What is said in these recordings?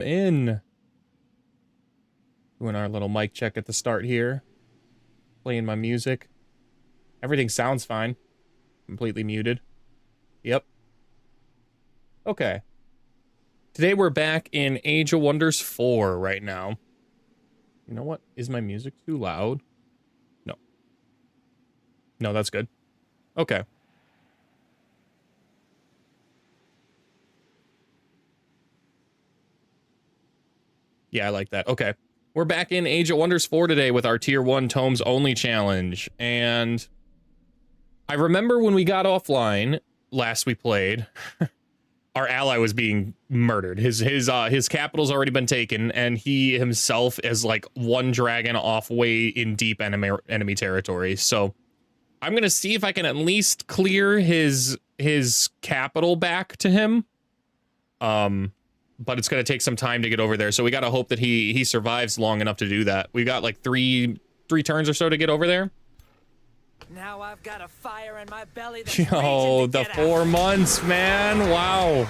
In. Doing our little mic check at the start here. Playing my music. Everything sounds fine. Completely muted. Yep. Okay. Today we're back in Age of Wonders 4 right now. You know what? Is my music too loud? No. No, that's good. Okay. Yeah, I like that. Okay. We're back in Age of Wonders 4 today with our Tier 1 Tomes Only challenge. And I remember when we got offline, last we played, our ally was being murdered. His capital's already been taken, and he himself is like one dragon off way in deep enemy territory. So I'm gonna see if I can at least clear his capital back to him. But it's gonna take some time to get over there. So we gotta hope that he survives long enough to do that. We got like three turns or so to get over there. Now I've got a fire in my belly. Yo, the 4 months, man. Wow.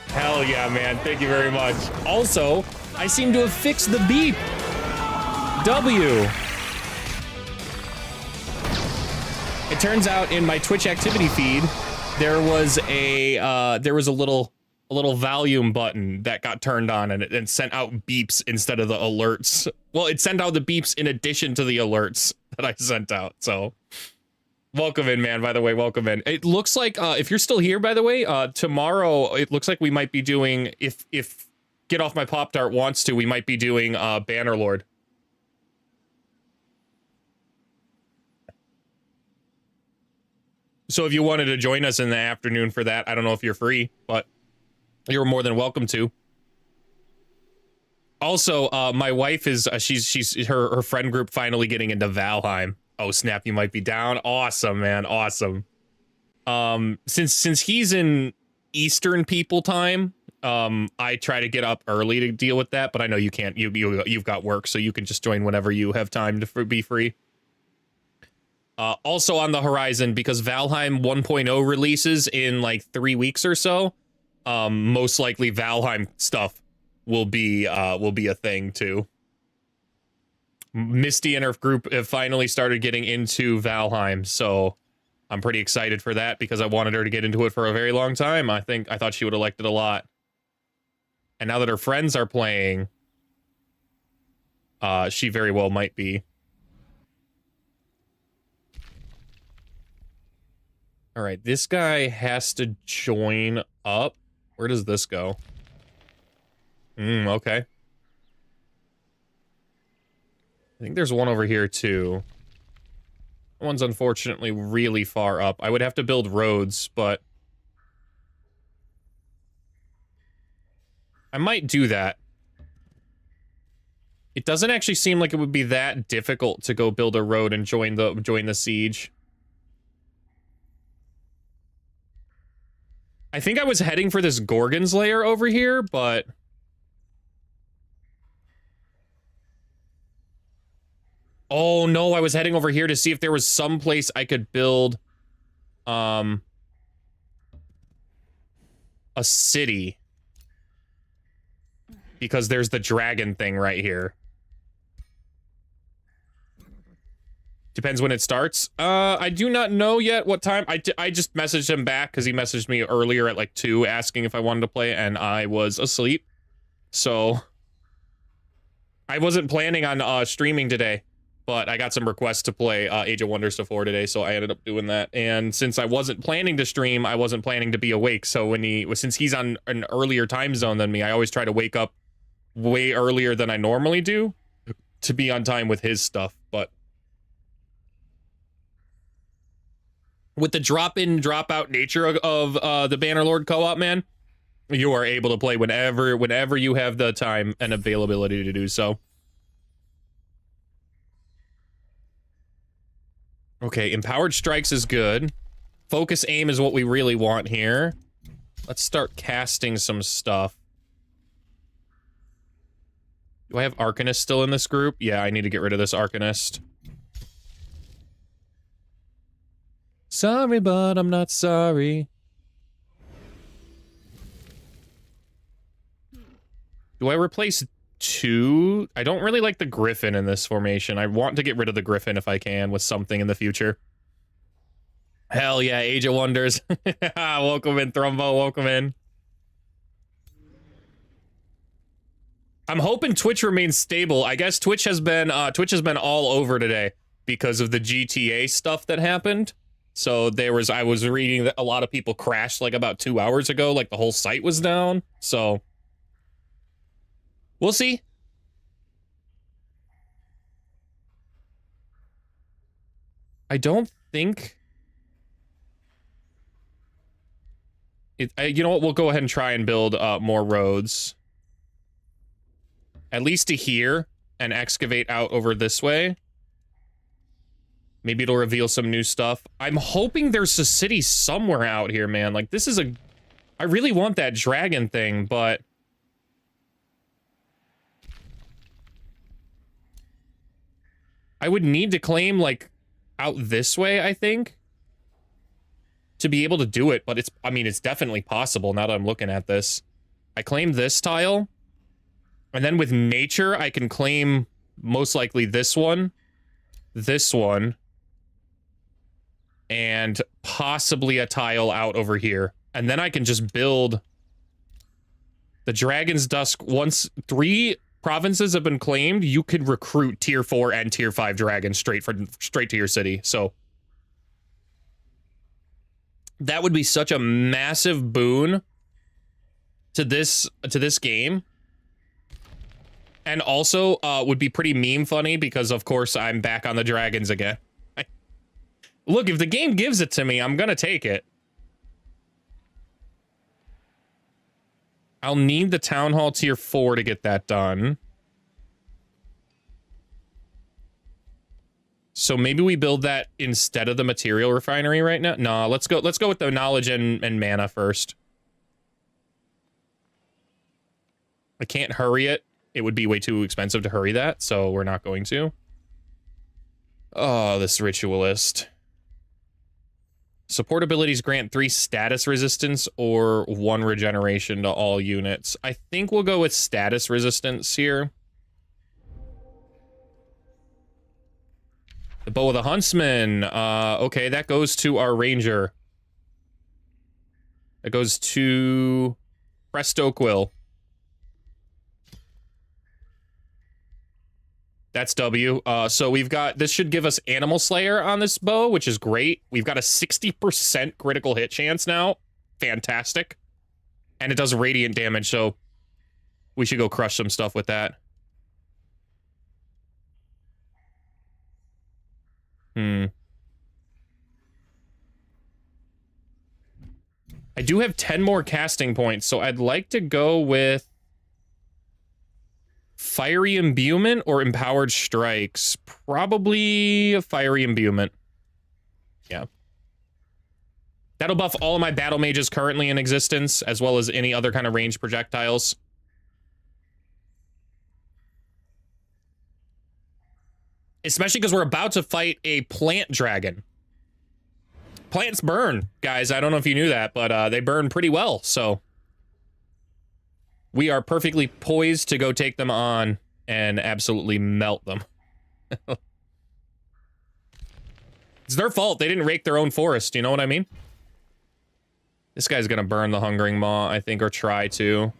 Hell yeah, man. Thank you very much. Also, I seem to have fixed the beep. W. It turns out in my Twitch activity feed, there was a little volume button that got turned on, and it sent out beeps instead of the alerts. Well, it sent out the beeps in addition to the alerts that I sent out. So welcome in, man. By the way, welcome in. It looks like if you're still here, by the way, tomorrow it looks like we might be doing, if Get Off My Pop Tart wants to, we might be doing Bannerlord. So if you wanted to join us in the afternoon for that, I don't know if you're free, but you're more than welcome to. Also, my wife is she's her friend group finally getting into Valheim. Oh snap, you might be down. Awesome, man. Awesome. Since he's in Eastern people time, I try to get up early to deal with that, but I know you can't. You've got work, so you can just join whenever you have time to be free. Also on the horizon, because Valheim 1.0 releases in like 3 weeks or so, most likely Valheim stuff will be a thing too. Misty and her group have finally started getting into Valheim, so I'm pretty excited for that because I wanted her to get into it for a very long time. I thought she would have liked it a lot. And now that her friends are playing, she very well might be. All right, this guy has to join up. Where does this go? Okay. I think there's one over here too. That one's unfortunately really far up. I would have to build roads, but I might do that. It doesn't actually seem like it would be that difficult to go build a road and join the siege. I think I was heading for this Gorgon's lair over here, but oh no, I was heading over here to see if there was some place I could build a city. Because there's the dragon thing right here. Depends when it starts. I do not know yet what time. I just messaged him back because he messaged me earlier at like 2 asking if I wanted to play, and I was asleep. So I wasn't planning on streaming today, but I got some requests to play Age of Wonders 4 today, so I ended up doing that. And since I wasn't planning to stream, I wasn't planning to be awake. So since he's on an earlier time zone than me, I always try to wake up way earlier than I normally do to be on time with his stuff. But with the drop-in, drop-out nature of the Bannerlord co-op, man, you are able to play whenever you have the time and availability to do so. Okay, Empowered Strikes is good. Focus Aim is what we really want here. Let's start casting some stuff. Do I have Arcanist still in this group? Yeah, I need to get rid of this Arcanist. Sorry, but I'm not sorry. Do I replace 2? I don't really like the Griffin in this formation. I want to get rid of the Griffin if I can with something in the future. Hell yeah, Age of Wonders. Welcome in, Thrumbo. Welcome in. I'm hoping Twitch remains stable. I guess Twitch has been all over today because of the GTA stuff that happened. So I was reading that a lot of people crashed like about 2 hours ago, like the whole site was down. So we'll see. I don't think you know what? We'll go ahead and try and build more roads. At least to here, and excavate out over this way. Maybe it'll reveal some new stuff. I'm hoping there's a city somewhere out here, man. Like, this is I really want that dragon thing, but I would need to claim, like, out this way, I think, to be able to do it. But I mean, it's definitely possible now that I'm looking at this. I claim this tile. And then with nature, I can claim most likely this one, and possibly a tile out over here. And then I can just build the Dragon's Dusk. Once 3 provinces have been claimed, you can recruit tier 4 and tier 5 dragons straight to your city. So that would be such a massive boon to this game. And also, would be pretty meme funny because, of course, I'm back on the dragons again. Look, if the game gives it to me, I'm gonna take it. I'll need the Town Hall tier 4 to get that done. So maybe we build that instead of the material refinery right now. Nah, let's go with the knowledge and mana first. I can't hurry it. It would be way too expensive to hurry that, so we're not going to. Oh, this ritualist. Support abilities grant 3 status resistance or 1 regeneration to all units. I think we'll go with status resistance here. The Bow of the Huntsman. Okay, that goes to our ranger. It goes to Presto Quill. That's W. So we've got, this should give us Animal Slayer on this bow, which is great. We've got a 60% critical hit chance now. Fantastic. And it does radiant damage, so we should go crush some stuff with that. I do have 10 more casting points, so I'd like to go with Fiery Imbuement or Empowered Strikes. Probably a Fiery Imbuement. Yeah. That'll buff all of my battle mages currently in existence, as well as any other kind of ranged projectiles. Especially because we're about to fight a plant dragon. Plants burn, guys. I don't know if you knew that, but they burn pretty well, so we are perfectly poised to go take them on and absolutely melt them. It's their fault. They didn't rake their own forest, you know what I mean? This guy's gonna burn the Hungering Maw, I think, or try to.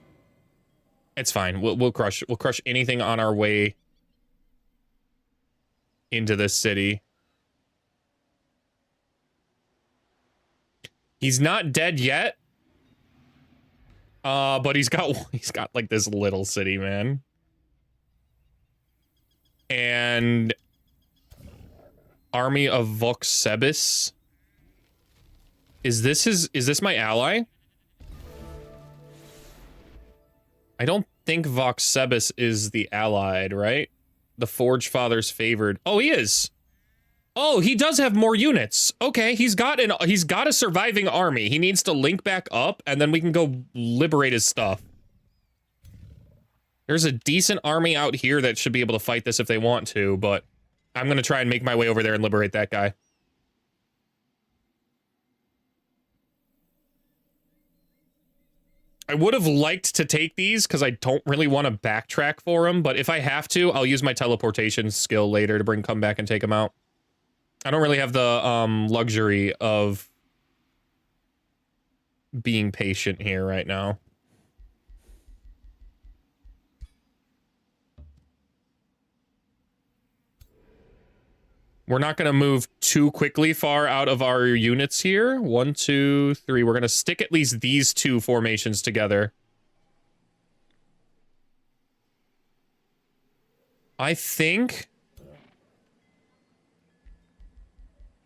It's fine. We'll crush anything on our way into this city. He's not dead yet. But he's got like this little city, man. And Army of Voxebis. Is this my ally? I don't think Voxebis is the allied, right? The Forge Father's favored. Oh, he is. Oh, he does have more units. Okay, he's got a surviving army. He needs to link back up, and then we can go liberate his stuff. There's a decent army out here that should be able to fight this if they want to, but I'm gonna try and make my way over there and liberate that guy. I would have liked to take these because I don't really want to backtrack for them, but if I have to, I'll use my teleportation skill later to come back and take them out. I don't really have the luxury of being patient here right now. We're not going to move too quickly far out of our units here. 1, 2, 3. We're going to stick at least these two formations together. I think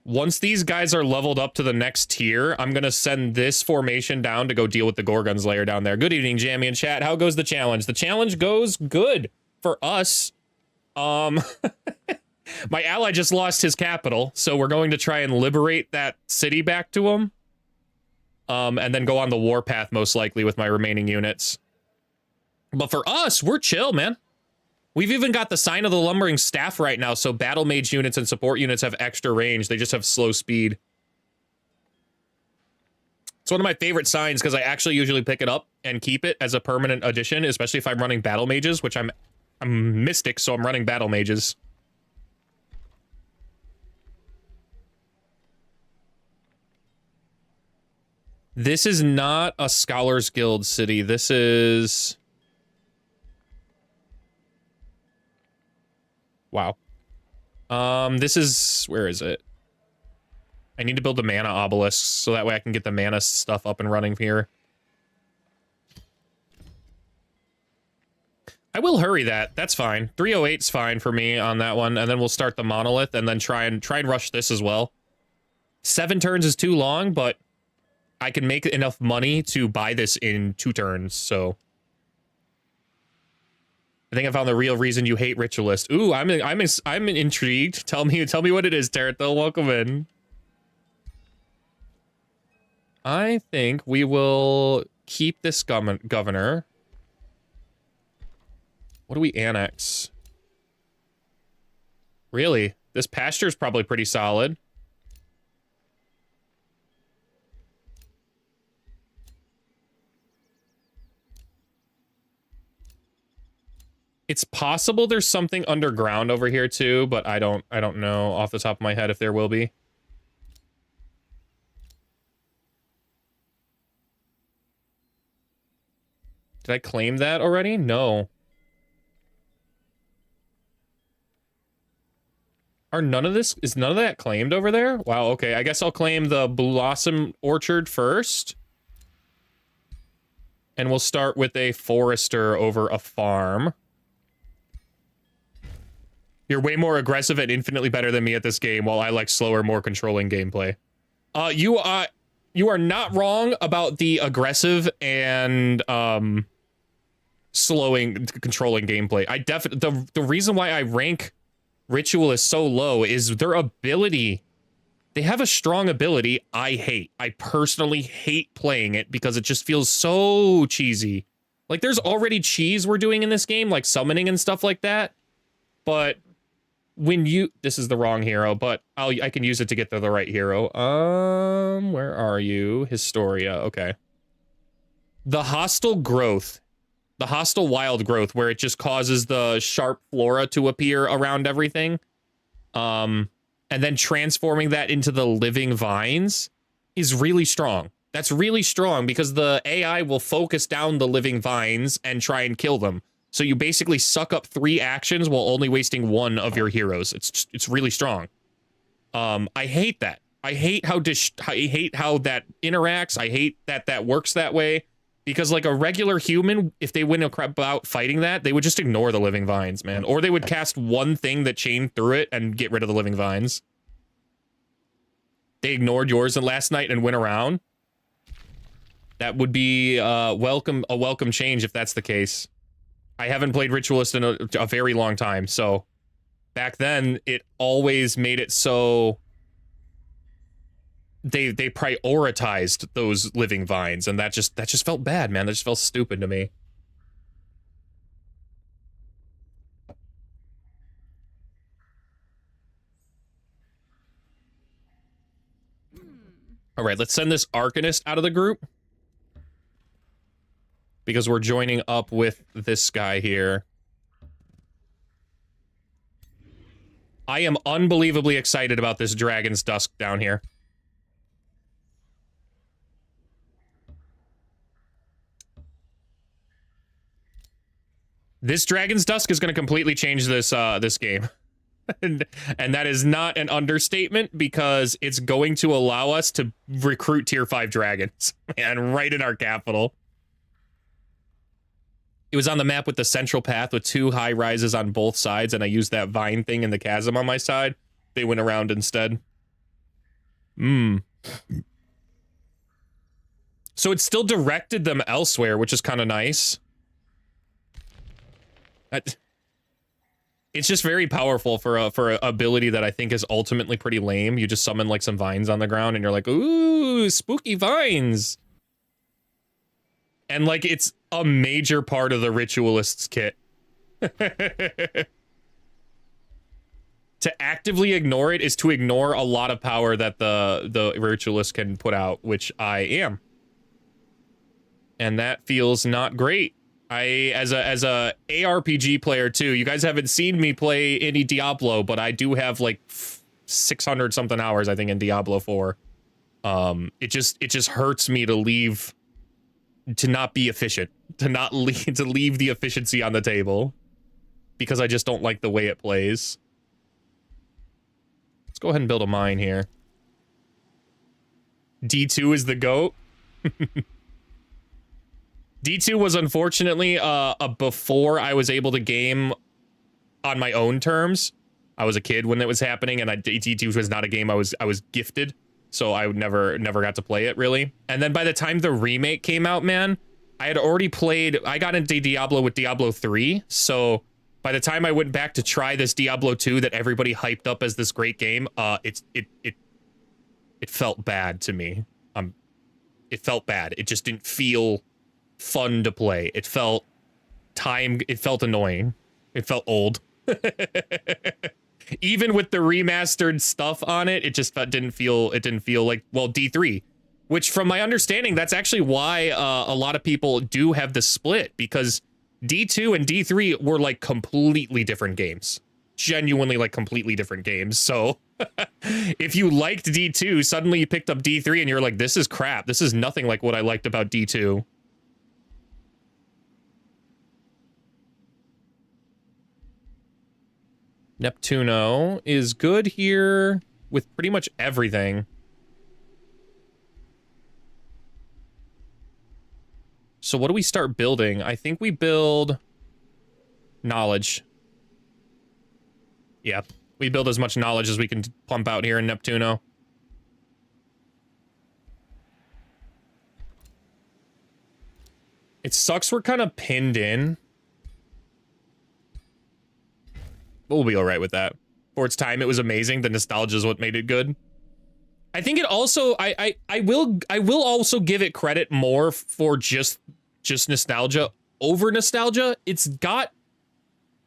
once these guys are leveled up to the next tier, I'm going to send this formation down to go deal with the Gorgon's lair down there. Good evening, Jammy and chat. How goes the challenge? The challenge goes good for us. My ally just lost his capital, so we're going to try and liberate that city back to him. And then go on the warpath, most likely, with my remaining units. But for us, we're chill, man. We've even got the Sign of the Lumbering Staff right now, so battle mage units and support units have extra range. They just have slow speed. It's one of my favorite signs, because I actually usually pick it up and keep it as a permanent addition, especially if I'm running battle mages, which I'm mystic, so I'm running battle mages. This is not a Scholars Guild city. This is... Wow. This is... Where is it? I need to build the mana obelisk, so that way I can get the mana stuff up and running here. I will hurry that. That's fine. 308's fine for me on that one, and then we'll start the monolith, and then try and rush this as well. 7 turns is too long, but I can make enough money to buy this in 2 turns, so... I think I found the real reason you hate Ritualist. Ooh, I'm intrigued. Tell me what it is, Terratil. Welcome in. I think we will keep this governor. What do we annex? Really? This pasture's probably pretty solid. It's possible there's something underground over here too, but I don't know off the top of my head if there will be. Did I claim that already? No. Is none of that claimed over there? Wow, okay. I guess I'll claim the Blossom Orchard first. And we'll start with a forester over a farm. You're way more aggressive and infinitely better than me at this game, while I like slower, more controlling gameplay. You are not wrong about the aggressive and controlling gameplay. The reason why I rank Ritualist so low is their ability. They have a strong ability I hate. I personally hate playing it because it just feels so cheesy. Like, there's already cheese we're doing in this game, like summoning and stuff like that. But this is the wrong hero, but I can use it to get to the right hero. Where are you? Historia, okay. The hostile wild growth, where it just causes the sharp flora to appear around everything. And then transforming that into the living vines is really strong. That's really strong because the AI will focus down the living vines and try and kill them. So you basically suck up 3 actions while only wasting 1 of your heroes. It's really strong. I hate that. I hate how that interacts. I hate that works that way. Because like a regular human, if they went about fighting that, they would just ignore the living vines, man. Or they would cast one thing that chained through it and get rid of the living vines. They ignored yours last night and went around. That would be a welcome change if that's the case. I haven't played Ritualist in a very long time, so back then it always made it so they prioritized those living vines, and that just felt bad, man. That just felt stupid to me. All right, let's send this Arcanist out of the group. because we're joining up with this guy here. I am unbelievably excited about this Dragon's Dusk down here. This Dragon's Dusk is going to completely change this this game. and that is not an understatement, because it's going to allow us to recruit tier 5 dragons, and right in our capital. It was on the map with the central path with 2 high rises on both sides, and I used that vine thing in the chasm on my side. They went around instead. So it still directed them elsewhere, which is kind of nice. It's just very powerful for a ability that I think is ultimately pretty lame. You just summon like some vines on the ground, and you're like, ooh, spooky vines. And like, it's a major part of the Ritualist's kit. To actively ignore it is to ignore a lot of power that the Ritualist can put out, which I am. And that feels not great. As a ARPG player too, you guys haven't seen me play any Diablo, but I do have like 600 something hours, I think, in Diablo 4. It just hurts me to not be efficient, to leave the efficiency on the table, because I just don't like the way it plays. Let's go ahead and build a mine here. D2 is the GOAT. D2 was unfortunately before I was able to game on my own terms. I was a kid when it was happening, and D2 was not a game I was gifted, so I never got to play it really. And then by the time the remake came out, man, I had already played. I got into Diablo with Diablo 3, so by the time I went back to try this Diablo 2 that everybody hyped up as this great game, it felt bad to me. It felt bad. It just didn't feel fun to play. It felt annoying. It felt old. Even with the remastered stuff on it, it just didn't feel like, well, D3, which from my understanding, that's actually why a lot of people do have the split, because D2 and D3 were like completely different games. Genuinely like completely different games. So if you liked D2, suddenly you picked up D3 and you're like, this is crap. This is nothing like what I liked about D2. Neptuno is good here with pretty much everything. So what do we start building? I think we build knowledge. Yeah, we build as much knowledge as we can pump out here in Neptuno. It sucks we're kind of pinned in. But we'll be all right with that. For its time, it was amazing. The nostalgia is what made it good. I think it also, I will also give it credit more for just nostalgia over nostalgia. It's got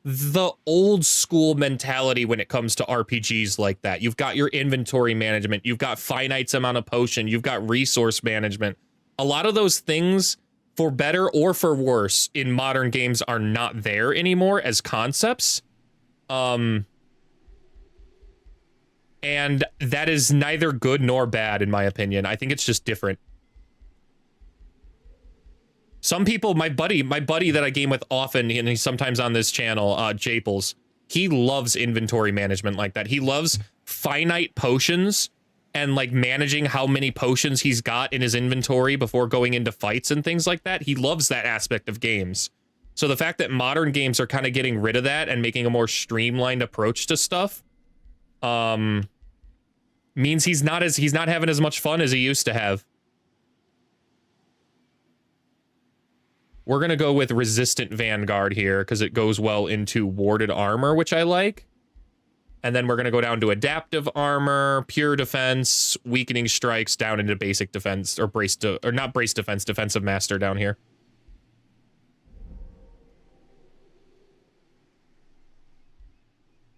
the old school mentality when it comes to RPGs like that. You've got your inventory management. You've got finite amount of potion. You've got resource management. A lot of those things, for better or for worse, in modern games are not there anymore as concepts. And that is neither good nor bad, in my opinion. I think it's just different. Some people, my buddy that I game with often, and he's sometimes on this channel, Japles, he loves inventory management like that. He loves finite potions and like managing how many potions he's got in his inventory before going into fights and things like that. He loves that aspect of games. So the fact that modern games are kind of getting rid of that and making a more streamlined approach to stuff, means he's not having as much fun as he used to have. We're gonna go with resistant Vanguard here because it goes well into warded armor, which I like. And then we're gonna go down to adaptive armor, pure defense, weakening strikes, down into basic defense, or not brace defense, defensive master down here.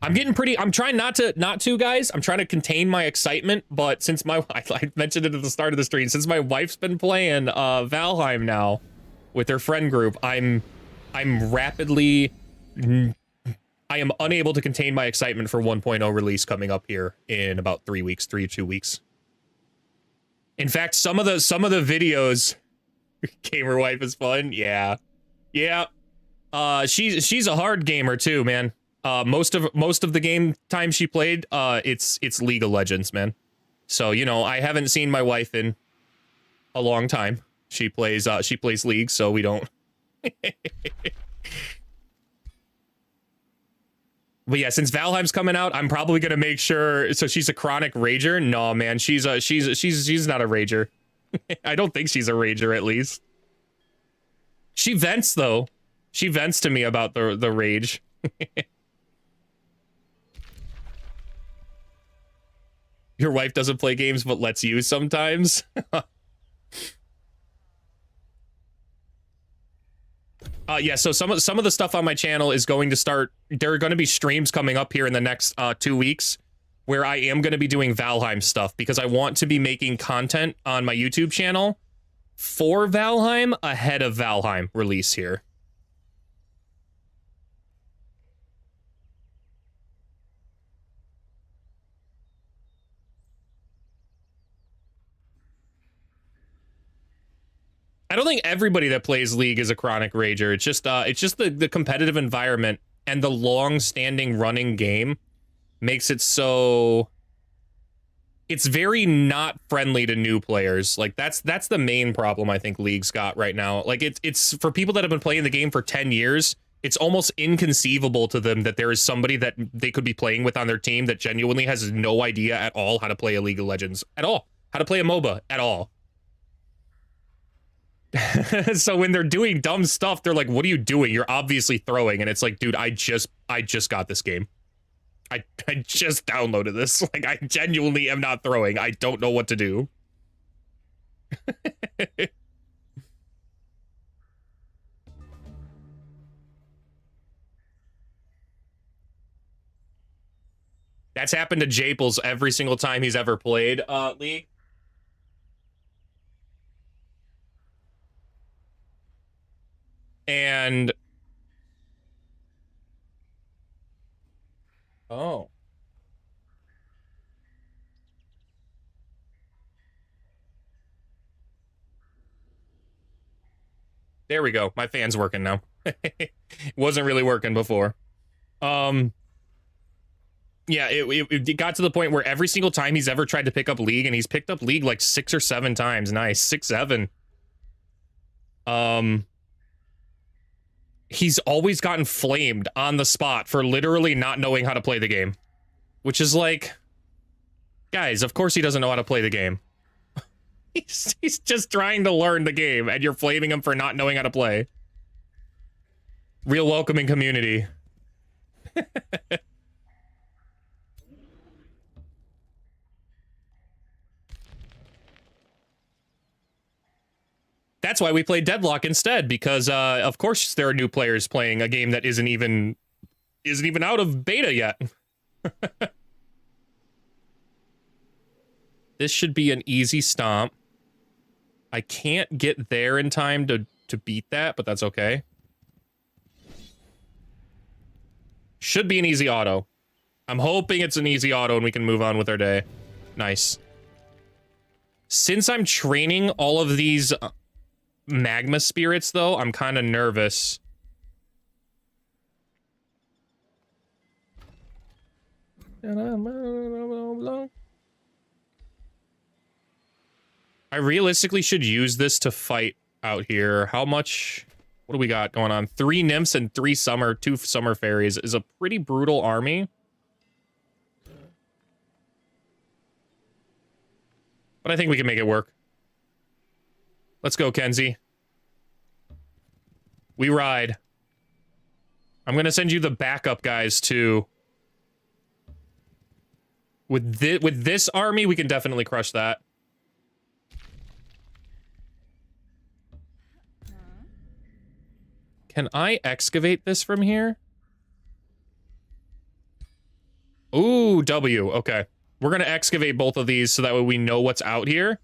I'm trying not to, guys. I'm trying to contain my excitement, but since I mentioned it at the start of the stream, since my wife's been playing Valheim now, with their friend group. I'm rapidly... I am unable to contain my excitement for 1.0 release coming up here in about 3 weeks, 2 weeks. In fact, some of the videos... Gamer wife is fun. Yeah. Yeah. She's a hard gamer too, man. Most of the game time she played, it's League of Legends, man. So, you know, I haven't seen my wife in a long time. She plays League, so we don't. But yeah, since Valheim's coming out, I'm probably gonna make sure. So she's a chronic rager. No, man, she's not a rager. I don't think she's a rager, at least. She vents though. She vents to me about the rage. Your wife doesn't play games, but lets you sometimes. Yeah, so some of the stuff on my channel is going to start. There are going to be streams coming up here in the next 2 weeks where I am going to be doing Valheim stuff because I want to be making content on my YouTube channel for Valheim ahead of Valheim release here. I don't think everybody that plays League is a chronic rager. It's just the competitive environment and the long-standing running game makes it so it's very not friendly to new players. Like that's the main problem I think League's got right now. Like it's for people that have been playing the game for 10 years, it's almost inconceivable to them that there is somebody that they could be playing with on their team that genuinely has no idea at all how to play a League of Legends at all, how to play a MOBA at all. So when they're doing dumb stuff, they're like, what are you doing? You're obviously throwing. And it's like, dude, I just got this game. I just downloaded this. Like, I genuinely am not throwing. I don't know what to do. That's happened to Japles every single time he's ever played League. And oh, there we go. My fan's working now. Wasn't really working before. Yeah, it got to the point where every single time he's ever tried to pick up League, and he's picked up League like 6 or 7 times. Nice, 6, 7. He's always gotten flamed on the spot for literally not knowing how to play the game. Which is like, guys, of course he doesn't know how to play the game. He's just trying to learn the game, and you're flaming him for not knowing how to play. Real welcoming community. That's why we played Deadlock instead, because of course there are new players playing a game that isn't even out of beta yet. This should be an easy stomp. I can't get there in time to beat that, but that's okay. Should be an easy auto. I'm hoping it's an easy auto and we can move on with our day. Nice. Since I'm training all of these magma spirits, though, I'm kind of nervous. I realistically should use this to fight out here. How much? What do we got going on? 3 nymphs and 2 summer fairies is a pretty brutal army. But I think we can make it work. Let's go, Kenzie. We ride. I'm gonna send you the backup guys too. With this army, we can definitely crush that. Can I excavate this from here? Ooh, W. Okay. We're gonna excavate both of these so that way we know what's out here.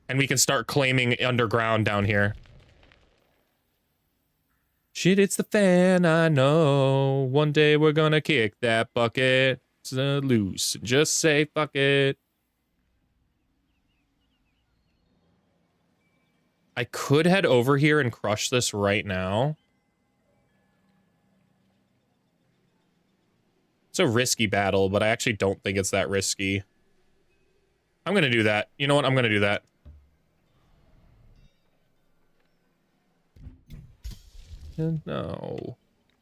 And we can start claiming underground down here. Shit, it's the fan, I know. One day we're gonna kick that bucket loose and just say fuck it. I could head over here and crush this right now. It's a risky battle, but I actually don't think it's that risky. I'm gonna do that. You know what? I'm gonna do that. No.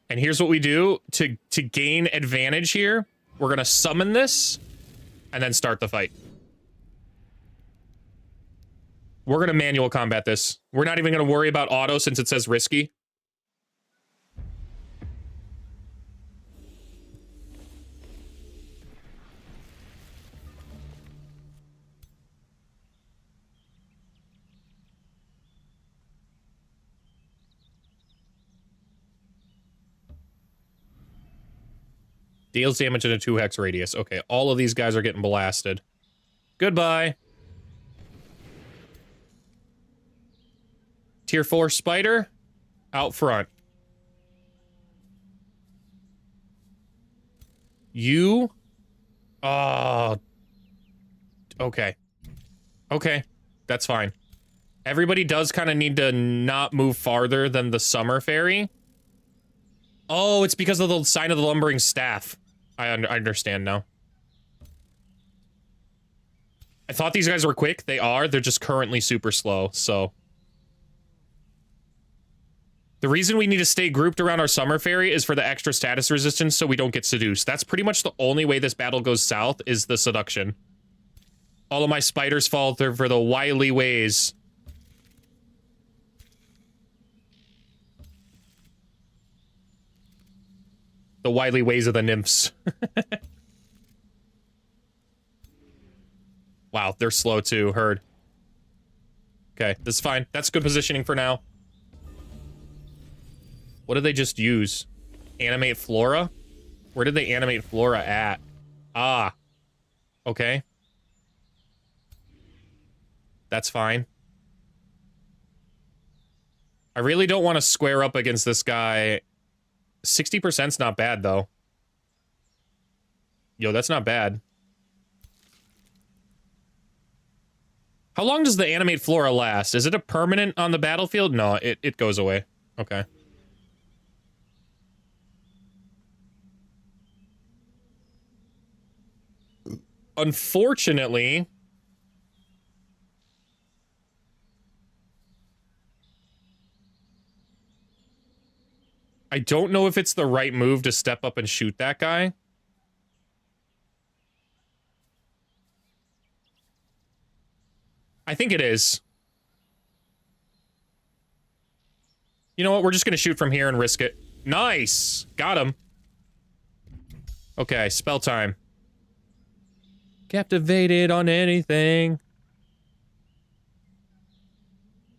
And here's what we do to gain advantage here. We're gonna summon this and then start the fight. We're gonna manual combat this. We're not even gonna worry about auto since it says risky. Deals damage in a 2 hex radius. Okay, all of these guys are getting blasted. Goodbye. Tier 4 spider out front. You. Oh. Okay. Okay. That's fine. Everybody does kind of need to not move farther than the summer fairy. Oh, it's because of the sign of the lumbering staff. I understand now. I thought these guys were quick. They are. They're just currently super slow, so. The reason we need to stay grouped around our summer fairy is for the extra status resistance so we don't get seduced. That's pretty much the only way this battle goes south is the seduction. All of my spiders fall through for the wily ways. The wily ways of the nymphs. Wow, they're slow too, heard. Okay, this is fine. That's good positioning for now. What did they just use? Animate Flora? Where did they animate Flora at? Ah. Okay. That's fine. I really don't want to square up against this guy. 60%'s not bad, though. Yo, that's not bad. How long does the animate flora last? Is it a permanent on the battlefield? No, it goes away. Okay. Unfortunately... I don't know if it's the right move to step up and shoot that guy. I think it is. You know what? We're just going to shoot from here and risk it. Nice! Got him. Okay, spell time. Captivated on anything.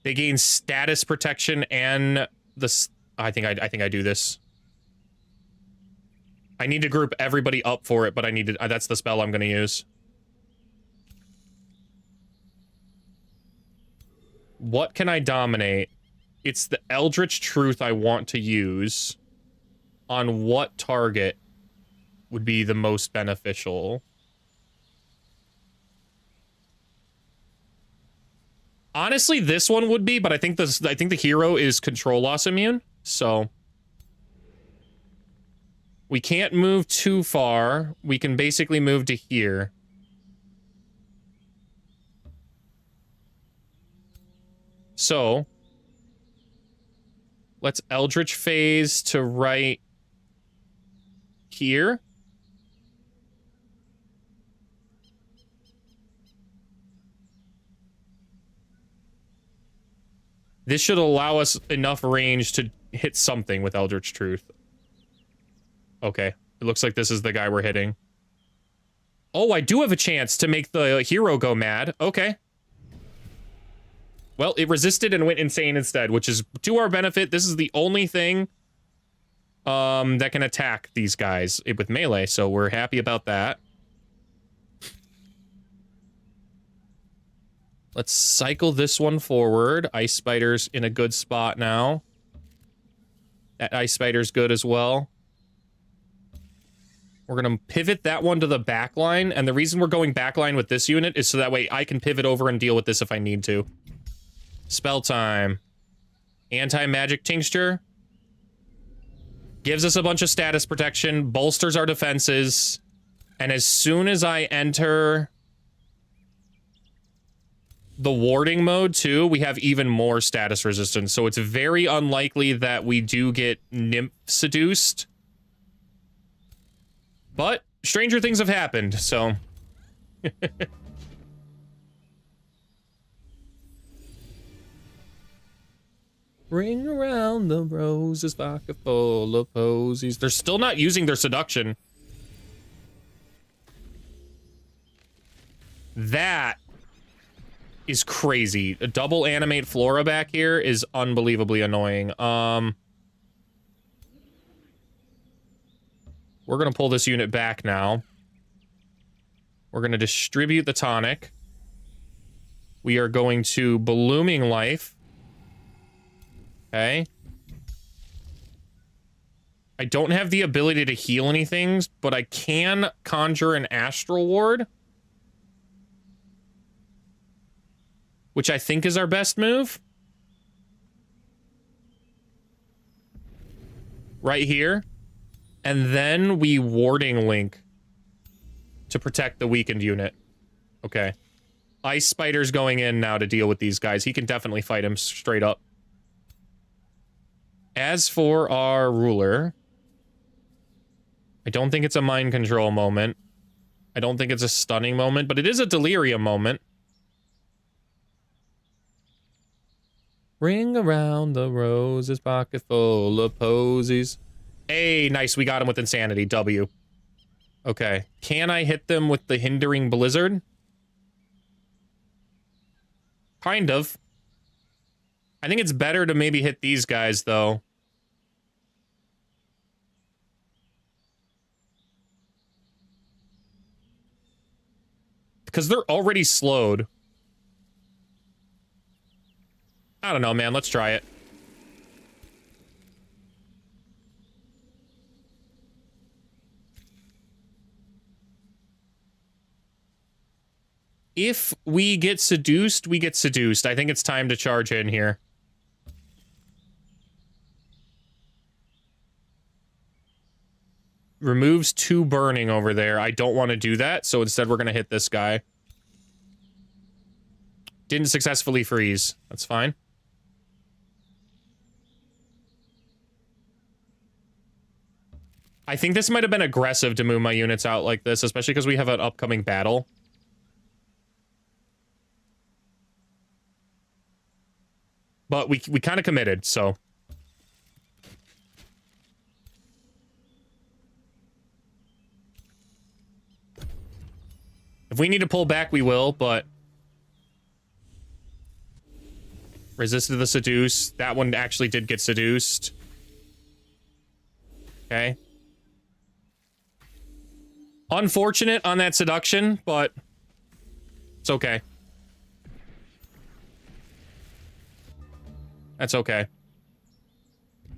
They gain status protection and the... I think I do this. I need to group everybody up for it, but I need to... that's the spell I'm going to use. What can I dominate? It's the Eldritch Truth I want to use. On what target would be the most beneficial? Honestly, this one would be, but I think the hero is control loss immune, so we can't move too far. We can basically move to here. So let's Eldritch Phase to right here. This should allow us enough range to hit something with Eldritch Truth. Okay. It looks like this is the guy we're hitting. Oh, I do have a chance to make the hero go mad. Okay. Well, it resisted and went insane instead, which is to our benefit. This is the only thing that can attack these guys with melee, so we're happy about that. Let's cycle this one forward. Ice Spider's in a good spot now. That Ice Spider's good as well. We're going to pivot that one to the back line, and the reason we're going back line with this unit is so that way I can pivot over and deal with this if I need to. Spell time. Anti-magic tincture. Gives us a bunch of status protection, bolsters our defenses, and as soon as I enter the warding mode too, we have even more status resistance, so it's very unlikely that we do get nymph seduced. But stranger things have happened, so... Ring around the roses, vodka full of posies. They're still not using their seduction. That is crazy. A double animate Flora back here is unbelievably annoying. We're gonna pull this unit back now. We're gonna distribute the tonic. We are going to Blooming Life. Okay. I don't have the ability to heal anything, but I can conjure an Astral Ward, which I think is our best move. Right here. And then we Warding Link to protect the weakened unit. Okay. Ice Spider's going in now to deal with these guys. He can definitely fight him straight up. As for our ruler, I don't think it's a mind control moment. I don't think it's a stunning moment, but it is a delirium moment. Ring around the roses, pocket full of posies. Hey, nice, we got him with insanity. W. Okay. Can I hit them with the hindering blizzard? Kind of. I think it's better to maybe hit these guys, though. Because they're already slowed. I don't know, man. Let's try it. If we get seduced, we get seduced. I think it's time to charge in here. Removes 2 burning over there. I don't want to do that, so instead we're going to hit this guy. Didn't successfully freeze. That's fine. I think this might have been aggressive to move my units out like this, especially because we have an upcoming battle. But we kind of committed, so... If we need to pull back, we will, but... Resisted the seduce. That one actually did get seduced. Okay. Unfortunate on that seduction, but... It's okay. That's okay.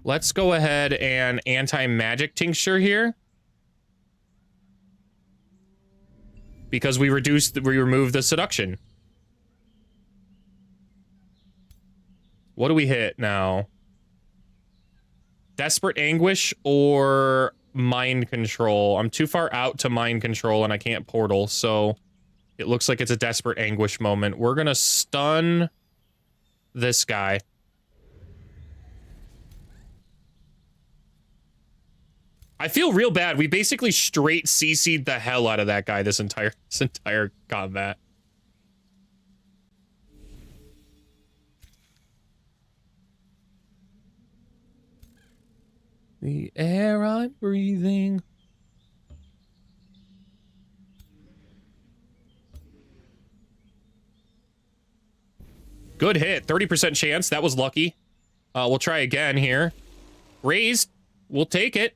Let's go ahead and anti-magic tincture here. Because we removed the seduction. What do we hit now? Desperate Anguish or Mind Control? I'm too far out to Mind Control and I can't portal, so it looks like it's a Desperate Anguish moment. We're gonna stun this guy. I feel real bad. We basically straight CC'd the hell out of that guy this entire combat. The air I'm breathing. Good hit. 30% chance. That was lucky. We'll try again here. Raised. We'll take it.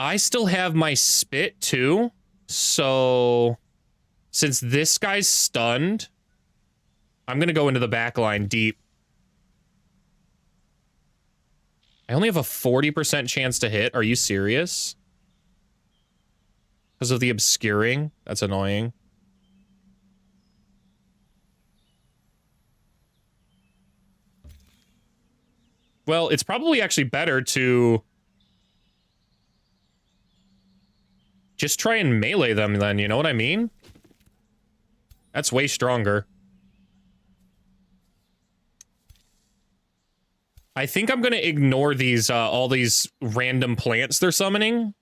I still have my spit, too. So, since this guy's stunned, I'm going to go into the back line deep. I only have a 40% chance to hit. Are you serious? Because of the obscuring? That's annoying. Well, it's probably actually better to just try and melee them then, you know what I mean? That's way stronger. I think I'm gonna ignore these, all these random plants they're summoning.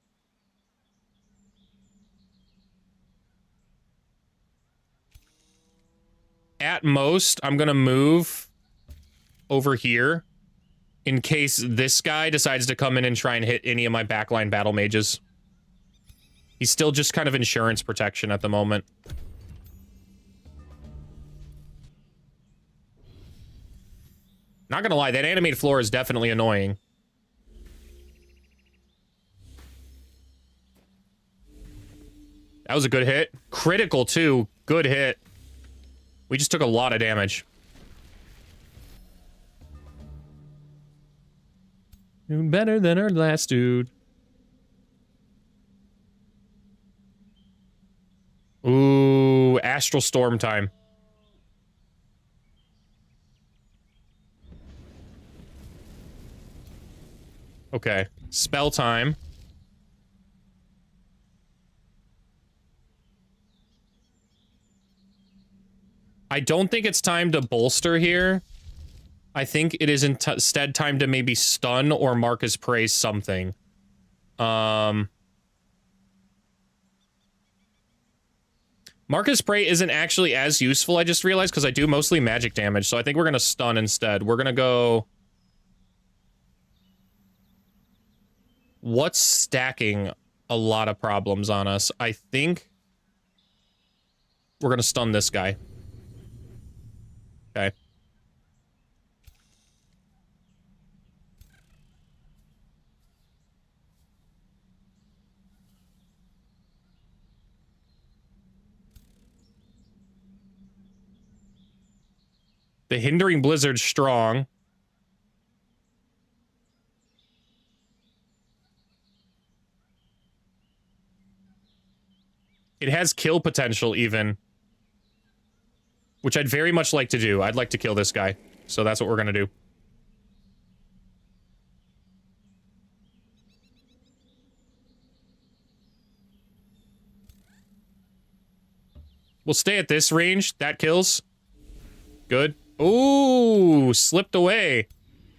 At most, I'm gonna move over here in case this guy decides to come in and try and hit any of my backline battle mages. He's still just kind of insurance protection at the moment. Not gonna lie, that animated floor is definitely annoying. That was a good hit. Critical, too. Good hit. We just took a lot of damage. Doing better than our last dude. Ooh, Astral Storm time. Okay, spell time. I don't think it's time to bolster here. I think it is instead time to maybe stun or Marcus Prey something. Marcus Prey isn't actually as useful, I just realized, because I do mostly magic damage, so I think we're going to stun instead. We're going to go... What's stacking a lot of problems on us? I think we're going to stun this guy. Okay. The Hindering Blizzard's strong. It has kill potential, even. Which I'd very much like to do. I'd like to kill this guy. So that's what we're gonna do. We'll stay at this range. That kills. Good. Ooh, slipped away.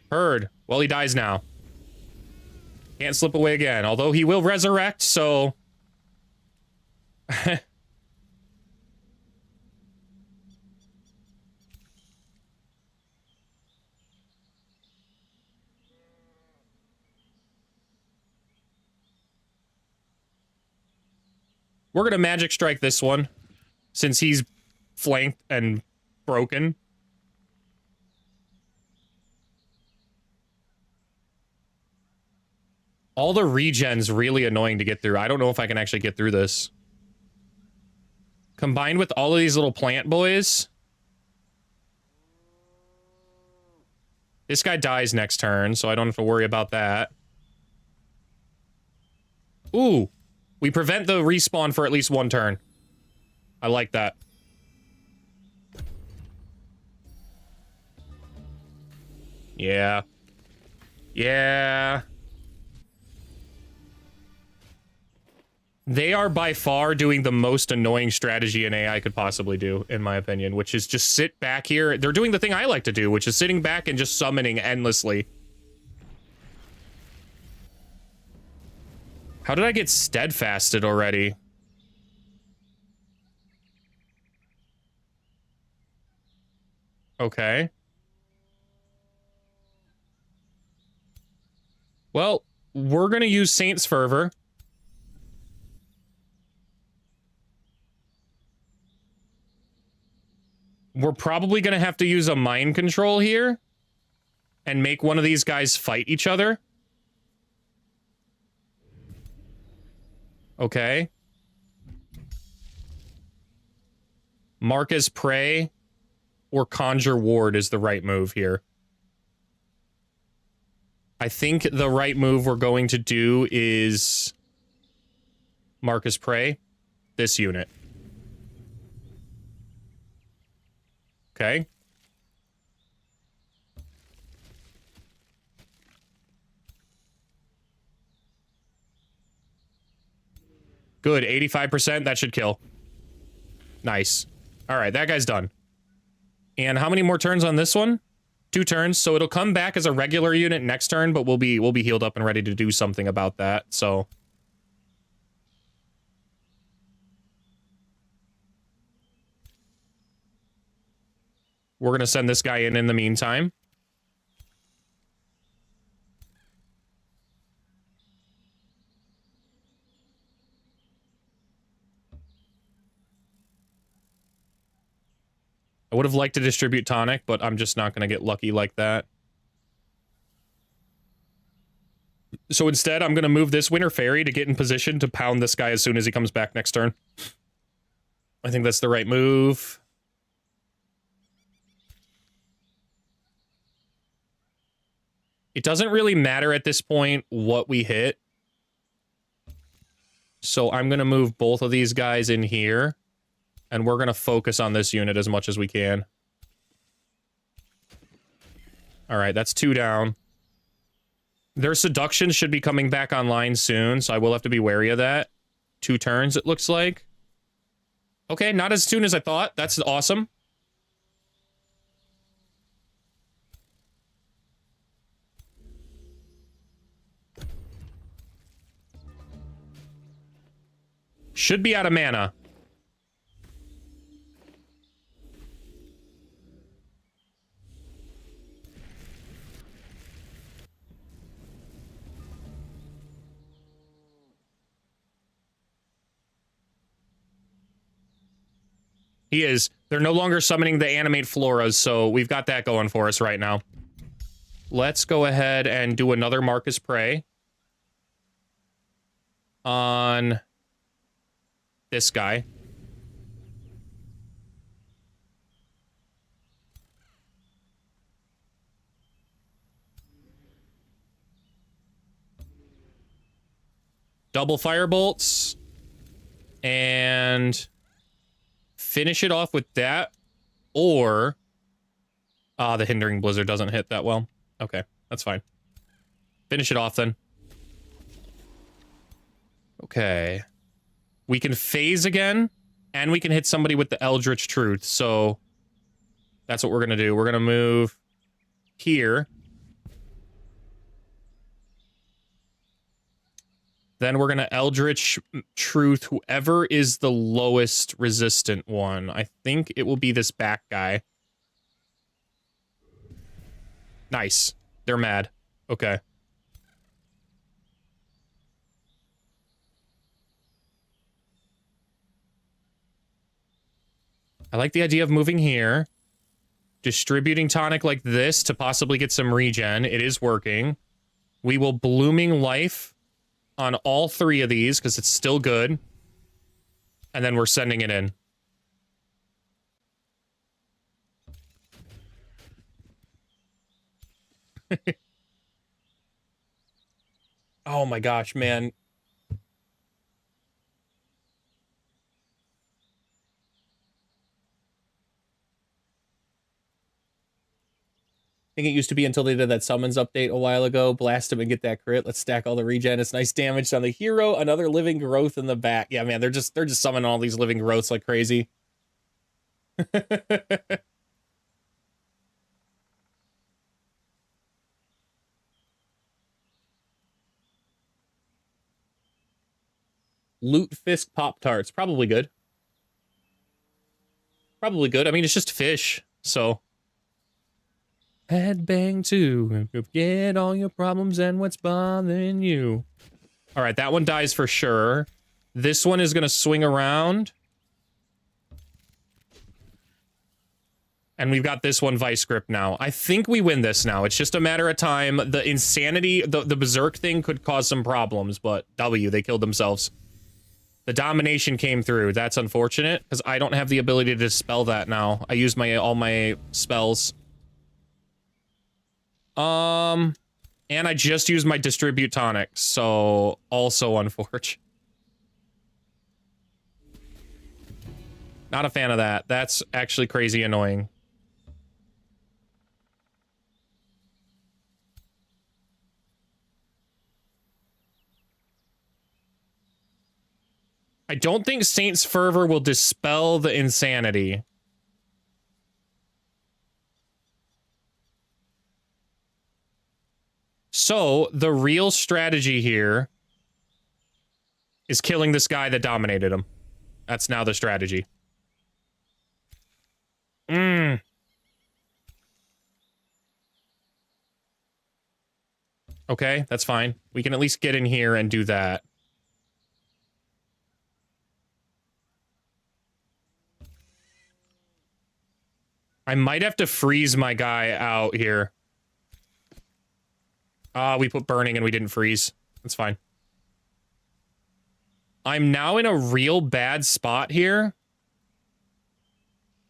Heard. Well, he dies now. Can't slip away again. Although he will resurrect, so... We're gonna magic strike this one, since he's flanked and broken. All the regen's really annoying to get through. I don't know if I can actually get through this. Combined with all of these little plant boys. This guy dies next turn, so I don't have to worry about that. Ooh. We prevent the respawn for at least one turn. I like that. Yeah. Yeah. They are by far doing the most annoying strategy an AI could possibly do, in my opinion, which is just sit back here. They're doing the thing I like to do, which is sitting back and just summoning endlessly. How did I get steadfasted already? Okay. Well, we're gonna use Saint's Fervor. We're probably gonna have to use a mind control here and make one of these guys fight each other. Okay. Marcus Prey or Conjure Ward is the right move here. I think the right move we're going to do is Marcus Prey, this unit. Okay. Good, 85%, that should kill. Nice. All right, that guy's done. And how many more turns on this one? 2 turns, so it'll come back as a regular unit next turn, but we'll be healed up and ready to do something about that, so... We're gonna send this guy in the meantime. I would have liked to distribute tonic, but I'm just not gonna get lucky like that. So instead, I'm gonna move this Winter Fairy to get in position to pound this guy as soon as he comes back next turn. I think that's the right move. It doesn't really matter at this point what we hit. So I'm going to move both of these guys in here. And we're going to focus on this unit as much as we can. Alright, that's 2 down. Their seduction should be coming back online soon, so I will have to be wary of that. 2 turns, it looks like. Okay, not as soon as I thought. That's awesome. Should be out of mana. He is. They're no longer summoning the animate floras, so we've got that going for us right now. Let's go ahead and do another Marcus Prey. On... this guy. Double firebolts. And finish it off with that. Or the hindering blizzard doesn't hit that well. Okay, that's fine. Finish it off then. Okay. We can phase again, and we can hit somebody with the Eldritch Truth, so that's what we're going to do. We're going to move here. Then we're going to Eldritch Truth whoever is the lowest resistant one. I think it will be this back guy. Nice. They're mad. Okay. I like the idea of moving here. Distributing tonic like this to possibly get some regen. It is working. We will Blooming Life on all 3 of these because it's still good. And then we're sending it in. Oh my gosh, man. I think it used to be until they did that summons update a while ago. Blast him and get that crit. Let's stack all the regen. It's nice damage on the hero. Another living growth in the back. Yeah, man, they're just summoning all these living growths like crazy. Loot Fisk Pop-Tarts. Probably good. Probably good. I mean, it's just fish, so... Headbang too. Forget all your problems and what's bothering you. All right, that one dies for sure. This one is going to swing around. And we've got this one Vice Grip now. I think we win this now. It's just a matter of time. The insanity, the Berserk thing could cause some problems, but W, they killed themselves. The domination came through. That's unfortunate, because I don't have the ability to dispel that now. I use all my spells. And I just used my distribute tonic, so also unfortunate. Not a fan of that. That's actually crazy annoying. I don't think Saint's Fervor will dispel the insanity. So, the real strategy here is killing this guy that dominated him. That's now the strategy. Okay, that's fine. We can at least get in here and do that. I might have to freeze my guy out here. We put burning and we didn't freeze. That's fine. I'm now in a real bad spot here.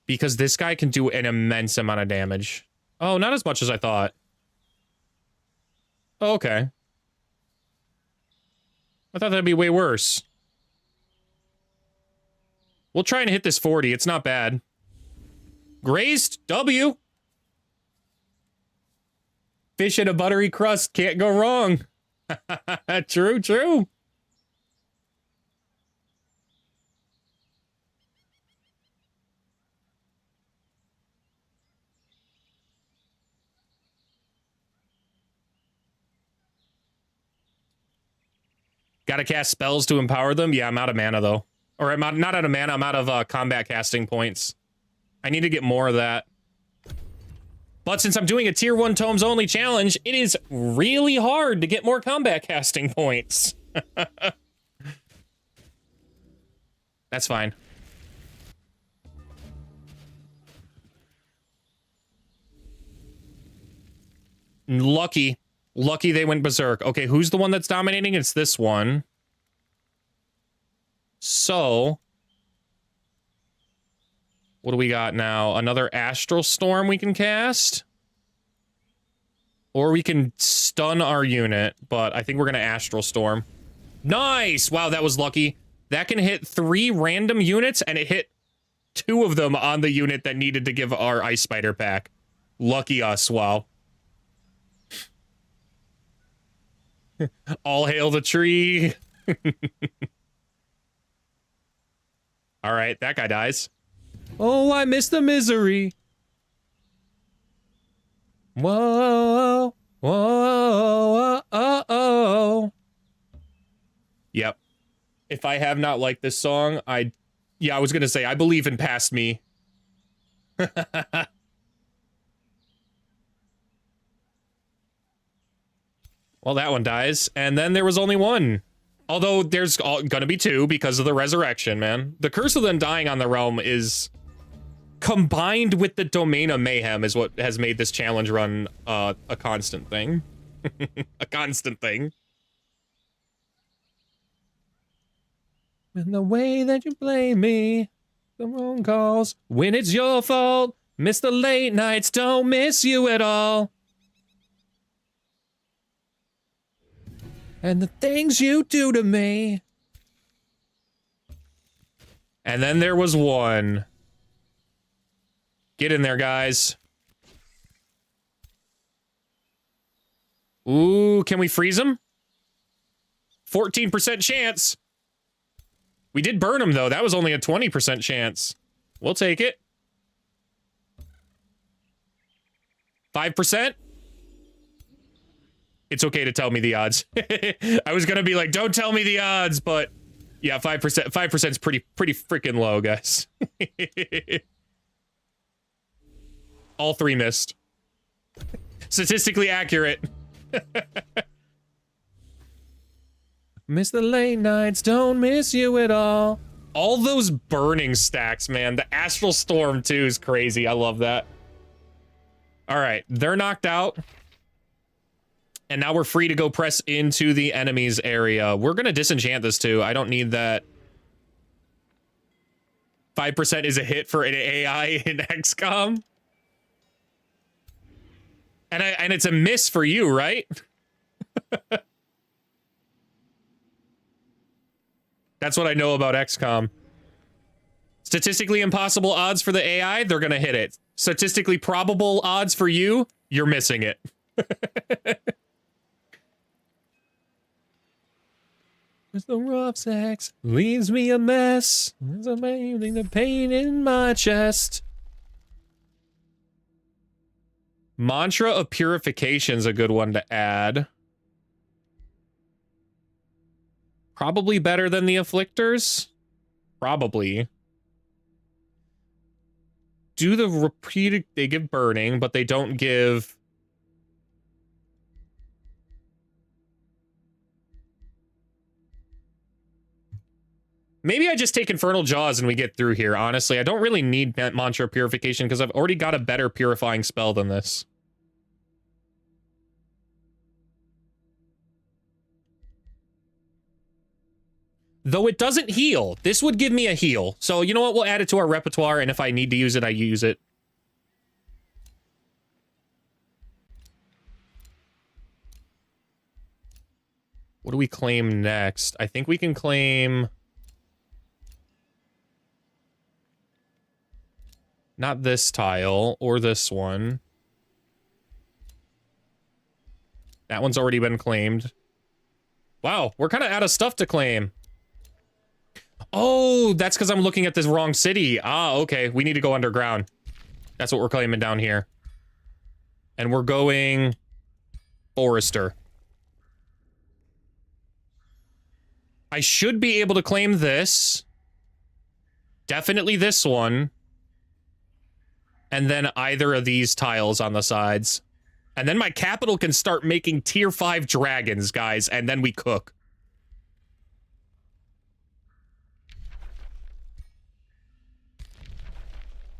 Because this guy can do an immense amount of damage. Oh, not as much as I thought. Oh, okay. I thought that'd be way worse. We'll try and hit this 40. It's not bad. Grazed. W. Fish in a buttery crust. Can't go wrong. True, true. Gotta cast spells to empower them? Yeah, I'm out of mana, though. Or I'm not out of mana, I'm out of combat casting points. I need to get more of that. But since I'm doing a tier 1 tomes only challenge, it is really hard to get more combat casting points. That's fine. Lucky. Lucky they went berserk. Okay, who's the one that's dominating? It's this one. So, what do we got now? Another Astral Storm we can cast? Or we can stun our unit, but I think we're going to Astral Storm. Nice! Wow, that was lucky. That can hit 3 random units, and it hit 2 of them on the unit that needed to give our Ice Spider pack. Lucky us, wow. All hail the tree. All right, that guy dies. Oh, I miss the misery. Whoa, whoa, whoa, oh. Yep. If I have not liked this song, I was gonna say, I believe in Past Me. Well, that one dies, and then there was only one. Although there's gonna be 2 because of the resurrection, man. The Curse of the Undying on the Realm is combined with the Domain of Mayhem is what has made this challenge run a constant thing. A constant thing. And the way that you blame me, the wrong calls, when it's your fault, miss the late nights, don't miss you at all. And the things you do to me. And then there was one. Get in there, guys. Ooh, can we freeze him? 14% chance. We did burn him, though. That was only a 20% chance. We'll take it. 5%? It's okay to tell me the odds. I was gonna be like, don't tell me the odds, but yeah, 5%. 5% is pretty freaking low, guys. All 3 missed. Statistically accurate. Miss the late nights, don't miss you at all. All those burning stacks, man. The Astral Storm, too, is crazy. I love that. All right, they're knocked out. And now we're free to go press into the enemy's area. We're going to disenchant this, too. I don't need that. 5% is a hit for an AI in XCOM. And it's a miss for you, right? That's what I know about XCOM. Statistically impossible odds for the AI, they're gonna hit it. Statistically probable odds for you, you're missing it. The rough sex leaves me a mess. It's amazing the pain in my chest. Mantra of Purification's a good one to add. Probably better than the Afflictors. Probably. Do the repeated... They give burning, but they don't give... Maybe I just take Infernal Jaws and we get through here, honestly. I don't really need Mantra of Purification because I've already got a better purifying spell than this. Though it doesn't heal. This would give me a heal. So, you know what? We'll add it to our repertoire, and if I need to use it, I use it. What do we claim next? I think we can claim... Not this tile, or this one. That one's already been claimed. Wow, we're kind of out of stuff to claim. Oh, that's because I'm looking at this wrong city. Ah, okay, we need to go underground. That's what we're claiming down here. And we're going... Forester. I should be able to claim this. Definitely this one. And then either of these tiles on the sides. And then my capital can start making tier 5 dragons, guys, and then we cook.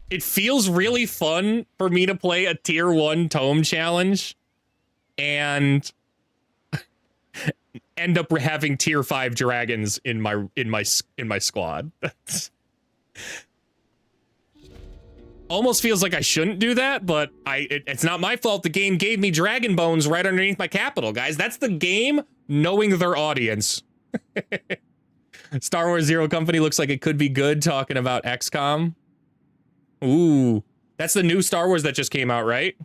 It feels really fun for me to play a tier 1 tome challenge and end up having tier 5 dragons in my squad. Almost feels like I shouldn't do that, but it's not my fault. The game gave me dragon bones right underneath my capital, guys. That's the game knowing their audience. Star Wars Zero Company looks like it could be good talking about XCOM. Ooh, that's the new Star Wars that just came out, right?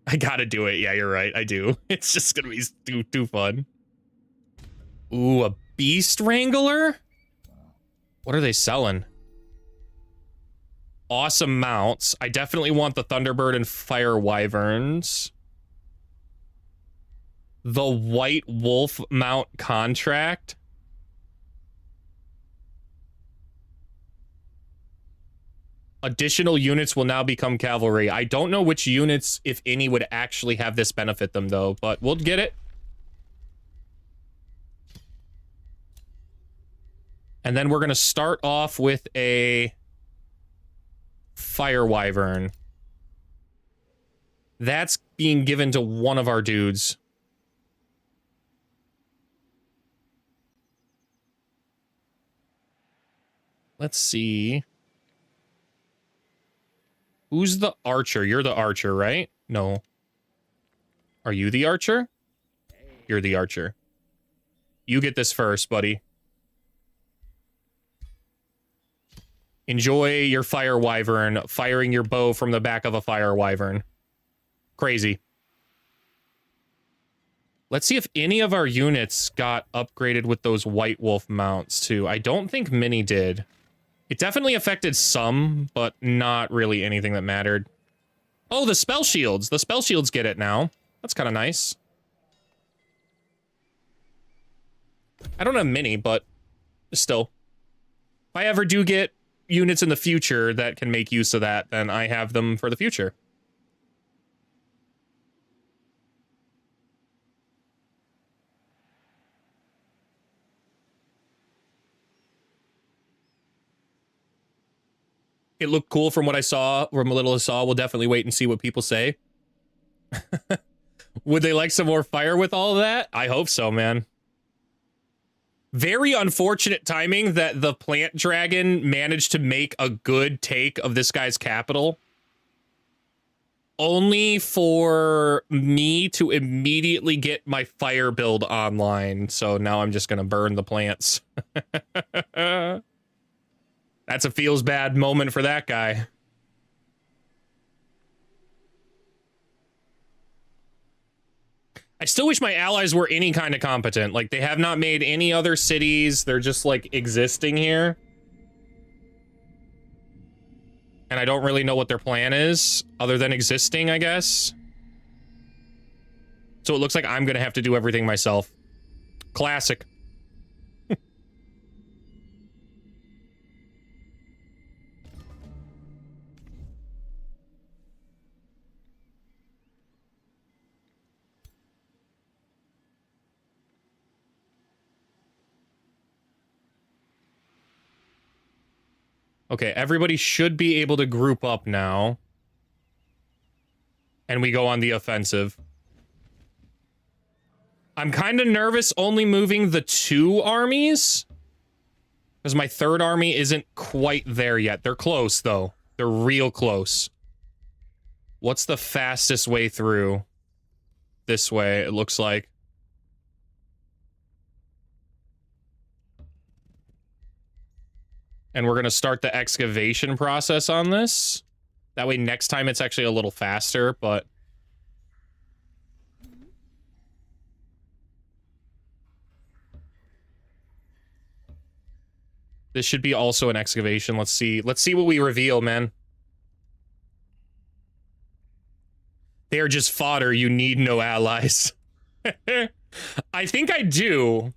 I gotta do it. Yeah, you're right. I do. It's just gonna be too fun. Ooh, a Beast Wrangler? What are they selling? Awesome mounts. I definitely want the Thunderbird and Fire Wyverns. The White Wolf mount contract. Additional units will now become cavalry. I don't know which units, if any, would actually have this benefit them, though, but we'll get it. And then we're going to start off with a Fire Wyvern. That's being given to one of our dudes. Let's see. Who's the archer? You're the archer, right? No. Are you the archer? You're the archer. You get this first, buddy. Enjoy your Fire Wyvern, firing your bow from the back of a Fire Wyvern. Crazy. Let's see if any of our units got upgraded with those White Wolf mounts, too. I don't think many did. It definitely affected some, but not really anything that mattered. Oh, the spell shields. The spell shields get it now. That's kind of nice. I don't have many, but still. If I ever do get units in the future that can make use of that, then I have them for the future. It looked cool from what I saw, from a little I saw. We'll definitely wait and see what people say. Would they like some more fire with all of that? I hope so, man. Very unfortunate timing that the plant dragon managed to make a good take of this guy's capital. only for me to immediately get my fire build online. So now I'm just gonna burn the plants. That's a feels bad moment for that guy. I still wish my allies were any kind of competent. Like, they have not made any other cities. They're just, like, existing here. And I don't really know what their plan is, other than existing, I guess. So it looks like I'm gonna have to do everything myself. Classic. Okay, everybody should be able to group up now. And we go on the offensive. I'm kind of nervous only moving the 2 armies. Because my 3rd army isn't quite there yet. They're close, though. They're real close. What's the fastest way through? This way, it looks like. And we're going to start the excavation process on this. That way next time it's actually a little faster, but... This should be also an excavation. Let's see. Let's see what we reveal, man. They are just fodder. You need no allies. I think I do.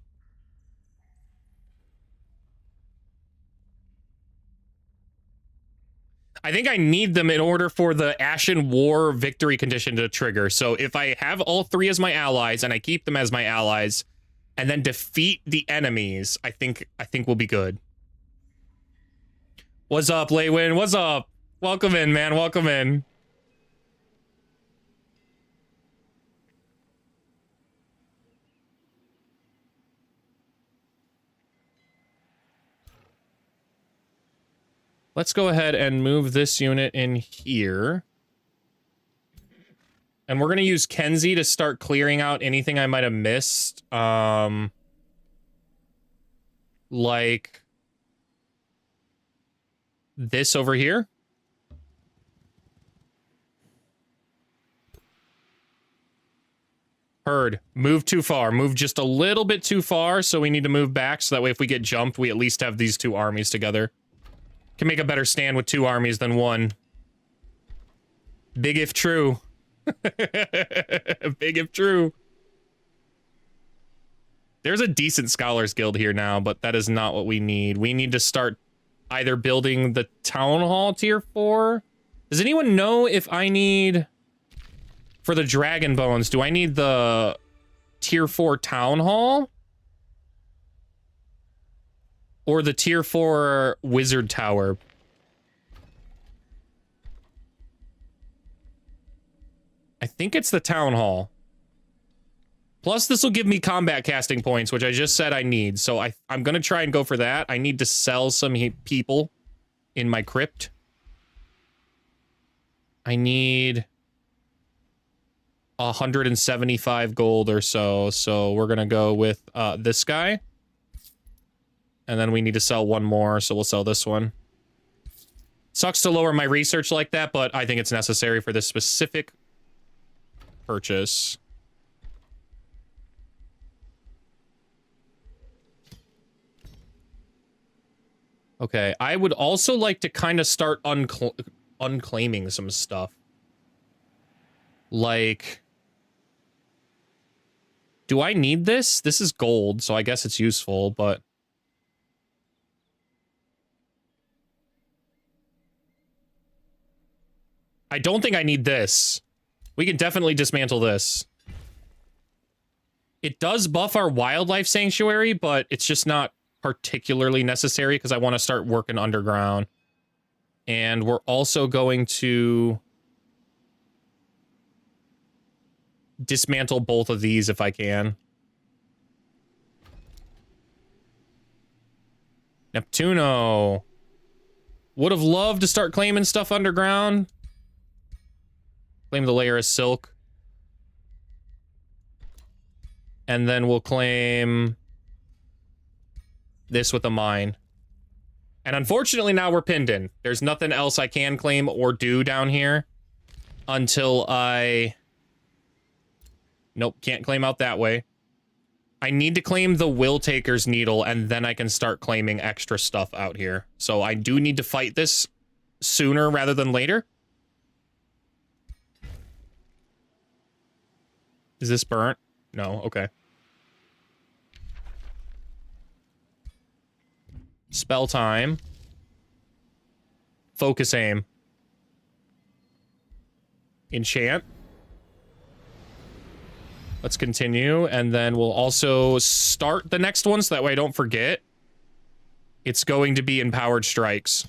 I think I need them in order for the Ashen War victory condition to trigger. So if I have all 3 as my allies and I keep them as my allies and then defeat the enemies, I think we'll be good. What's up, Laywin? What's up? Welcome in, man. Welcome in. Let's go ahead and move this unit in here. And we're going to use Kenzie to start clearing out anything I might have missed. Like this over here. Heard. Move too far. Move just a little bit too far, so we need to move back, so that way if we get jumped, we at least have these 2 armies together. Can make a better stand with 2 armies than 1. Big if true. Big if true. There's a decent Scholars Guild here now, but that is not what we need. We need to start either building the Town Hall tier 4. Does anyone know if I need... For the Dragon Bones, do I need the tier 4 Town Hall? Or the tier 4 Wizard Tower? I think it's the Town Hall. Plus, this will give me combat casting points, which I just said I need. So I'm going to try and go for that. I need to sell some people in my crypt. I need 175 gold or so. So we're going to go with this guy. And then we need to sell 1 more, so we'll sell this one. Sucks to lower my research like that, but I think it's necessary for this specific purchase. Okay, I would also like to kind of start unclaiming some stuff. Like... Do I need this? This is gold, so I guess it's useful, but... I don't think I need this. We can definitely dismantle this. It does buff our wildlife sanctuary, but it's just not particularly necessary because I want to start working underground. And we're also going to dismantle both of these if I can. Neptuno. Would have loved to start claiming stuff underground. Claim the layer of silk. And then we'll claim this with a mine. And unfortunately now we're pinned in. There's nothing else I can claim or do down here until I... Nope, can't claim out that way. I need to claim the Will Taker's Needle, and then I can start claiming extra stuff out here. So I do need to fight this sooner rather than later. Is this burnt? No, okay. Spell time. Focus aim. Enchant. Let's continue, and then we'll also start the next one so that way I don't forget. It's going to be Empowered Strikes.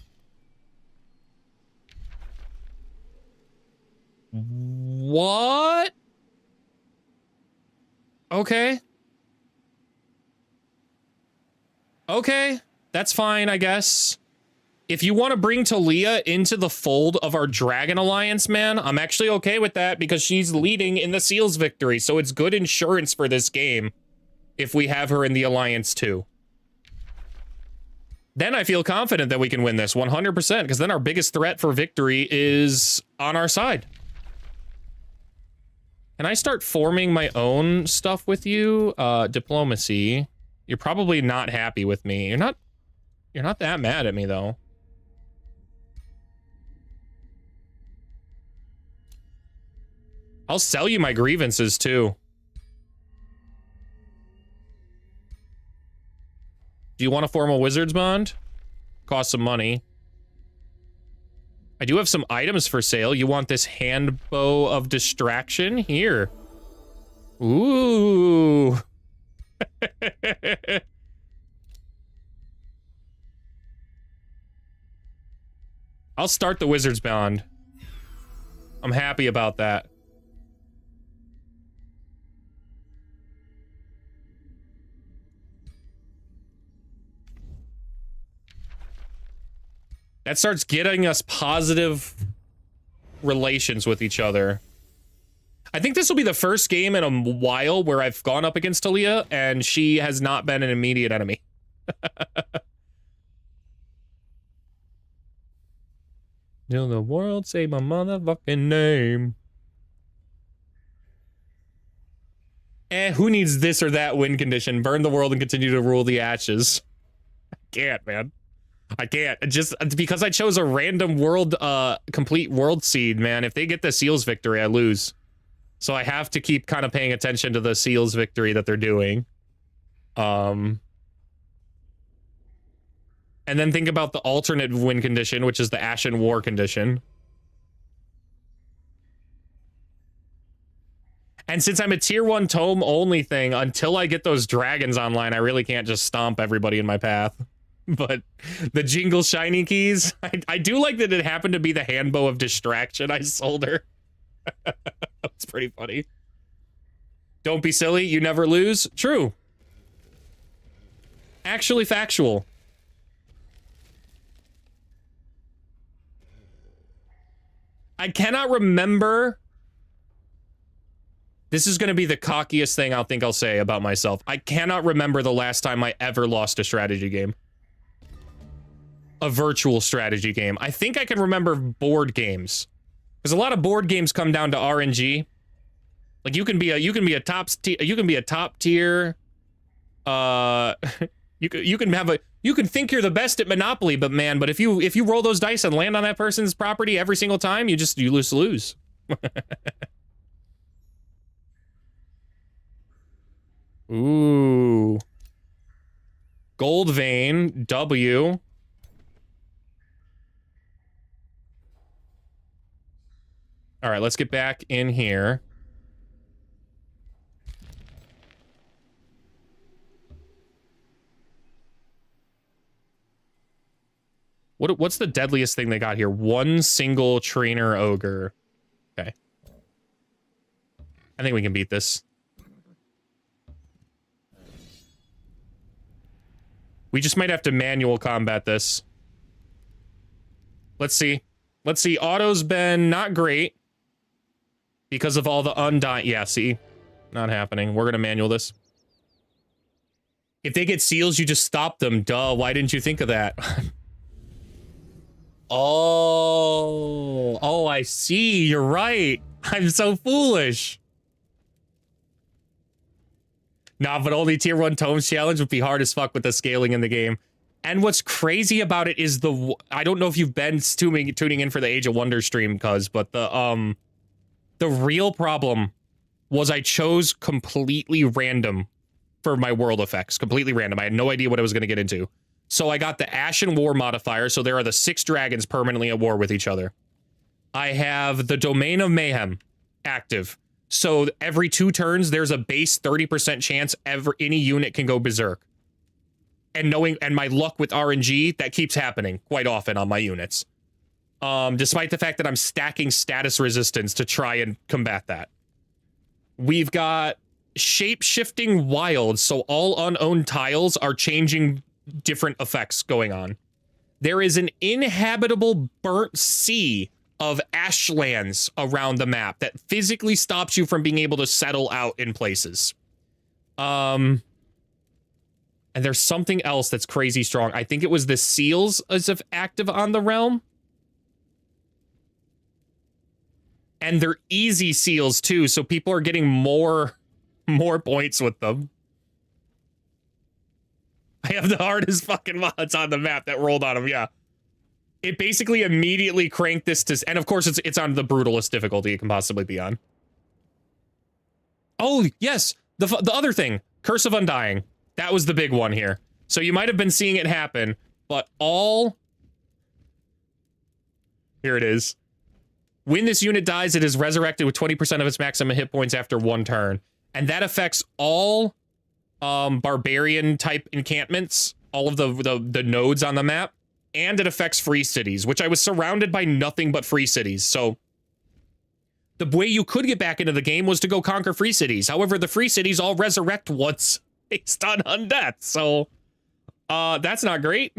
What? Okay. Okay, that's fine, I guess. If you want to bring Talia into the fold of our Dragon Alliance, man, I'm actually okay with that because she's leading in the Seals victory, so it's good insurance for this game if we have her in the Alliance too. Then I feel confident that we can win this 100%, because then our biggest threat for victory is on our side. Can I start forming my own stuff with you? Diplomacy. You're probably not happy with me. You're not that mad at me, though. I'll sell you my grievances, too. Do you want to form a wizard's bond? Cost some money. I do have some items for sale. You want this hand bow of distraction? Here. Ooh. I'll start the wizard's bond. I'm happy about that. That starts getting us positive relations with each other. I think this will be the first game in a while where I've gone up against Talia and she has not been an immediate enemy. Till the world say my motherfucking name. Who needs this or that win condition? Burn the world and continue to rule the ashes. I can't, man. I can't. Just because I chose a random world, complete world seed, man. If they get the Seals victory, I lose. So I have to keep kind of paying attention to the Seals victory that they're doing. And then think about the alternate win condition, which is the Ashen War condition. And since I'm a tier 1 tome only thing, until I get those dragons online, I really can't just stomp everybody in my path. But the jingle shiny keys, I do like that it happened to be the handbow of distraction I sold her. That's pretty funny. Don't be silly, you never lose. True. Actually factual. I cannot remember. This is going to be the cockiest thing I'll say about myself. I cannot remember the last time I ever lost a strategy game. A virtual strategy game. I think I can remember board games. Because a lot of board games come down to RNG. Like you can be a top tier you can think you're the best at Monopoly, but man, if you roll those dice and land on that person's property every single time, you lose. Ooh. Gold vein, W. All right, let's get back in here. What's the deadliest thing they got here? One single trainer ogre. Okay. I think we can beat this. We just might have to manual combat this. Let's see. Let's see. Auto's been not great. Because of all the undying. Yeah, see? Not happening. We're going to manual this. If they get seals, you just stop them. Duh, why didn't you think of that? Oh, I see. You're right. I'm so foolish. Nah, but only tier 1 tomes challenge would be hard as fuck with the scaling in the game. And what's crazy about it is I don't know if you've been tuning in for the Age of Wonder stream, but the real problem was I chose completely random for my world effects. Completely random. I had no idea what I was going to get into. So I got the Ashen War modifier, so there are the 6 dragons permanently at war with each other. I have the Domain of Mayhem active. So every 2 turns, there's a base 30% chance any unit can go berserk. And my luck with RNG, that keeps happening quite often on my units. Despite the fact that I'm stacking status resistance to try and combat that. We've got shape-shifting wild, so all unowned tiles are changing different effects going on. There is an inhabitable burnt sea of ashlands around the map that physically stops you from being able to settle out in places. And there's something else that's crazy strong. I think it was the seals as if active on the realm. And they're easy seals too, so people are getting more points with them. I have the hardest fucking mods on the map that rolled on them, yeah. It basically immediately cranked this to... And of course, it's on the brutalest difficulty it can possibly be on. Oh, yes! The other thing. Curse of Undying. That was the big one here. So you might have been seeing it happen, but all... Here it is. When this unit dies, it is resurrected with 20% of its maximum hit points after 1 turn. And that affects all barbarian type encampments, all of the nodes on the map, and it affects free cities, which I was surrounded by nothing but free cities. So the way you could get back into the game was to go conquer free cities. However, the free cities all resurrect once based on undeath. So that's not great.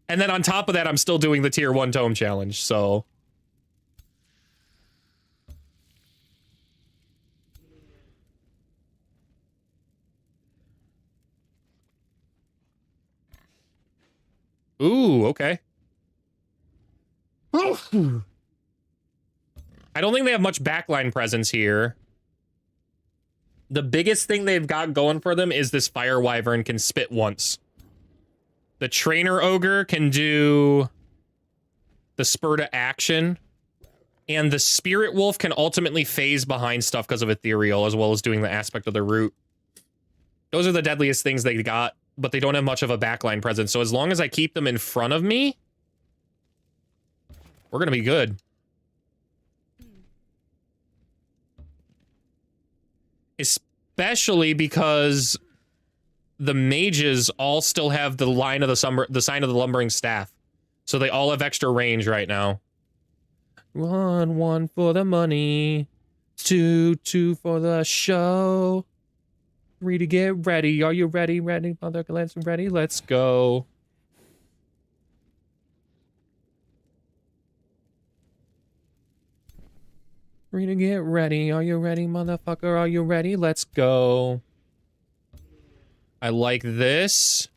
And then on top of that, I'm still doing the tier 1 tome challenge, so... Ooh, okay. I don't think they have much backline presence here. The biggest thing they've got going for them is this Fire Wyvern can spit once. The Trainer Ogre can do the Spur to Action. And the Spirit Wolf can ultimately phase behind stuff because of Ethereal, as well as doing the aspect of the root. Those are the deadliest things they got, but they don't have much of a backline presence. So as long as I keep them in front of me, we're going to be good. Especially because the mages all still have the line of the sign of the lumbering staff. So they all have extra range right now. 1 for the money. 2 for the show. 3 to get ready. Are you ready? Ready, mother? Let's ready. Let's go. Three to get ready. Are you ready, motherfucker? Are you ready? Let's go. I like this.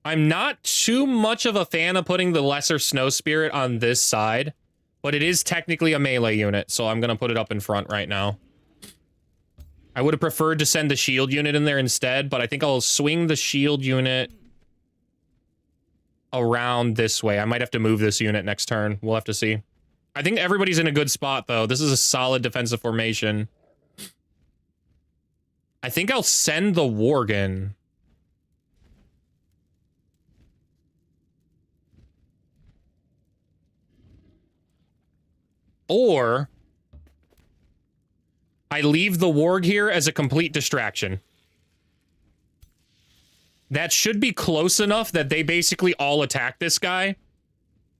I'm not too much of a fan of putting the Lesser Snow Spirit on this side, but it is technically a melee unit, so I'm going to put it up in front right now. I would have preferred to send the shield unit in there instead, but I think I'll swing the shield unit around this way. I might have to move this unit next turn. We'll have to see. I think everybody's in a good spot, though. This is a solid defensive formation. I think I'll send the Worgen. Or I leave the Warg here as a complete distraction. That should be close enough that they basically all attack this guy,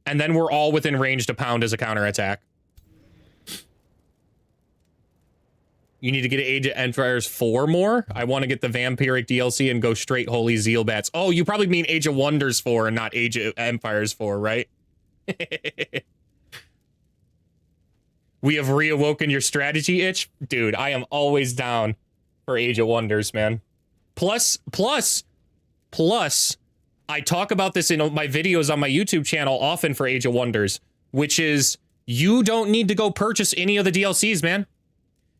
and then we're all within range to pound as a counterattack. You need to get Age of Empires 4 more. I want to get the Vampiric DLC and go straight Holy Zeal Bats. Oh, you probably mean Age of Wonders 4 and not Age of Empires 4, right? We have reawoken your strategy itch? Dude, I am always down for Age of Wonders, man. Plus, I talk about this in my videos on my YouTube channel often for Age of Wonders, which is you don't need to go purchase any of the DLCs, man.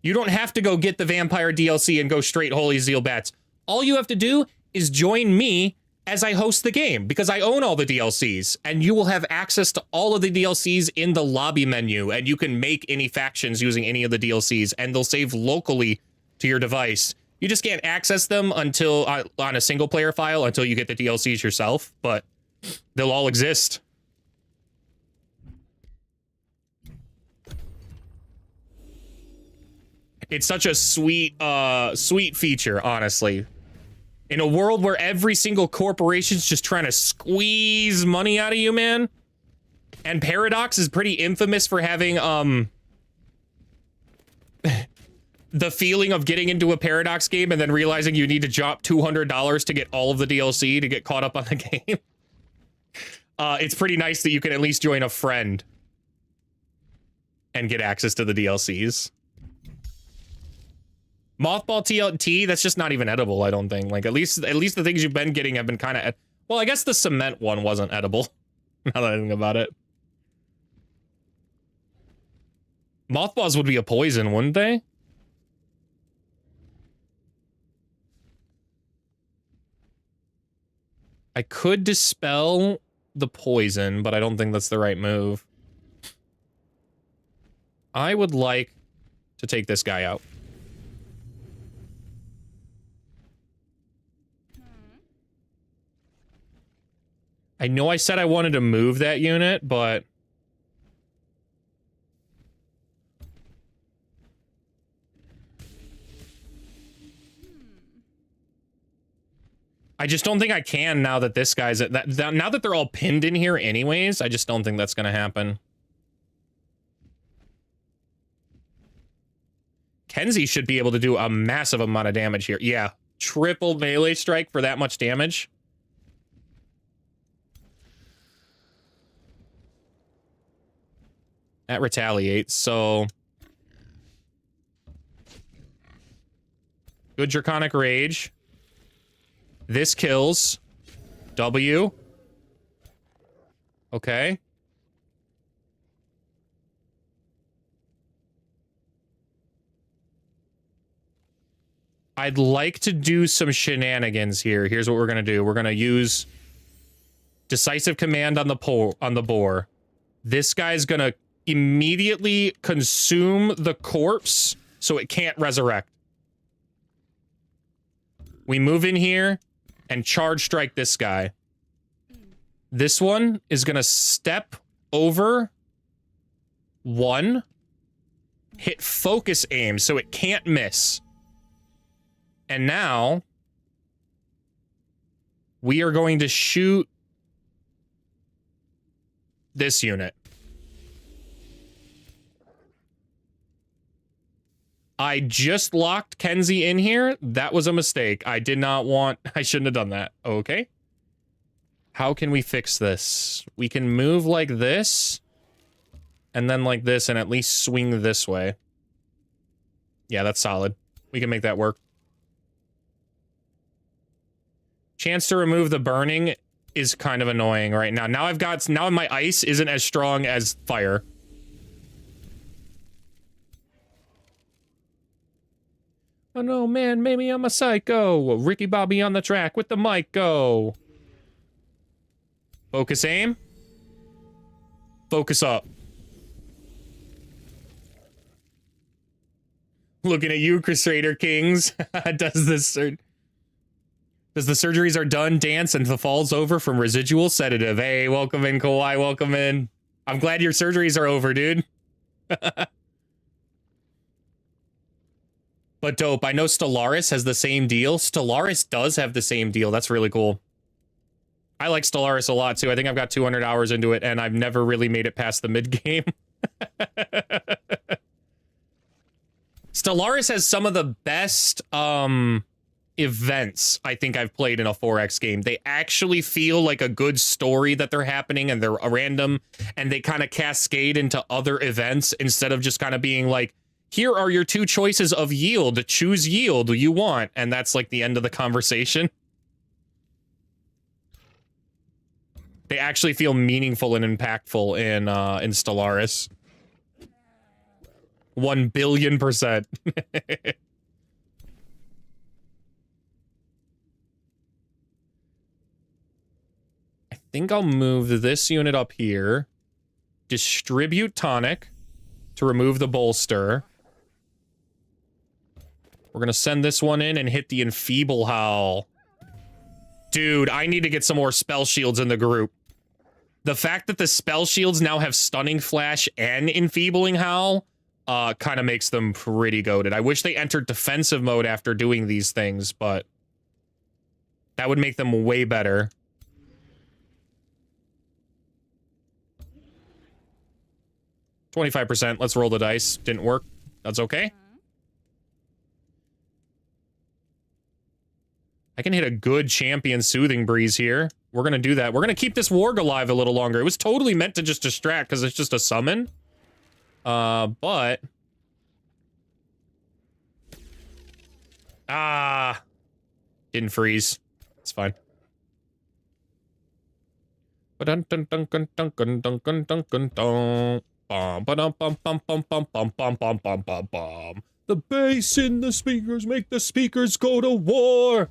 You don't have to go get the Vampire DLC and go straight Holy Zeal Bats. All you have to do is join me as I host the game, because I own all the DLCs, and you will have access to all of the DLCs in the lobby menu, and you can make any factions using any of the DLCs, and they'll save locally to your device. You just can't access them until on a single player file until you get the DLCs yourself, but they'll all exist. It's such a sweet feature, honestly. In a world where every single corporation's just trying to squeeze money out of you, man. And Paradox is pretty infamous for having, the feeling of getting into a Paradox game and then realizing you need to drop $200 to get all of the DLC to get caught up on the game. It's pretty nice that you can at least join a friend and get access to the DLCs. Mothball TLT, that's just not even edible, I don't think. Like, at least the things you've been getting have been kind of... Well, I guess the cement one wasn't edible, now that I think about it. Mothballs would be a poison, wouldn't they? I could dispel the poison, but I don't think that's the right move. I would like to take this guy out. I know I said I wanted to move that unit, but... I just don't think I can now that this guy's... now that they're all pinned in here anyways, I just don't think that's gonna happen. Kenzie should be able to do a massive amount of damage here. Yeah, triple melee strike for that much damage. That retaliates, so... Good Draconic Rage. This kills. W. Okay. I'd like to do some shenanigans here. Here's what we're gonna do. We're gonna use Decisive Command on the boar. This guy's gonna immediately consume the corpse so it can't resurrect. We move in here and charge strike this guy. This one is gonna step over one, hit focus aim so it can't miss. And now we are going to shoot this unit. I just locked Kenzie in here. That was a mistake. I did not want... I shouldn't have done that. Okay. How can we fix this? We can move like this. And then like this and at least swing this way. Yeah, that's solid. We can make that work. Chance to remove the burning is kind of annoying right now. Now my ice isn't as strong as fire. Oh no, man, maybe I'm a psycho. Ricky Bobby on the track with the mic, go. Focus aim. Focus up. Looking at you, Crusader Kings. Does the surgeries are done dance and the fall's over from residual sedative? Hey, welcome in, Kawhi, welcome in. I'm glad your surgeries are over, dude. But dope, I know Stellaris has the same deal. Stellaris does have the same deal. That's really cool. I like Stellaris a lot, too. I think I've got 200 hours into it, and I've never really made it past the mid-game. Stellaris has some of the best events I think I've played in a 4X game. They actually feel like a good story that they're happening, and they're random, and they kind of cascade into other events instead of just kind of being like, here are your two choices of yield. Choose yield you want, and that's like the end of the conversation. They actually feel meaningful and impactful in Stellaris. 1,000,000,000%. I think I'll move this unit up here. Distribute tonic to remove the bolster. We're gonna send this one in and hit the enfeeble howl. Dude, I need to get some more spell shields in the group. The fact that the spell shields now have stunning flash and enfeebling howl kind of makes them pretty goated. I wish they entered defensive mode after doing these things, but that would make them way better. %. Let's roll the dice. Didn't work. That's okay. I can hit a good champion soothing breeze here. We're gonna do that. We're gonna keep this warg alive a little longer. It was totally meant to just distract because it's just a summon. But... didn't freeze. It's fine. The bass in the speakers make the speakers go to war.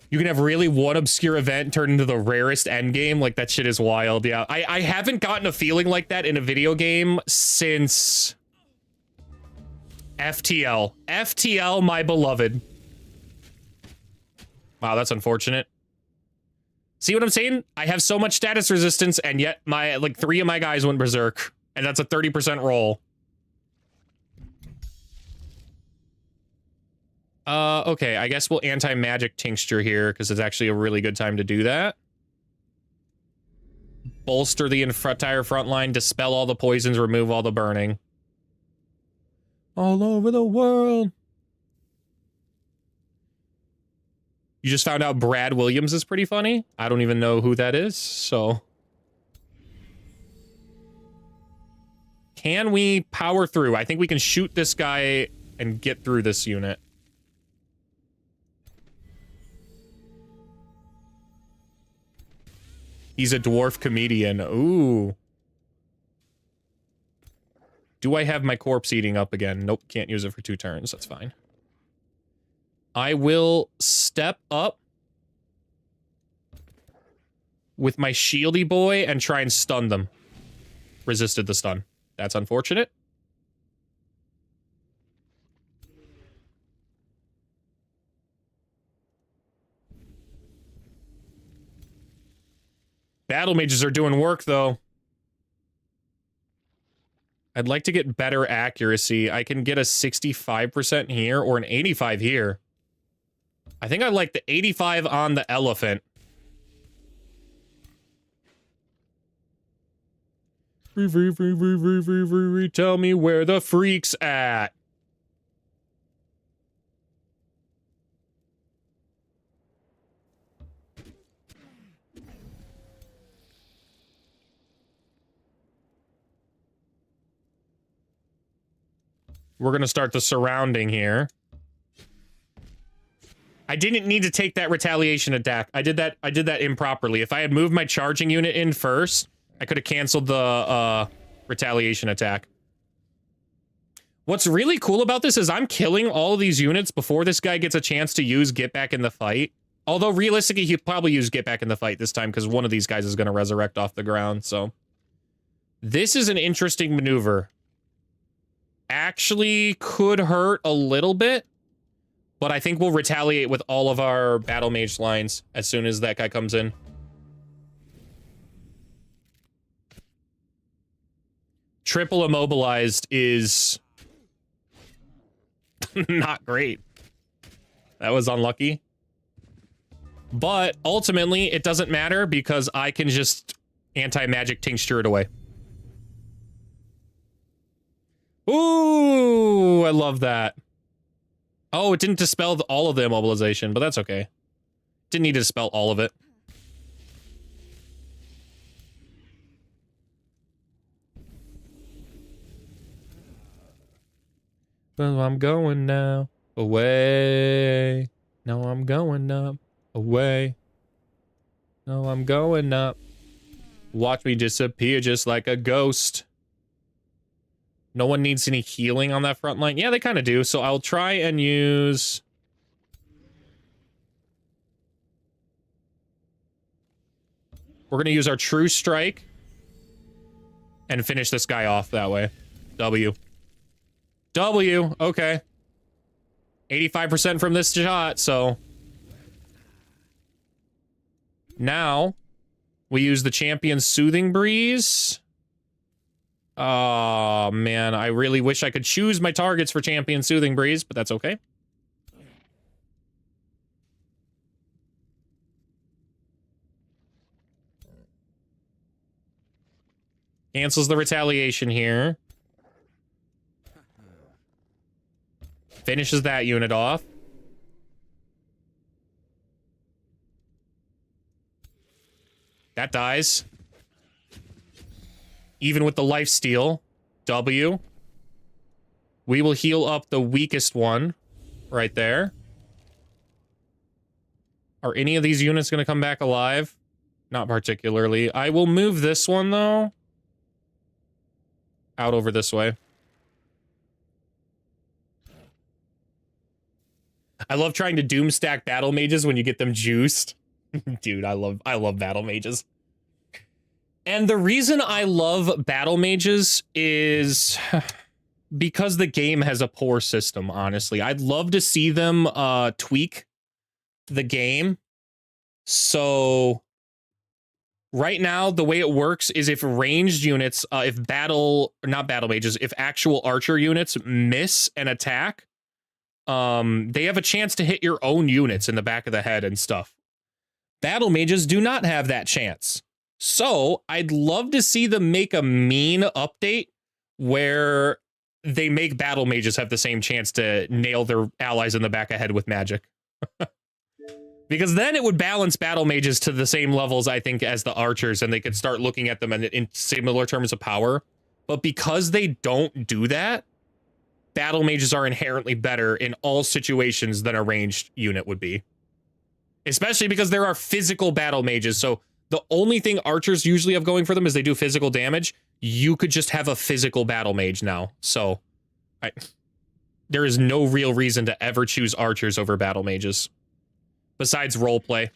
You can have really one obscure event turn into the rarest endgame. Like, that shit is wild. Yeah, I haven't gotten a feeling like that in a video game since FTL. FTL, my beloved. Wow, that's unfortunate. See what I'm saying? I have so much status resistance, and yet my, like, 3 of my guys went berserk. And that's a 30% roll. Okay, I guess we'll anti-magic tincture here, because it's actually a really good time to do that. Bolster the entire front line, dispel all the poisons, remove all the burning. All over the world. You just found out Brad Williams is pretty funny? I don't even know who that is, so... Can we power through? I think we can shoot this guy and get through this unit. He's a dwarf comedian. Ooh. Do I have my corpse eating up again? Nope, can't use it for 2 turns. That's fine. I will step up with my shieldy boy and try and stun them. Resisted the stun. That's unfortunate. Battle mages are doing work, though. I'd like to get better accuracy. I can get a 65% here or an 85 here. I think I like the 85 on the elephant. Tell me where the freak's at. We're gonna start the surrounding here. I didn't need to take that retaliation attack. I did that improperly. If I had moved my charging unit in first, I could have canceled the retaliation attack. What's really cool about this is I'm killing all of these units before this guy gets a chance to use Get Back in the Fight. Although realistically, he'll probably use Get Back in the Fight this time because one of these guys is going to resurrect off the ground. So this is an interesting maneuver. Actually could hurt a little bit, but I think we'll retaliate with all of our battle mage lines as soon as that guy comes in. Triple immobilized is not great. That was unlucky. But ultimately, it doesn't matter because I can just anti-magic tincture it away. Ooh, I love that. Oh, it didn't dispel all of the immobilization, but that's okay. Didn't need to dispel all of it. Well, I'm going now. Away. No, I'm going up. Away. No, I'm going up. Watch me disappear just like a ghost. No one needs any healing on that front line. Yeah, they kind of do. So I'll try and use... We're going to use our True Strike and finish this guy off that way. W. W. Okay. 85% from this shot, so... Now, we use the Champion's Soothing Breeze. Oh, man. I really wish I could choose my targets for Champion's Soothing Breeze, but that's okay. Cancels the retaliation here. Finishes that unit off. That dies. Even with the lifesteal. W. We will heal up the weakest one. Right there. Are any of these units going to come back alive? Not particularly. I will move this one, though. Out over this way. I love trying to doom stack battle mages when you get them juiced. Dude, I love battle mages. And the reason I love battle mages is because the game has a poor system, honestly. I'd love to see them tweak the game. So right now, the way it works is if ranged units, if not battle mages, if actual archer units miss an attack, they have a chance to hit your own units in the back of the head and stuff. Battle mages do not have that chance. So I'd love to see them make a mean update where they make battle mages have the same chance to nail their allies in the back of head with magic. Because then it would balance battle mages to the same levels, I think, as the archers, and they could start looking at them in similar terms of power. But because they don't do that, battle mages are inherently better in all situations than a ranged unit would be. Especially because there are physical battle mages, so the only thing archers usually have going for them is they do physical damage. You could just have a physical battle mage now. So there is no real reason to ever choose archers over battle mages. Besides roleplay.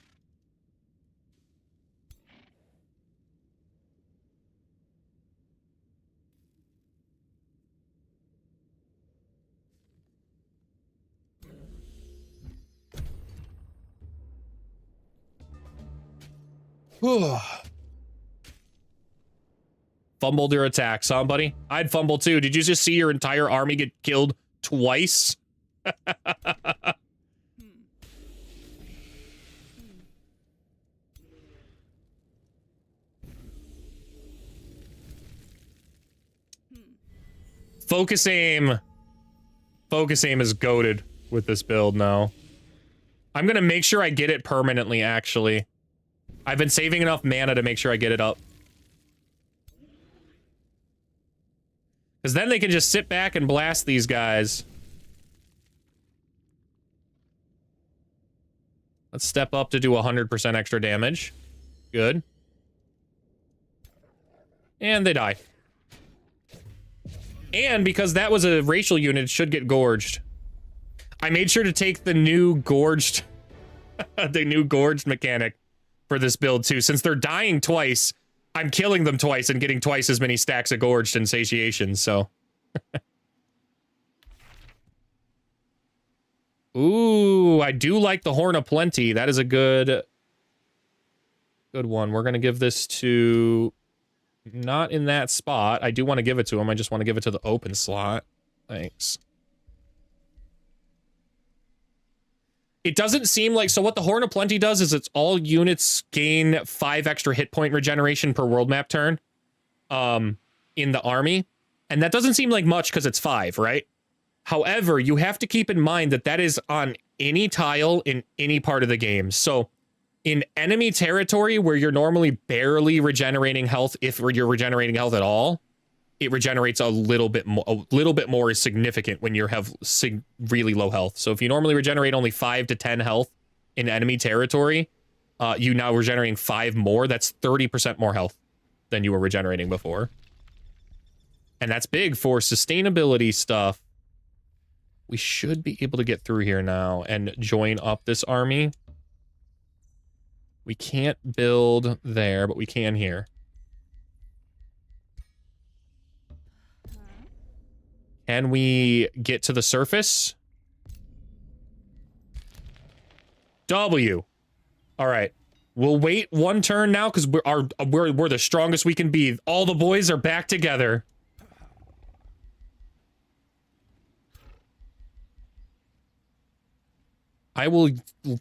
Fumbled your attacks, huh, buddy? I'd fumble too. Did you just see your entire army get killed twice? Focus aim. Focus aim is goated with this build now. I'm gonna make sure I get it permanently, actually. I've been saving enough mana to make sure I get it up. Because then they can just sit back and blast these guys. Let's step up to do 100% extra damage. Good. And they die. And because that was a racial unit, it should get gorged. I made sure to take the new gorged... the new gorged mechanic for this build, too. Since they're dying twice, I'm killing them twice and getting twice as many stacks of gorged and satiation, so... Ooh, I do like the Horn of Plenty. That is a good one. We're going to give this to... Not in that spot. I do want to give it to him. I just want to give it to the open slot. Thanks. It doesn't seem like... So what the Horn of Plenty does is it's all units gain 5 extra hit point regeneration per world map turn in the army. And that doesn't seem like much because it's 5, right? However, you have to keep in mind that that is on any tile in any part of the game. So in enemy territory where you're normally barely regenerating health, if you're regenerating health at all, it regenerates a little bit more. A little bit more is significant when you have really low health. So if you normally regenerate only 5 to 10 health in enemy territory, you now regenerating 5 more. That's 30% more health than you were regenerating before. And that's big for sustainability stuff. We should be able to get through here now and join up this army. We can't build there, but we can here. Can we get to the surface? W. All right. We'll wait one turn now because we're the strongest we can be. All the boys are back together. I will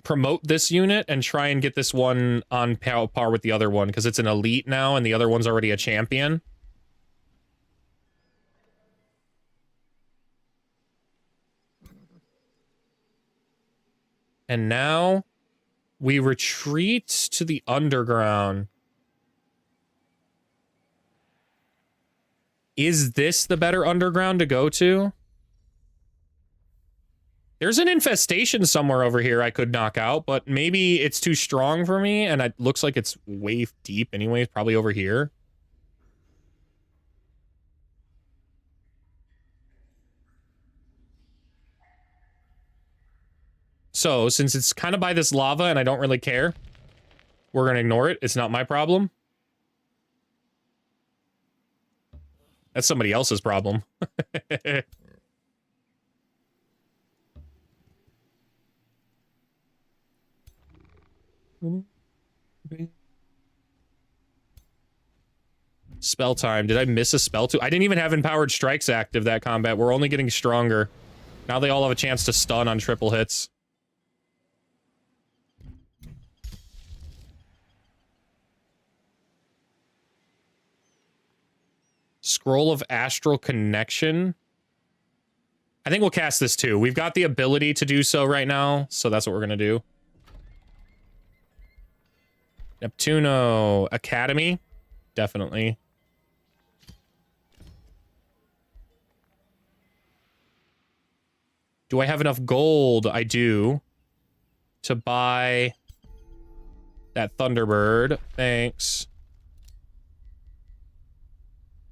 promote this unit and try and get this one on par with the other one because it's an elite now and the other one's already a champion. And now we retreat to the underground. Is this the better underground to go to? There's an infestation somewhere over here I could knock out, but maybe it's too strong for me, and it looks like it's way deep anyways, probably over here. So, since it's kind of by this lava and I don't really care, we're going to ignore it. It's not my problem. That's somebody else's problem. Spell time. Did I miss a spell too? I didn't even have Empowered Strikes active that combat. We're only getting stronger. Now they all have a chance to stun on triple hits. Scroll of Astral Connection. I think we'll cast this too. We've got the ability to do so right now, so that's what we're going to do. Neptuno Academy. Definitely. Do I have enough gold? I do. To buy that Thunderbird. Thanks.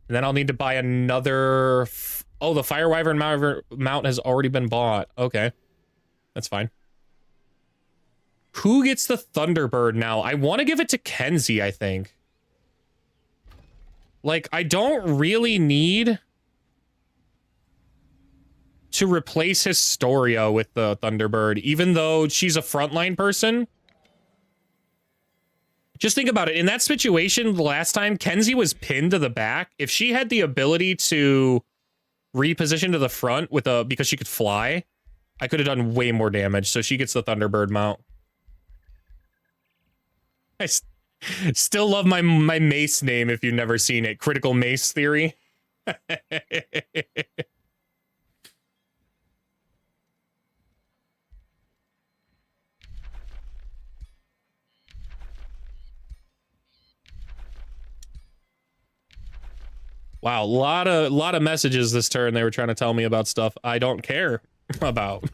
And then I'll need to buy another... Oh, the Fire Wyvern mount has already been bought. Okay. That's fine. Who gets the Thunderbird now? I want to give it to Kenzie, I think. Like, I don't really need to replace Historia with the Thunderbird, even though she's a frontline person. Just think about it. In that situation, the last time, Kenzie was pinned to the back. If she had the ability to reposition to the front with because she could fly, I could have done way more damage. So she gets the Thunderbird mount. I still love my mace name if you've never seen it. Critical Mace Theory. Wow, a lot of messages this turn they were trying to tell me about stuff I don't care about.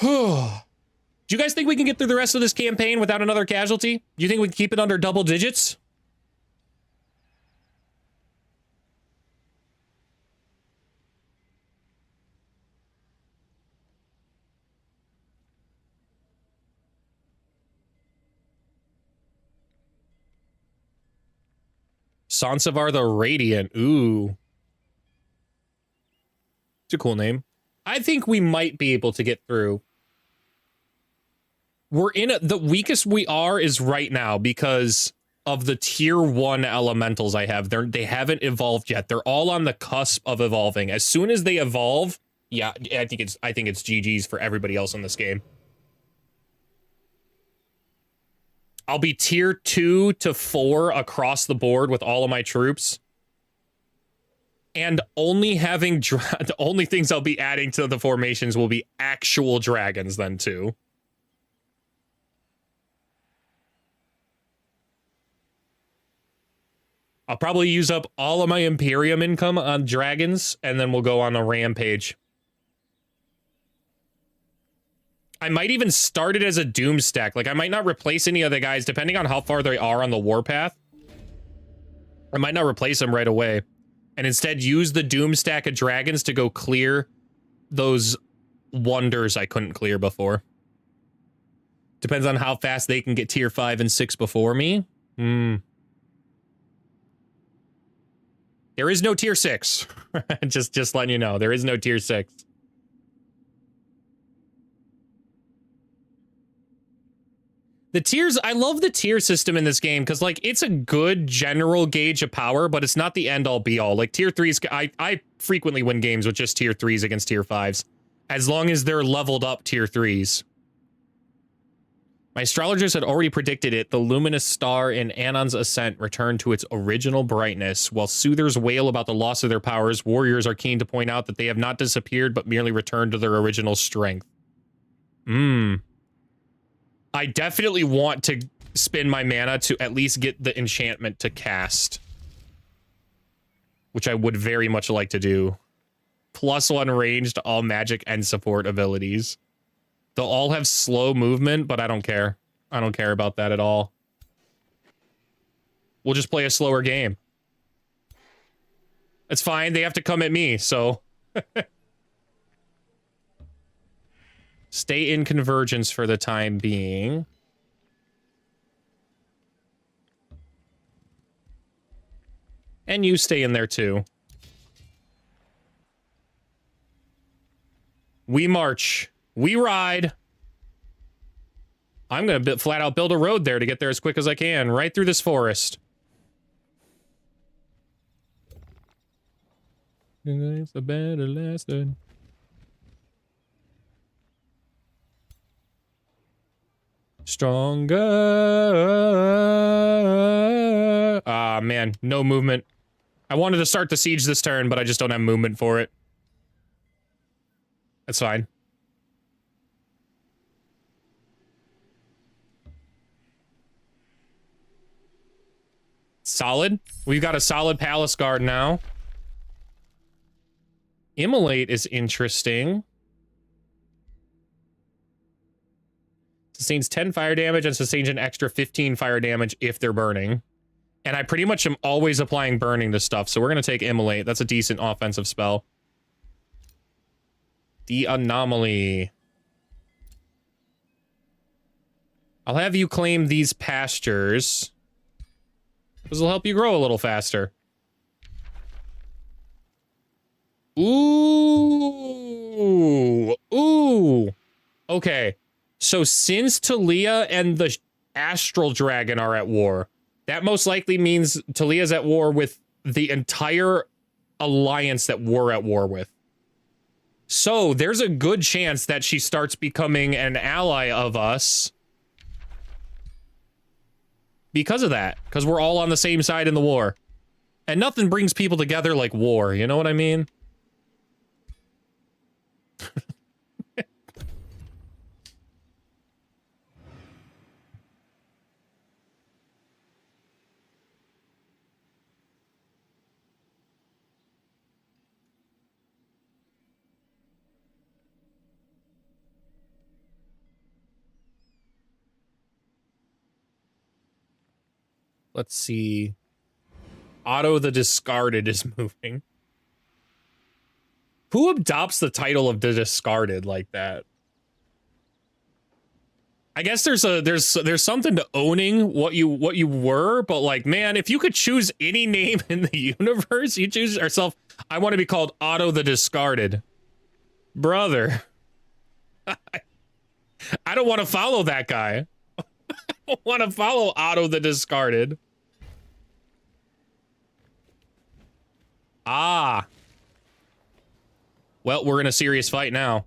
Do you guys think we can get through the rest of this campaign without another casualty? Do you think we can keep it under double digits? Sansavar the Radiant. Ooh. It's a cool name. I think we might be able to get through. We're in the weakest we are is right now because of the tier 1 elementals I have. They haven't evolved yet. They're all on the cusp of evolving. As soon as they evolve, yeah, I think it's GG's for everybody else in this game. I'll be tier 2 to 4 across the board with all of my troops. And only having the only things I'll be adding to the formations will be actual dragons then too. I'll probably use up all of my Imperium income on dragons, and then we'll go on a rampage. I might even start it as a Doom stack. Like, I might not replace any of the guys, depending on how far they are on the warpath. I might not replace them right away. And instead use the Doom stack of dragons to go clear those wonders I couldn't clear before. Depends on how fast they can get tier 5 and 6 before me. There is no tier 6. just letting you know, there is no tier 6. The tiers, I love the tier system in this game because, like, it's a good general gauge of power, but it's not the end-all be-all. Like, tier 3s, I frequently win games with just tier 3s against tier 5s, as long as they're leveled up tier 3s. My astrologers had already predicted it. The luminous star in Anon's ascent returned to its original brightness. While soothers wail about the loss of their powers, warriors are keen to point out that they have not disappeared, but merely returned to their original strength. I definitely want to spend my mana to at least get the enchantment to cast. Which I would very much like to do. +1 range to all magic and support abilities. They'll all have slow movement, but I don't care. I don't care about that at all. We'll just play a slower game. It's fine, they have to come at me, so... Stay in convergence for the time being. And you stay in there too. We march. We ride. I'm gonna flat out build a road there to get there as quick as I can, right through this forest. It's a better lesson. Stronger. Ah, man, no movement. I wanted to start the siege this turn, but I just don't have movement for it. That's fine. Solid. We've got a solid palace guard now. Immolate is interesting. Sustains 10 fire damage and sustains an extra 15 fire damage if they're burning. And I pretty much am always applying burning to stuff, so we're going to take Immolate. That's a decent offensive spell. The Anomaly. I'll have you claim these pastures. This will help you grow a little faster. Ooh. Ooh. Okay. So since Talia and the Astral Dragon are at war, that most likely means Talia's at war with the entire alliance that we're at war with. So there's a good chance that she starts becoming an ally of us because of that, because we're all on the same side in the war. And nothing brings people together like war, you know what I mean? Let's see. Otto the Discarded is moving. Who adopts the title of the Discarded like that? I guess there's something to owning what you were, but like, man, if you could choose any name in the universe, you choose yourself. I want to be called Otto the Discarded. Brother. I don't want to follow that guy. I don't want to follow Otto the Discarded. Ah. Well, we're in a serious fight now.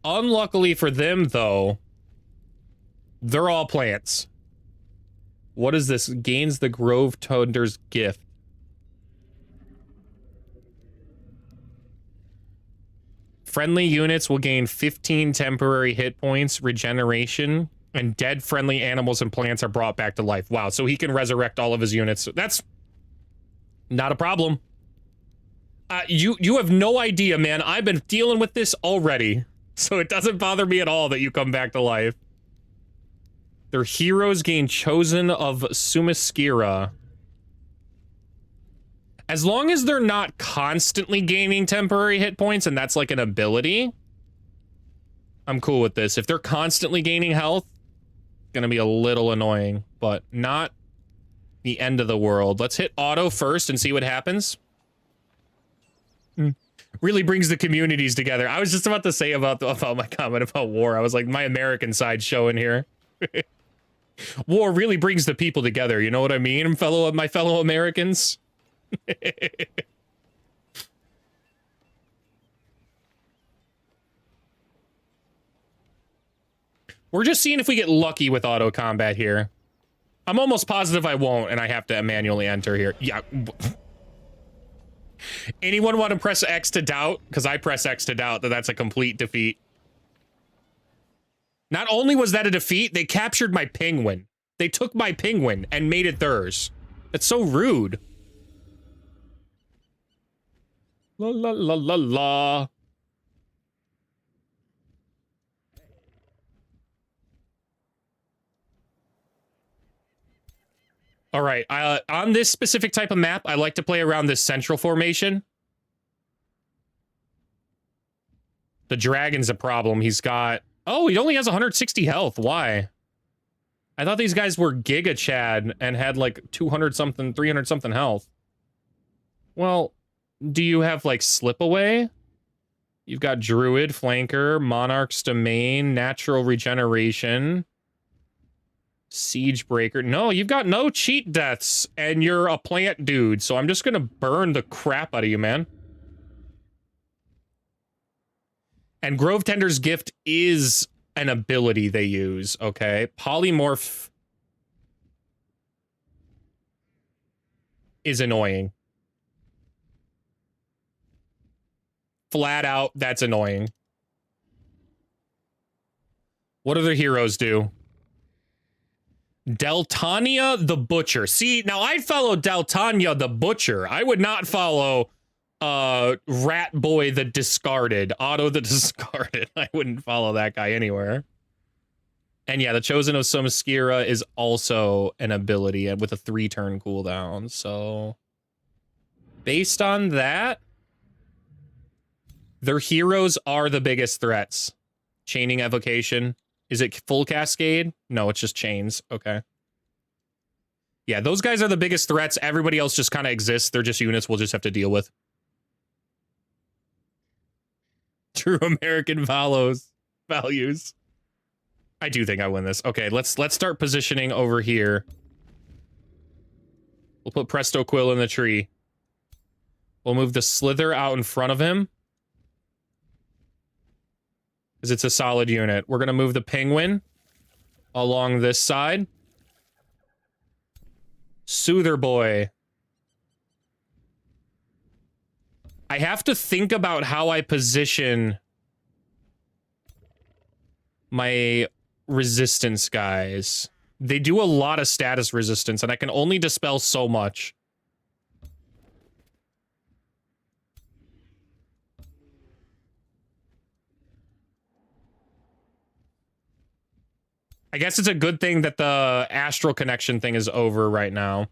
Unluckily for them, though, they're all plants. What is this? Gains the Grove Tender's gift. Friendly units will gain 15 temporary hit points, regeneration, and dead friendly animals and plants are brought back to life. Wow, so he can resurrect all of his units. That's not a problem. You have no idea, man. I've been dealing with this already, so it doesn't bother me at all that you come back to life. Their heroes gain Chosen of Sumaskira. As long as they're not constantly gaining temporary hit points, and that's like an ability, I'm cool with this. If they're constantly gaining health, it's gonna be a little annoying, but not the end of the world. Let's hit auto first and see what happens. Really brings the communities together. I was just about to say about my comment about war. I was like, my American side showing here. War really brings the people together. You know what I mean, my fellow Americans? We're just seeing if we get lucky with auto combat here. I'm almost positive I won't, and I have to manually enter here. Yeah. Anyone want to press X to doubt? Because I press X to doubt that that's a complete defeat. Not only was that a defeat, they captured my penguin. They took my penguin and made it theirs. That's so rude. La la la la la. All right, on this specific type of map, I like to play around this central formation. The dragon's a problem. He's got... Oh, he only has 160 health. Why? I thought these guys were Giga Chad and had like 200-something, 300-something health. Well, do you have like Slip Away? You've got Druid, Flanker, Monarch's Domain, Natural Regeneration... Siege Breaker. No, you've got no cheat deaths, and you're a plant dude, so I'm just gonna burn the crap out of you, man. And Grove Tender's gift is an ability they use, okay? Polymorph is annoying. Flat out, that's annoying. What do their heroes do? Deltania the Butcher. See, now I'd follow Deltania the Butcher. I would not follow Rat Boy the Discarded. Otto the Discarded. I wouldn't follow that guy anywhere. And yeah, the Chosen of Sumaskira is also an ability and with a 3-turn cooldown. So based on that, their heroes are the biggest threats. Chaining Evocation. Is it full Cascade? No, it's just chains. Okay. Yeah, those guys are the biggest threats. Everybody else just kind of exists. They're just units we'll just have to deal with. True American values. I do think I win this. Okay, let's start positioning over here. We'll put Presto Quill in the tree. We'll move the Slither out in front of him. Because it's a solid unit. We're going to move the Penguin along this side. Soother Boy. I have to think about how I position my resistance guys. They do a lot of status resistance, and I can only dispel so much. I guess it's a good thing that the Astral Connection thing is over right now.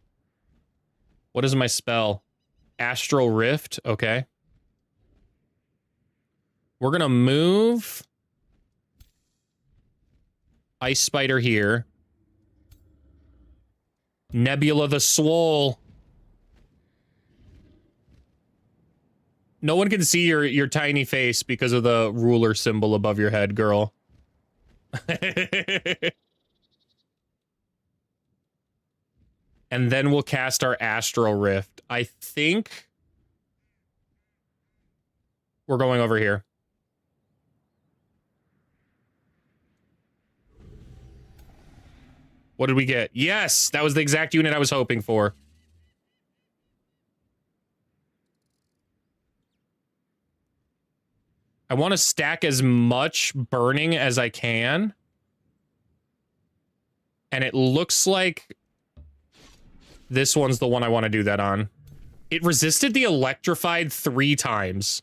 What is my spell? Astral Rift? Okay. We're gonna move Ice Spider here. Nebula the Swole. No one can see your tiny face because of the ruler symbol above your head, girl. And then we'll cast our Astral Rift. I think we're going over here. What did we get? Yes, that was the exact unit I was hoping for. I want to stack as much burning as I can. And it looks like this one's the one I want to do that on. It resisted the electrified 3 times.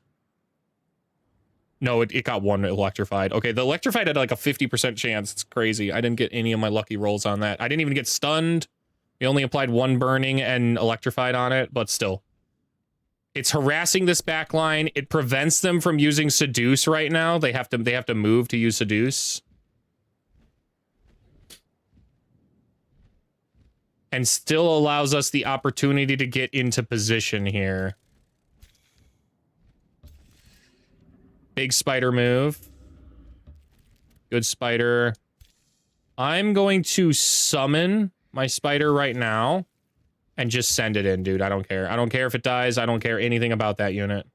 No, it got 1 electrified. Okay, the electrified had like a 50% chance. It's crazy. I didn't get any of my lucky rolls on that. I didn't even get stunned. We only applied 1 burning and electrified on it, but still. It's harassing this back line. It prevents them from using Seduce right now. They have to move to use Seduce. And still allows us the opportunity to get into position here. Big spider move. Good spider. I'm going to summon my spider right now and just send it in, dude. I don't care. I don't care if it dies. I don't care anything about that unit.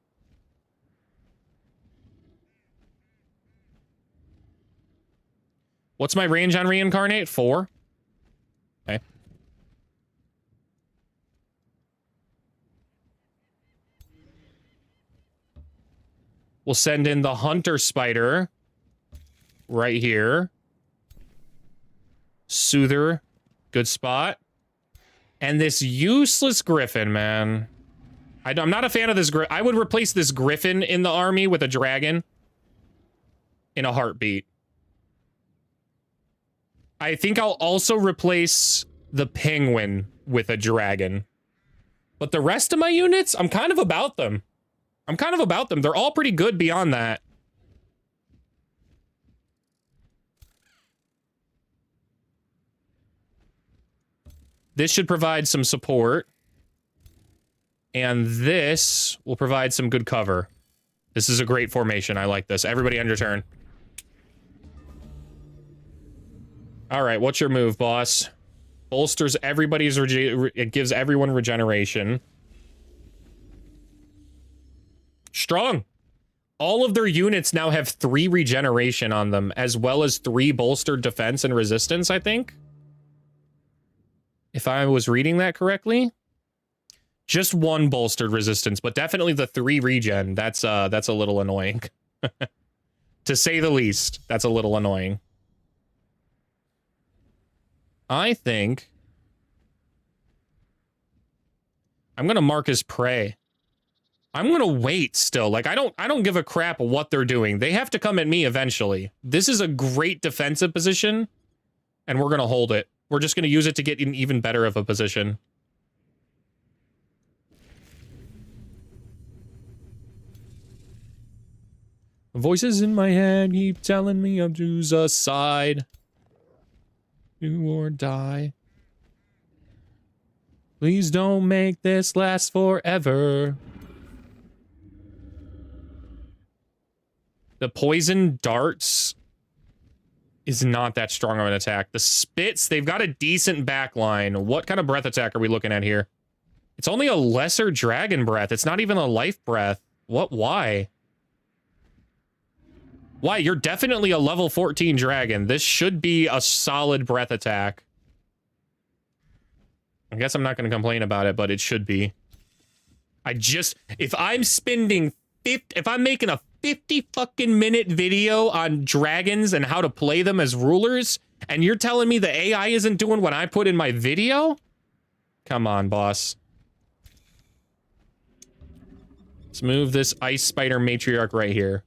What's my range on Reincarnate? 4? Okay. We'll send in the Hunter Spider right here. Soother. Good spot. And this useless Griffin, man. I'm not a fan of this Griffin. I would replace this Griffin in the army with a dragon in a heartbeat. I think I'll also replace the Penguin with a dragon. But the rest of my units, I'm kind of about them. They're all pretty good beyond that. This should provide some support. And this will provide some good cover. This is a great formation. I like this. Everybody end your turn. Alright, what's your move, boss? Bolsters everybody's... It gives everyone regeneration. Strong. All of their units now have 3 regeneration on them, as well as 3 bolstered defense and resistance, I think. If I was reading that correctly. Just 1 bolstered resistance, but definitely the 3 regen. That's a little annoying. To say the least, that's a little annoying. I think I'm gonna mark as prey. I'm gonna wait still. Like, I don't give a crap what they're doing. They have to come at me eventually. This is a great defensive position, and we're gonna hold it. We're just gonna use it to get in even better of a position. Voices in my head keep telling me I'm choose a side. Do or die. Please don't make this last forever. The poison darts is not that strong of an attack. The spits, they've got a decent backline. What kind of breath attack are we looking at here? It's only a lesser dragon breath. It's not even a life breath. What? Why? Why? You're definitely a level 14 dragon. This should be a solid breath attack. I guess I'm not going to complain about it, but it should be. If I'm spending 50, if I'm making a 50 fucking minute video on dragons and how to play them as rulers, and you're telling me the AI isn't doing what I put in my video? Come on, boss. Let's move this Ice Spider Matriarch right here.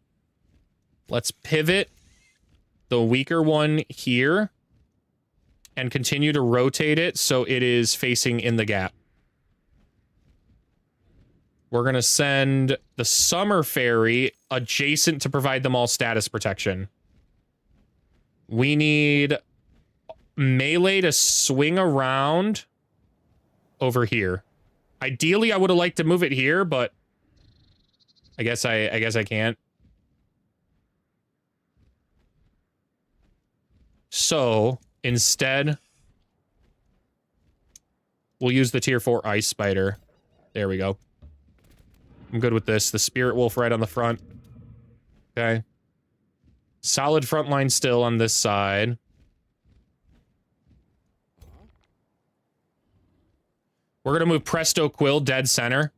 Let's pivot the weaker one here and continue to rotate it so it is facing in the gap. We're going to send the Summer Fairy adjacent to provide them all status protection. We need melee to swing around over here. Ideally, I would have liked to move it here, but I guess I can't. So, instead, we'll use the tier 4 Ice Spider. There we go. I'm good with this. The Spirit Wolf right on the front. Okay. Solid front line still on this side. We're gonna move Presto Quill dead center.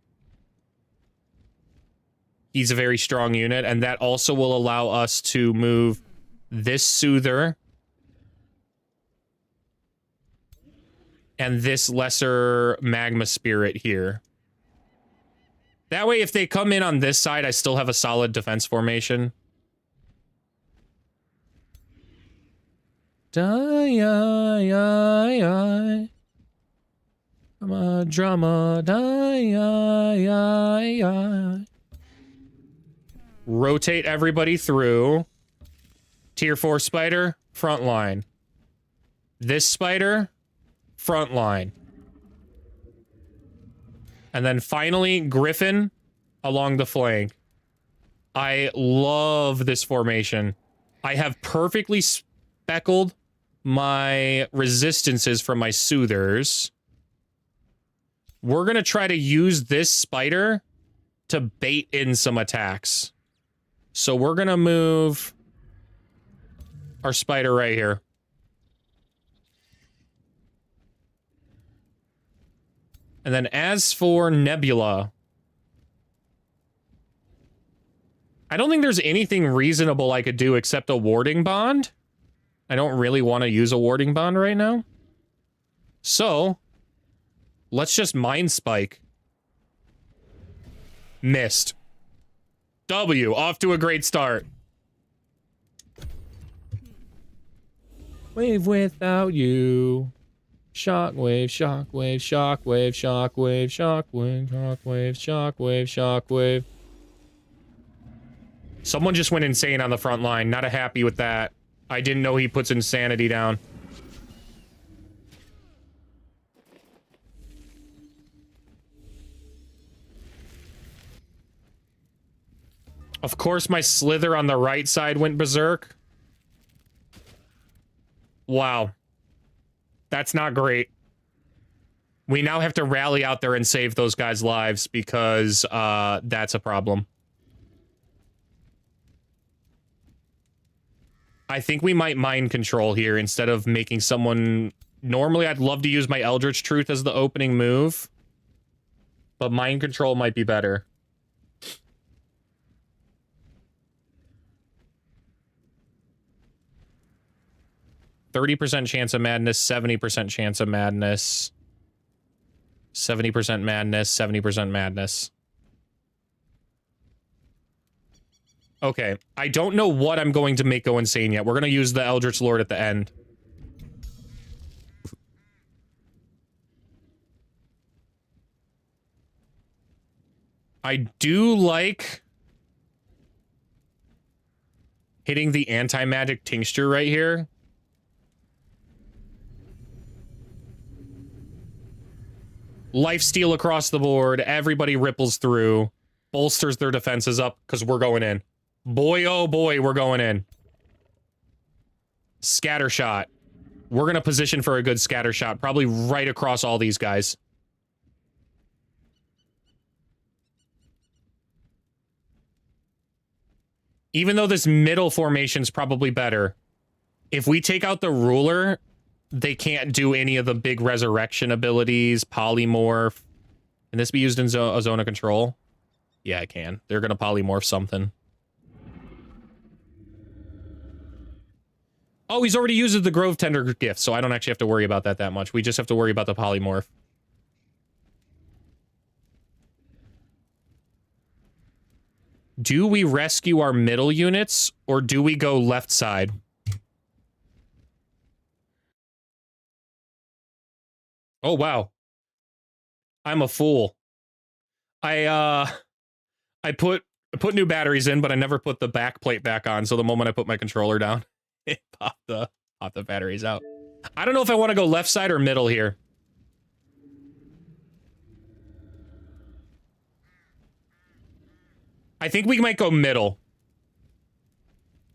He's a very strong unit, and that also will allow us to move this Soother and this lesser Magma Spirit here. That way, if they come in on this side, I still have a solid defense formation. Die, I'm a drama. Die. Rotate everybody through. Tier 4 spider, front line. This spider, front line. And then finally, Griffin along the flank. I love this formation. I have perfectly speckled my resistances from my Soothers. We're going to try to use this spider to bait in some attacks. So we're going to move our spider right here. And then as for Nebula, I don't think there's anything reasonable I could do except a warding bond. I don't really want to use a warding bond right now. So, let's just Mind Spike. Missed. W, off to a great start. Wave without you. Shockwave, shockwave, shockwave, shockwave, shockwave, shockwave, shockwave, shockwave. Someone just went insane on the front line. Not happy with that. I didn't know he puts insanity down. Of course, my Slither on the right side went berserk. Wow. That's not great. We now have to rally out there and save those guys' lives because that's a problem. I think we might mind control here instead of making someone... Normally, I'd love to use my Eldritch Truth as the opening move. But mind control might be better. %30 chance of madness, 70% chance of madness. 70% madness, 70% madness. Okay, I don't know what I'm going to make go insane yet. We're going to use the Eldritch Lord at the end. I do like hitting the anti-magic tincture right here. Lifesteal across the board. Everybody ripples through. Bolsters their defenses up because we're going in. Boy, oh boy, we're going in. Scatter shot. We're going to position for a good scatter shot. Probably right across all these guys. Even though this middle formation's probably better. If we take out the ruler, they can't do any of the big resurrection abilities, polymorph. Can this be used in a zone of control? Yeah, it can. They're going to polymorph something. Oh, he's already used the Grove Tender gift, so I don't actually have to worry about that much. We just have to worry about the polymorph. Do we rescue our middle units, or do we go left side? Oh, wow. I'm a fool. I put new batteries in, but I never put the back plate back on, so the moment I put my controller down, it popped the batteries out. I don't know if I want to go left side or middle here. I think we might go middle.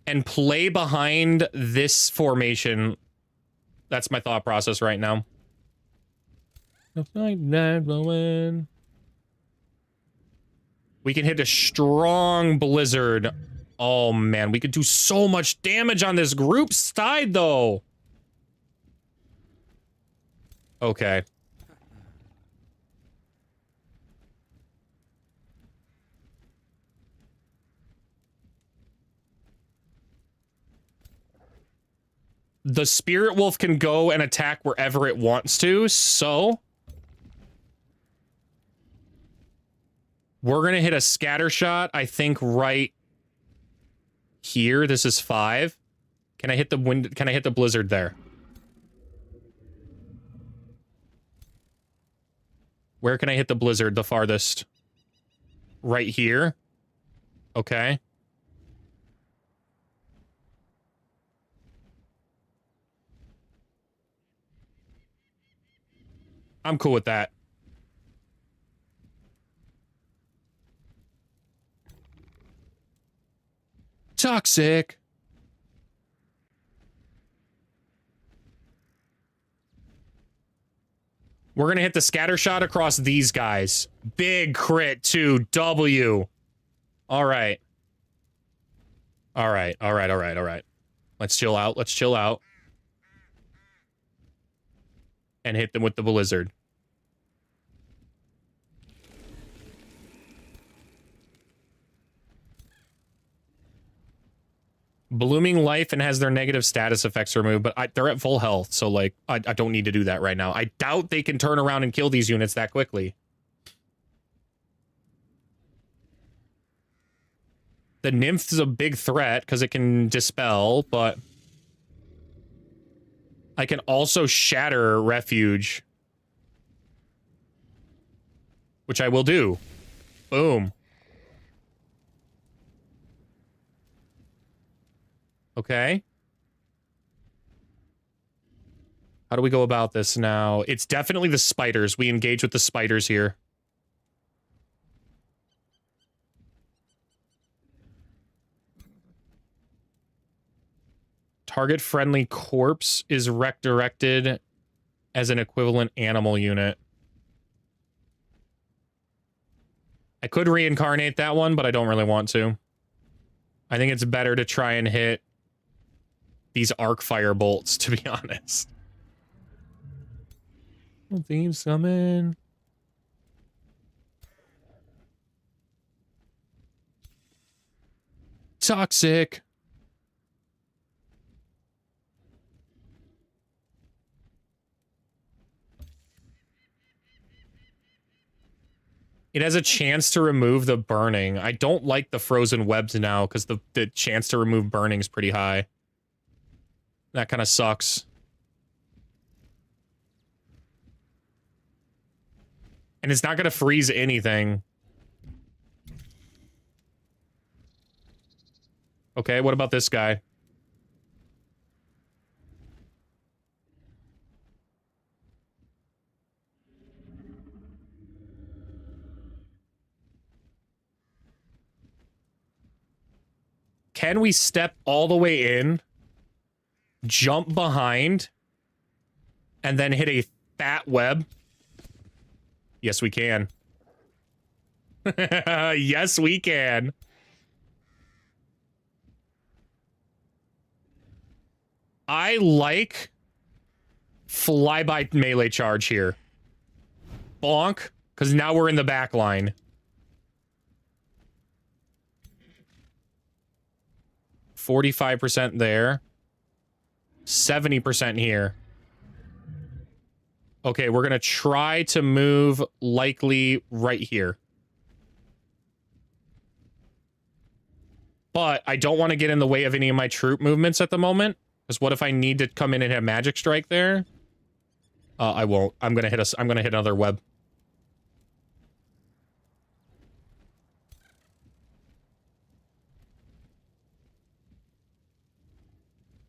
And play behind this formation. That's my thought process right now. We can hit a strong blizzard. Oh man, we could do so much damage on this group side though. Okay. the Spirit Wolf can go and attack wherever it wants to, so we're gonna hit a scatter shot, I think, right here. This is 5. Can I hit the wind? Can I hit the blizzard there? Where can I hit the blizzard the farthest? Right here. Okay. I'm cool with that. Toxic. We're gonna hit the scatter shot across these guys. Big crit too. W. All right. All right. All right. All right. All right. Let's chill out. Let's chill out. And hit them with the blizzard. Blooming life and has their negative status effects removed, but they're at full health, so like I don't need to do that right now. I doubt they can turn around and kill these units that quickly. The nymph is a big threat because it can dispel, but I can also shatter refuge, which I will do. Boom. Okay. How do we go about this now? It's definitely the spiders. We engage with the spiders here. Target friendly corpse is redirected as an equivalent animal unit. I could reincarnate that one, but I don't really want to. I think it's better to try and hit these arc fire bolts, to be honest. Thieves summon. Toxic. It has a chance to remove the burning. I don't like the frozen webs now because the chance to remove burning is pretty high. That kind of sucks. And it's not going to freeze anything. Okay, what about this guy? Can we step all the way in, jump behind, and then hit a fat web? Yes, we can. Yes, we can. I like flyby melee charge here. Bonk, because now we're in the back line. %45 there. 70% here. Okay, we're gonna try to move likely right here. But I don't want to get in the way of any of my troop movements at the moment. Because what if I need to come in and hit a magic strike there? I won't. I'm gonna hit another web.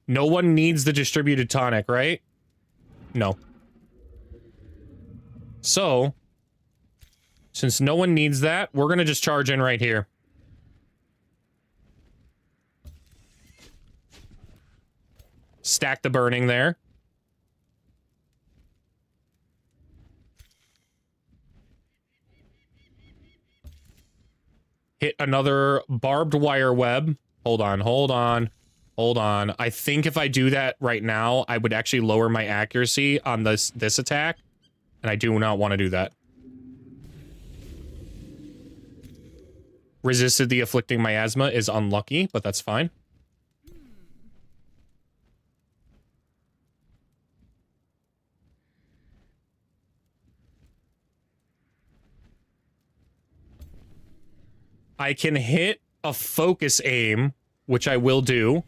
No one needs the distributed tonic, right? No. So, since no one needs that, we're gonna just charge in right here. Stack the burning there. Hit another barbed wire web. Hold on, hold on, hold on. I think if I do that right now, I would actually lower my accuracy on this attack. And I do not want to do that. Resisted the afflicting miasma is unlucky, but that's fine. I can hit a focus aim, which I will do.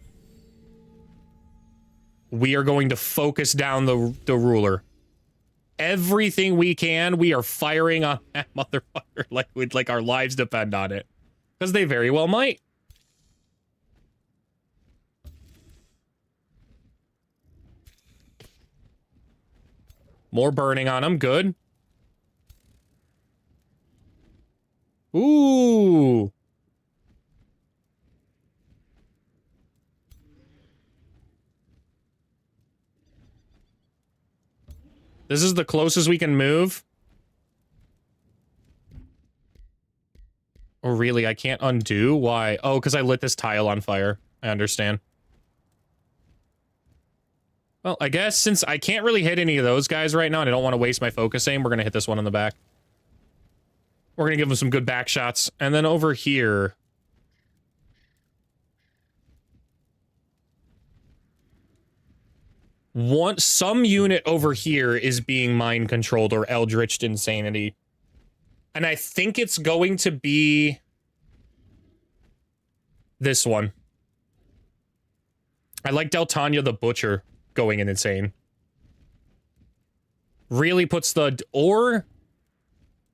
We are going to focus down the ruler. Everything we can, we are firing on that motherfucker like our lives depend on it. Because they very well might. More burning on him, good. Ooh. This is the closest we can move. Oh, really? I can't undo? Why? Oh, because I lit this tile on fire. I understand. Well, I guess since I can't really hit any of those guys right now and I don't want to waste my focus aim, we're going to hit this one in the back. We're going to give him some good back shots. And then over here... some unit over here is being mind controlled or eldritched insanity. And I think it's going to be this one. I like Deltania the Butcher going in insane. Really puts the... or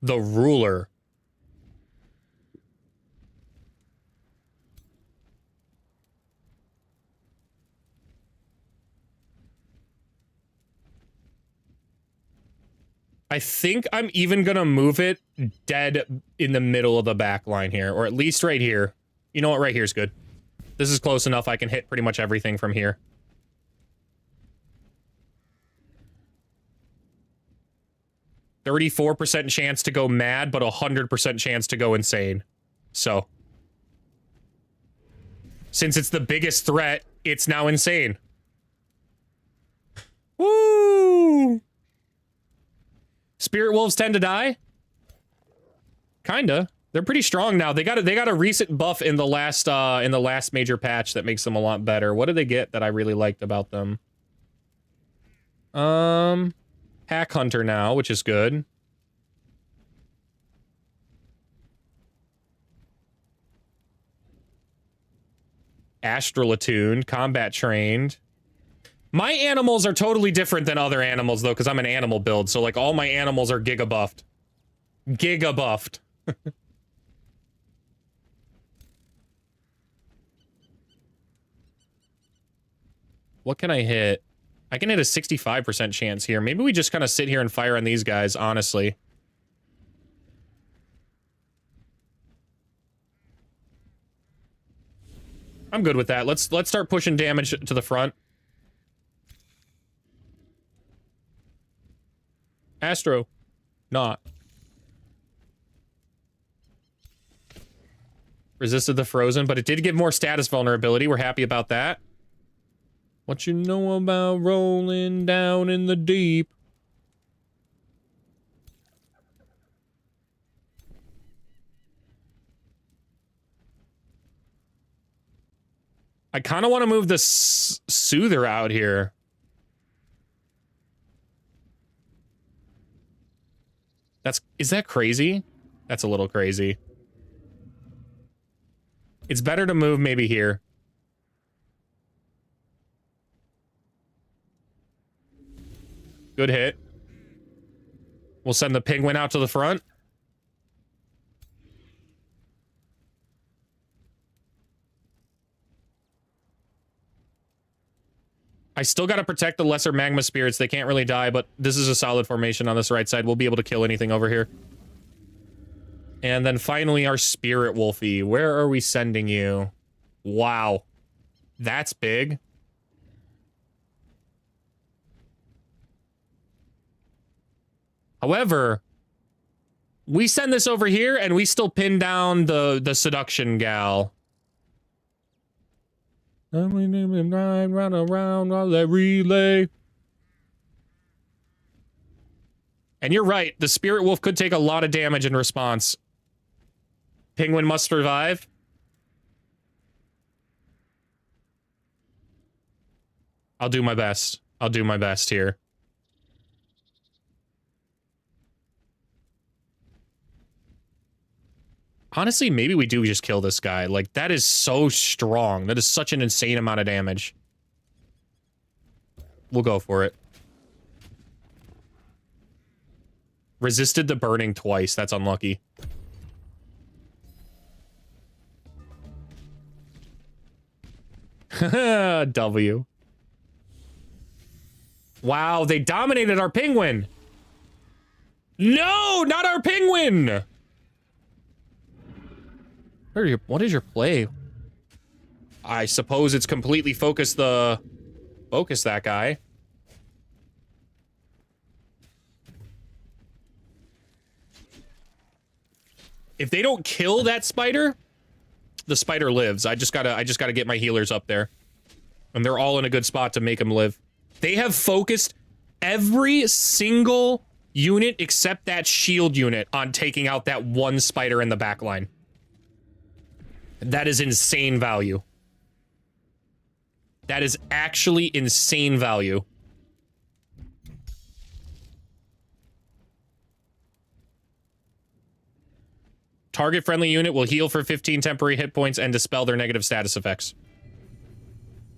the ruler. I think I'm even gonna move it dead in the middle of the back line here, or at least right here. You know what? Right here's good. This is close enough. I can hit pretty much everything from here. %34% chance to go mad, but 100% chance to go insane. So, since it's the biggest threat, it's now insane. Woo! Spirit wolves tend to die? Kinda. They're pretty strong now. They got a recent buff in the last major patch that makes them a lot better. What did they get that I really liked about them? Pack Hunter now, which is good. Astral Attuned, Combat Trained. My animals are totally different than other animals, though, because I'm an animal build, so, like, all my animals are giga buffed. Giga buffed. What can I hit? I can hit a 65% chance here. Maybe we just kind of sit here and fire on these guys, honestly. I'm good with that. Let's start pushing damage to the front. Astro. Not. Resisted the frozen, but it did give more status vulnerability. We're happy about that. What you know about rolling down in the deep? I kind of want to move the Soother out here. Is that crazy? That's a little crazy. It's better to move maybe here. Good hit. We'll send the penguin out to the front. I still got to protect the lesser magma spirits. They can't really die, but this is a solid formation on this right side. We'll be able to kill anything over here. And then finally our Spirit Wolfie. Where are we sending you? Wow. That's big. However, we send this over here and we still pin down the seduction gal. Run around on the relay. And you're right, the Spirit Wolf could take a lot of damage in response. Penguin must survive. I'll do my best. I'll do my best here. Honestly, maybe we do just kill this guy. Like, that is so strong. That is such an insane amount of damage. We'll go for it. Resisted the burning twice. That's unlucky. W. Wow, they dominated our penguin. No, not our penguin. What is your play? I suppose it's completely focus that guy. If they don't kill that spider, the spider lives. I just gotta get my healers up there. And they're all in a good spot to make them live. They have focused every single unit except that shield unit on taking out that one spider in the back line. That is insane value. That is actually insane value. Target friendly unit will heal for 15 temporary hit points and dispel their negative status effects.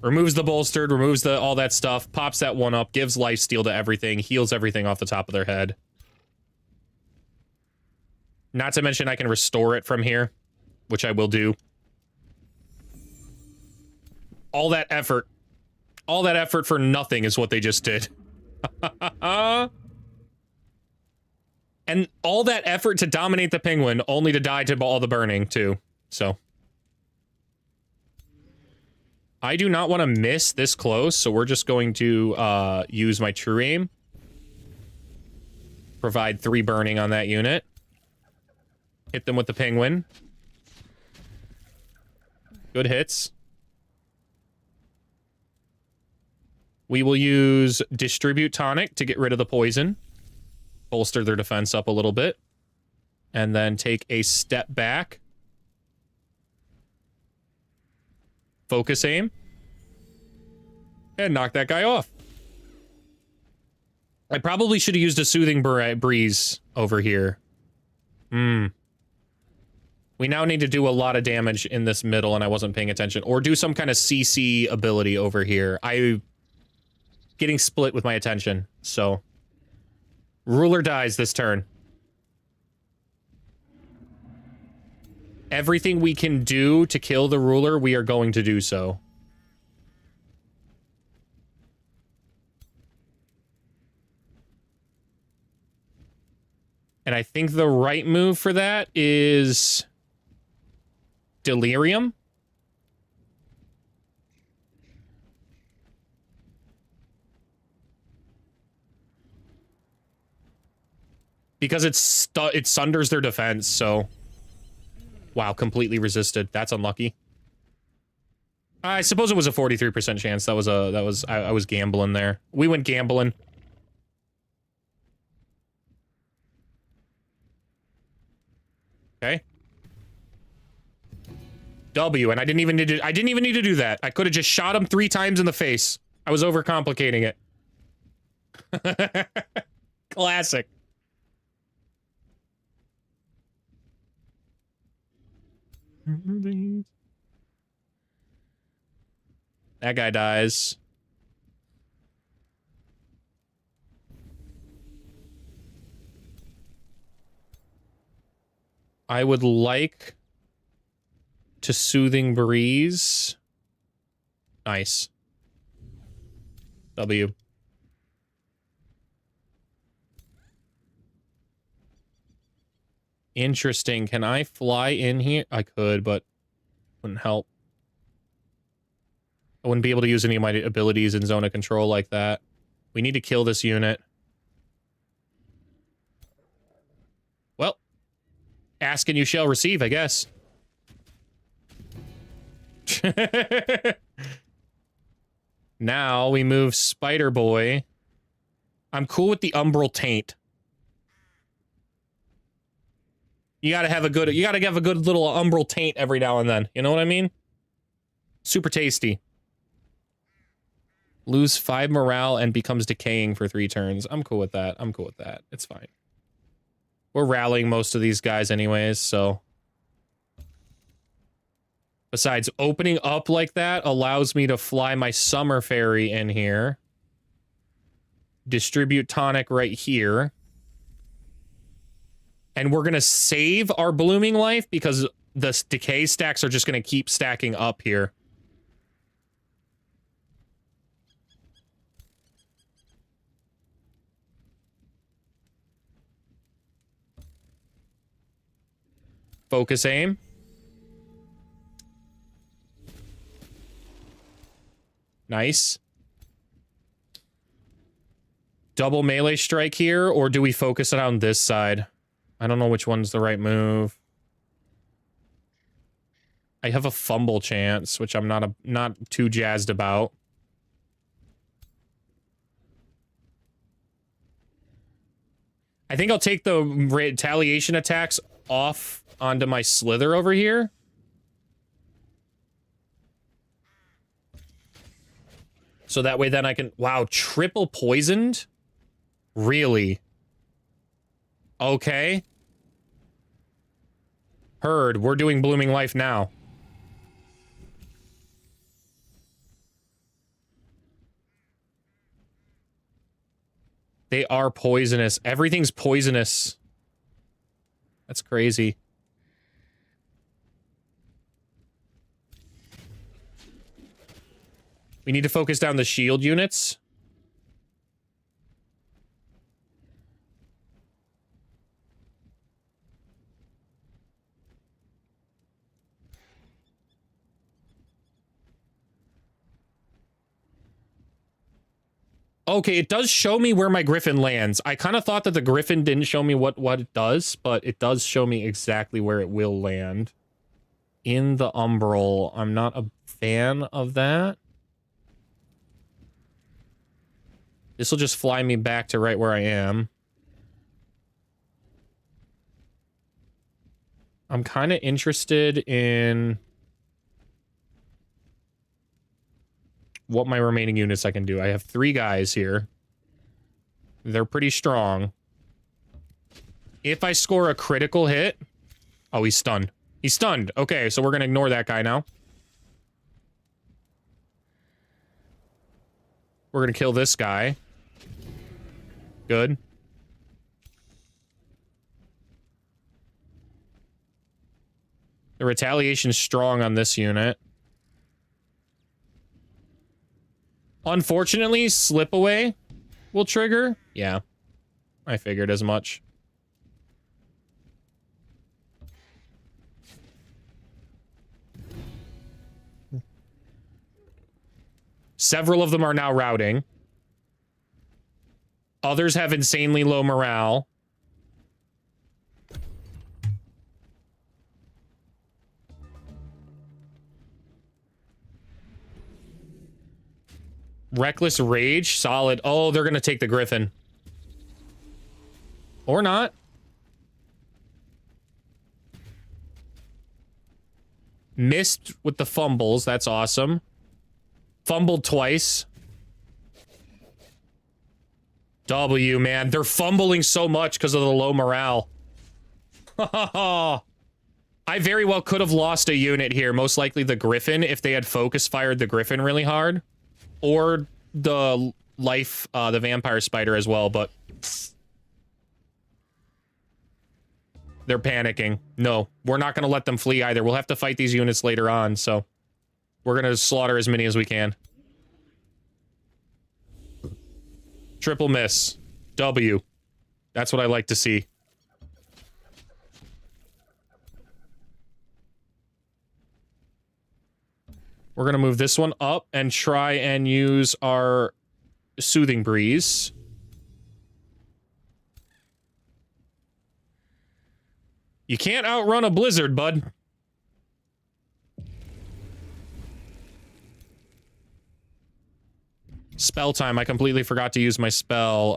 Removes the bolstered, removes all that stuff, pops that one up, gives lifesteal to everything, heals everything off the top of their head. Not to mention I can restore it from here, which I will do. All that effort for nothing is what they just did. And all that effort to dominate the penguin, only to die to all the burning, too. So. I do not want to miss this close, so we're just going to use my true aim. Provide 3 burning on that unit. Hit them with the penguin. Good hits. We will use Distribute Tonic to get rid of the poison. Bolster their defense up a little bit. And then take a step back. Focus aim. And knock that guy off. I probably should have used a Soothing Breeze over here. We now need to do a lot of damage in this middle, and I wasn't paying attention. Or do some kind of CC ability over here. Getting split with my attention, so. Ruler dies this turn. Everything we can do to kill the ruler, we are going to do so. And I think the right move for that is Delirium. Because it sunders their defense, so... Wow, completely resisted. That's unlucky. I suppose it was a 43% chance. I was gambling there. We went gambling. Okay. W, and I didn't even need to do that. I could have just shot him 3 times in the face. I was overcomplicating it. Classic. That guy dies. I would like to Soothing Breeze. Nice. W. Interesting. Can I fly in here? I could, but wouldn't help. I wouldn't be able to use any of my abilities in zone of control like that. We need to kill this unit. Well, ask and you shall receive, I guess. Now we move Spider Boy. I'm cool with the Umbral Taint. You gotta have a good little Umbral Taint every now and then. You know what I mean? Super tasty. Lose 5 morale and becomes decaying for 3 turns. I'm cool with that. It's fine. We're rallying most of these guys anyways, so Besides, opening up like that allows me to fly my summer fairy in here. Distribute tonic right here. And we're going to save our blooming life because the decay stacks are just going to keep stacking up here. Focus aim. Nice. Double melee strike here, or do we focus it on this side? I don't know which one's the right move. I have a fumble chance, which I'm not too jazzed about. I think I'll take the retaliation attacks off onto my Slither over here. So that way then I can... Wow, triple poisoned? Really? Okay. Heard, we're doing Blooming Life now. They are poisonous. Everything's poisonous. That's crazy. We need to focus down the shield units. Okay, it does show me where my Griffin lands. I kind of thought that the Griffin didn't show me what it does, but it does show me exactly where it will land. In the Umbral. I'm not a fan of that. This will just fly me back to right where I am. I'm kind of interested in what my remaining units I can do. I have 3 guys here. They're pretty strong. If I score a critical hit... Oh, he's stunned. He's stunned. Okay, so we're going to ignore that guy now. We're going to kill this guy. Good. The retaliation's strong on this unit. Unfortunately, slip away will trigger. Yeah, I figured as much. Several of them are now routing. Others have insanely low morale. Reckless Rage, solid. Oh, they're gonna take the Griffin. Or not. Missed with the fumbles, that's awesome. Fumbled twice. W, man. They're fumbling so much because of the low morale. I very well could have lost a unit here. Most likely the Griffin, if they had focus fired the Griffin really hard. Or the life, the Vampire Spider as well, but... They're panicking. No, we're not going to let them flee either. We'll have to fight these units later on, so... We're going to slaughter as many as we can. Triple miss. W. That's what I like to see. We're going to move this one up and try and use our Soothing Breeze. You can't outrun a blizzard, bud. Spell time. I completely forgot to use my spell.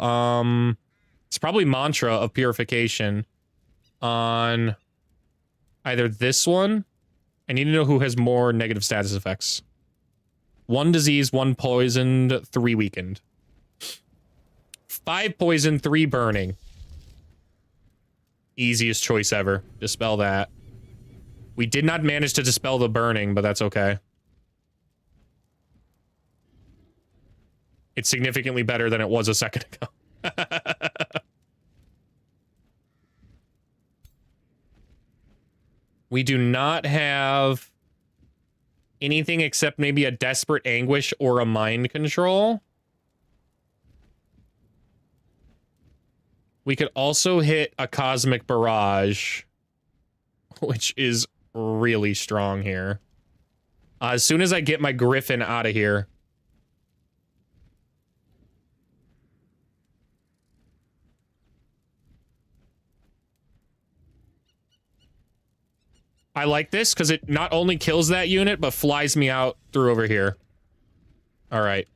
It's probably Mantra of Purification on either this one. I need to know who has more negative status effects. 1 disease, 1 poisoned, 3 weakened. 5 poison, 3 burning. Easiest choice ever. Dispel that. We did not manage to dispel the burning, but that's okay. It's significantly better than it was a second ago. We do not have anything except maybe a Desperate Anguish or a Mind Control. We could also hit a Cosmic Barrage, which is really strong here. As soon as I get my Griffin out of here. I like this because it not only kills that unit, but flies me out through over here. All right.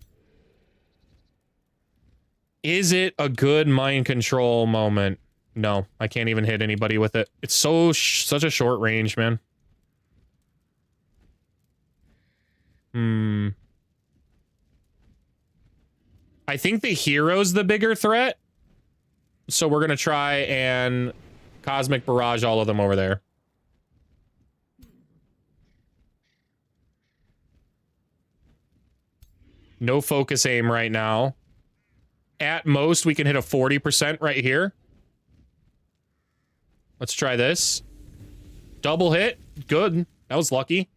Is it a good mind control moment? No, I can't even hit anybody with it. It's such a short range, man. I think the hero's the bigger threat. So we're going to try and Cosmic Barrage all of them over there. No focus aim right now. At most, we can hit a 40% right here. Let's try this. Double hit. Good. That was lucky.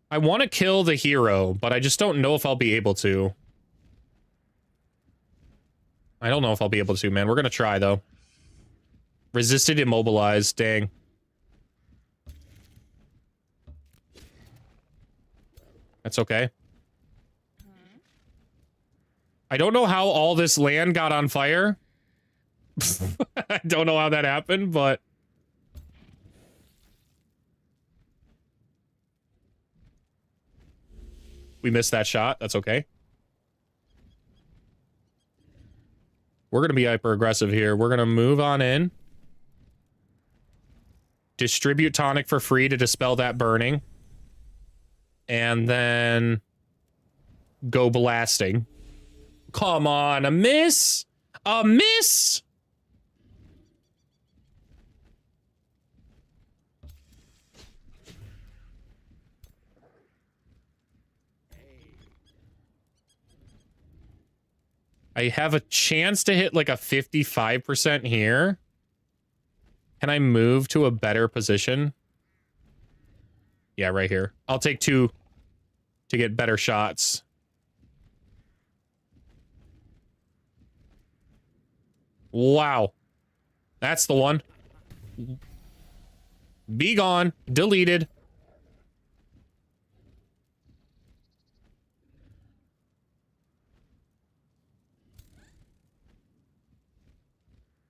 I want to kill the hero, but I just don't know if I'll be able to. I don't know if I'll be able to, man. We're going to try, though. Resisted, immobilized. Dang. That's okay. I don't know how all this land got on fire. I don't know how that happened, but... we missed that shot. That's okay. We're going to be hyper-aggressive here. We're going to move on in. Distribute tonic for free to dispel that burning. And then... go blasting. Come on, a miss? A miss? I have a chance to hit like a 55% here. Can I move to a better position? Yeah, right here. I'll take 2 to get better shots. Wow. That's the one. Be gone. Deleted.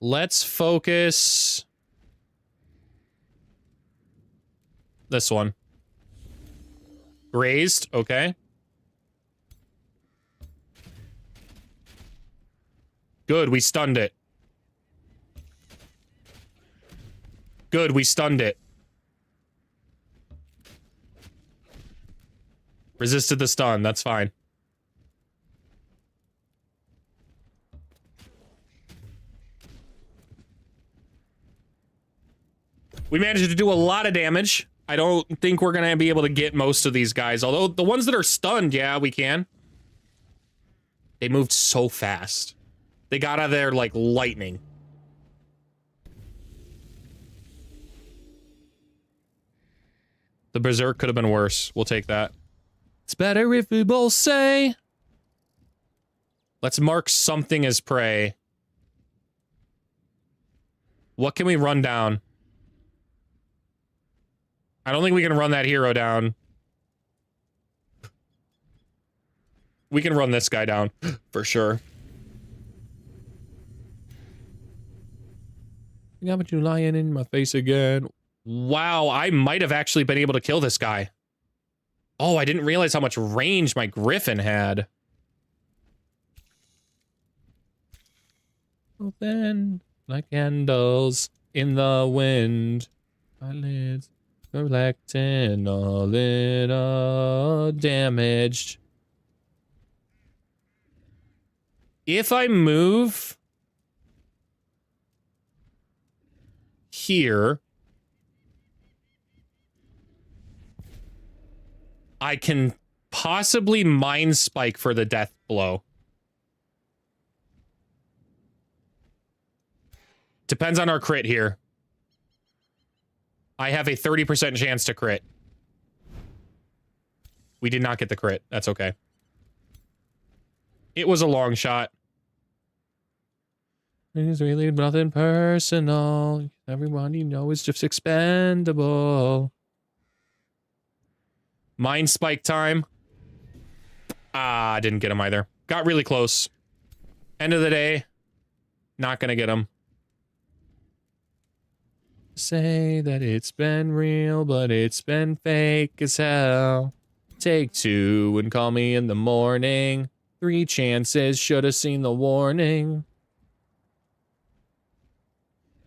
Let's focus. This one. Grazed. Okay. Good. We stunned it. Good. We stunned it. Resisted the stun. That's fine. We managed to do a lot of damage. I don't think we're going to be able to get most of these guys. Although the ones that are stunned, yeah, we can. They moved so fast. They got out of there like lightning. The Berserk could have been worse. We'll take that. It's better if we both say. Let's mark something as prey. What can we run down? I don't think we can run that hero down. We can run this guy down, for sure. Yeah, but you lying in my face again. Wow, I might have actually been able to kill this guy. Oh, I didn't realize how much range my Griffin had. Well then, like candles in the wind, eyelids collecting a little damaged. If I move here, I can possibly Mind Spike for the death blow. Depends on our crit here. I have a 30% chance to crit. We did not get the crit. That's okay. It was a long shot. It's really nothing personal. Everyone you know is just expendable. Mind Spike time. Ah, didn't get him either. Got really close. End of the day, not gonna get him. Say that it's been real, but it's been fake as hell. Take 2 and call me in the morning. 3 chances, should have seen the warning.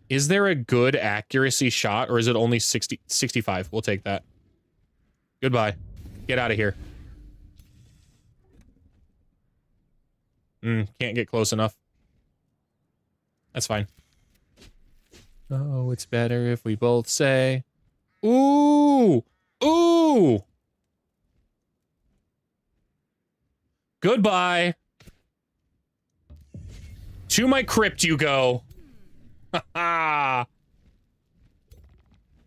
Is there a good accuracy shot, or is it only 65? We'll take that. Goodbye. Get out of here. Can't get close enough. That's fine. Oh, it's better if we both say, ooh, ooh. Goodbye. To my crypt you go. Ha ha.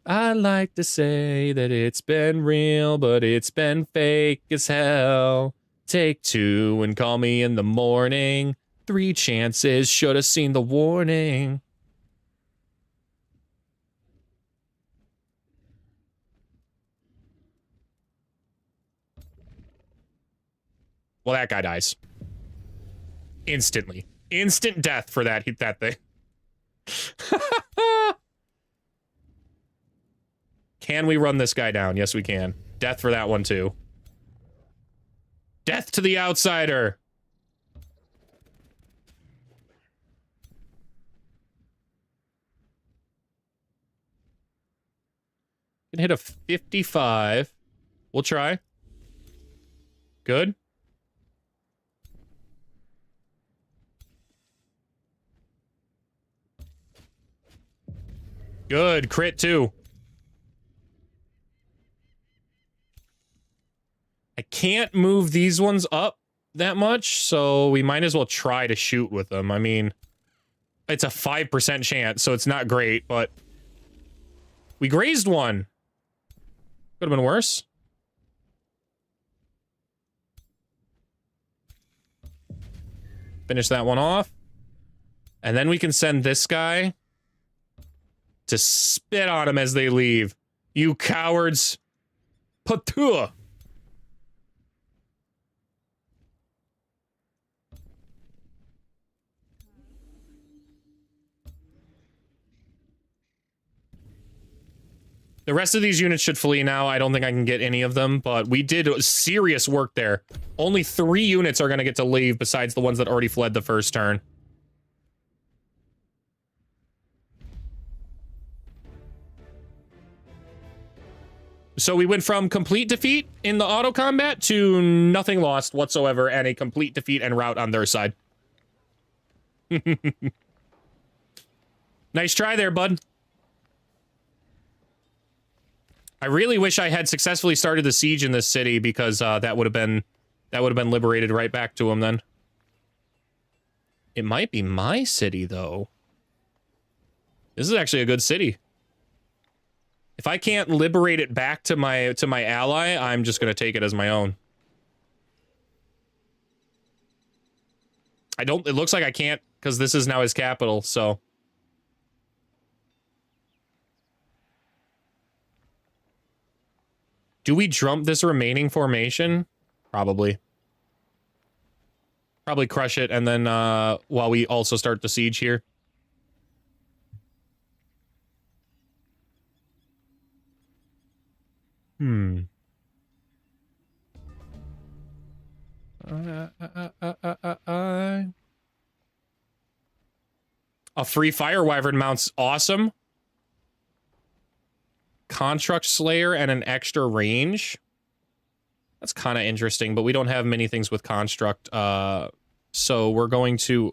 I like to say that it's been real, but it's been fake as hell. Take 2 and call me in the morning. 3 chances, should have seen the warning. Well, that guy dies. Instantly. Instant death for that thing. Can we run this guy down? Yes, we can. Death for that one, too. Death to the outsider. Can hit a 55. We'll try. Good. Good. Crit, too. I can't move these ones up that much, so we might as well try to shoot with them. I mean, it's a 5% chance, so it's not great, but we grazed one. Could have been worse. Finish that one off. And then we can send this guy to spit on him as they leave. You cowards. Patua. The rest of these units should flee now. I don't think I can get any of them, but we did serious work there. Only 3 units are going to get to leave besides the ones that already fled the first turn. So we went from complete defeat in the auto combat to nothing lost whatsoever and a complete defeat en route on their side. Nice try there, bud. I really wish I had successfully started the siege in this city because that would have been liberated right back to him then. It might be my city though. This is actually a good city. If I can't liberate it back to my ally, I'm just gonna take it as my own. It looks like I can't because this is now his capital, so. Do we jump this remaining formation? Probably. Probably crush it, and then, while we also start the siege here. A free Fire Wyvern mount's awesome. Construct Slayer and an extra range. That's kind of interesting, but we don't have many things with Construct So we're going to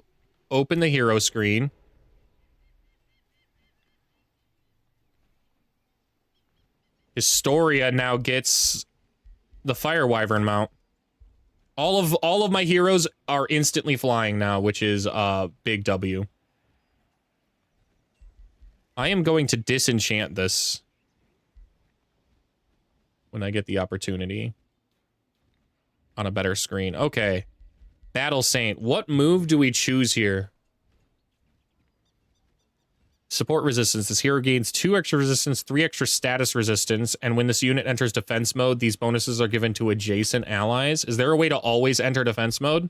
open the hero screen. Historia now gets the Fire Wyvern mount. All of my heroes are instantly flying now, which is big W. I am going to disenchant this when I get the opportunity on a better screen. Okay. Battle Saint. What move do we choose here? Support resistance. This hero gains 2 extra resistance, 3 extra status resistance, and when this unit enters defense mode, these bonuses are given to adjacent allies. Is there a way to always enter defense mode?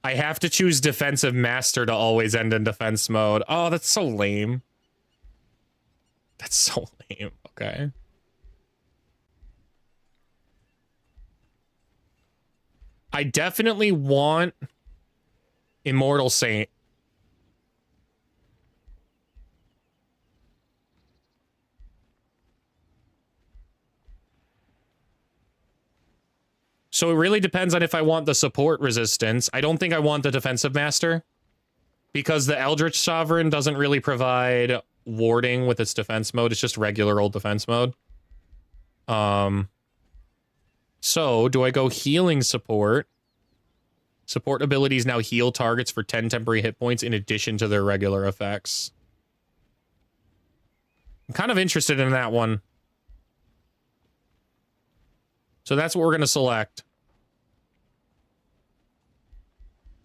I have to choose Defensive Master to always end in defense mode. Oh, that's so lame. That's so lame. Okay. I definitely want Immortal Saint. So it really depends on if I want the support resistance. I don't think I want the Defensive Master, because the Eldritch Sovereign doesn't really provide warding with its defense mode. It's just regular old defense mode. So do I go healing support? Support abilities now heal targets for 10 temporary hit points in addition to their regular effects. I'm kind of interested in that one. So that's what we're going to select.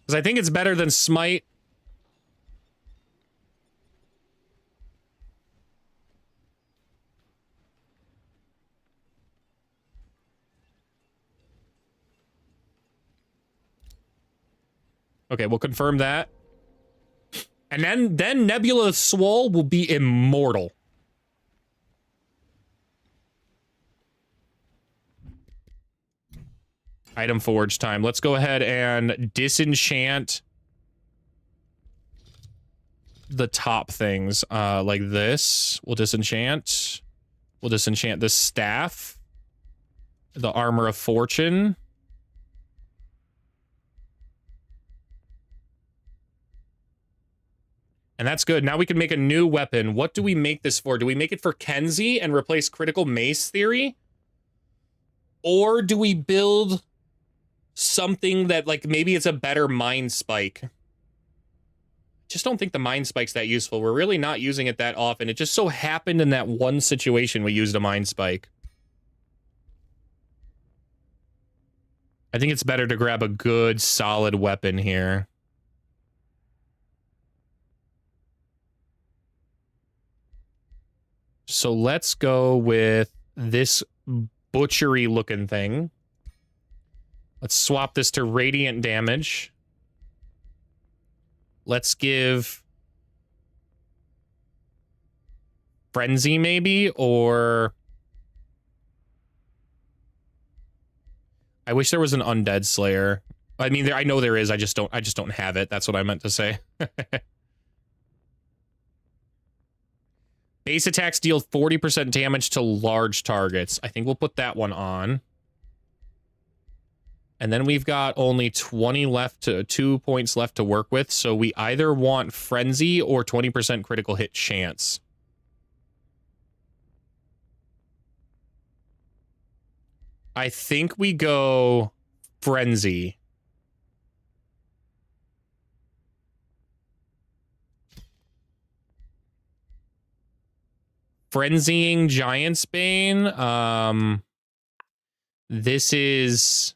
Because I think it's better than Smite. Okay, we'll confirm that. And then Nebula Swole will be immortal. Item forge time. Let's go ahead and disenchant the top things. Like this. We'll disenchant. We'll disenchant this staff. The Armor of Fortune. And that's good. Now we can make a new weapon. What do we make this for? Do we make it for Kenzie and replace Critical Mace Theory? Or do we build something that, like, maybe it's a better Mind Spike? Just don't think the Mind Spike's that useful. We're really not using it that often. It just so happened in that one situation we used a Mind Spike. I think it's better to grab a good, solid weapon here. So let's go with this butchery looking thing. Let's swap this to radiant damage. Let's give frenzy maybe, or I wish there was an undead slayer. I mean, I know there is. I just don't have it. That's what I meant to say. Base attacks deal 40% damage to large targets. I think we'll put that one on. And then we've got only 20 left to 2 points left to work with. So we either want frenzy or 20% critical hit chance. I think we go frenzy. Frenzying Giant's Bane. This is...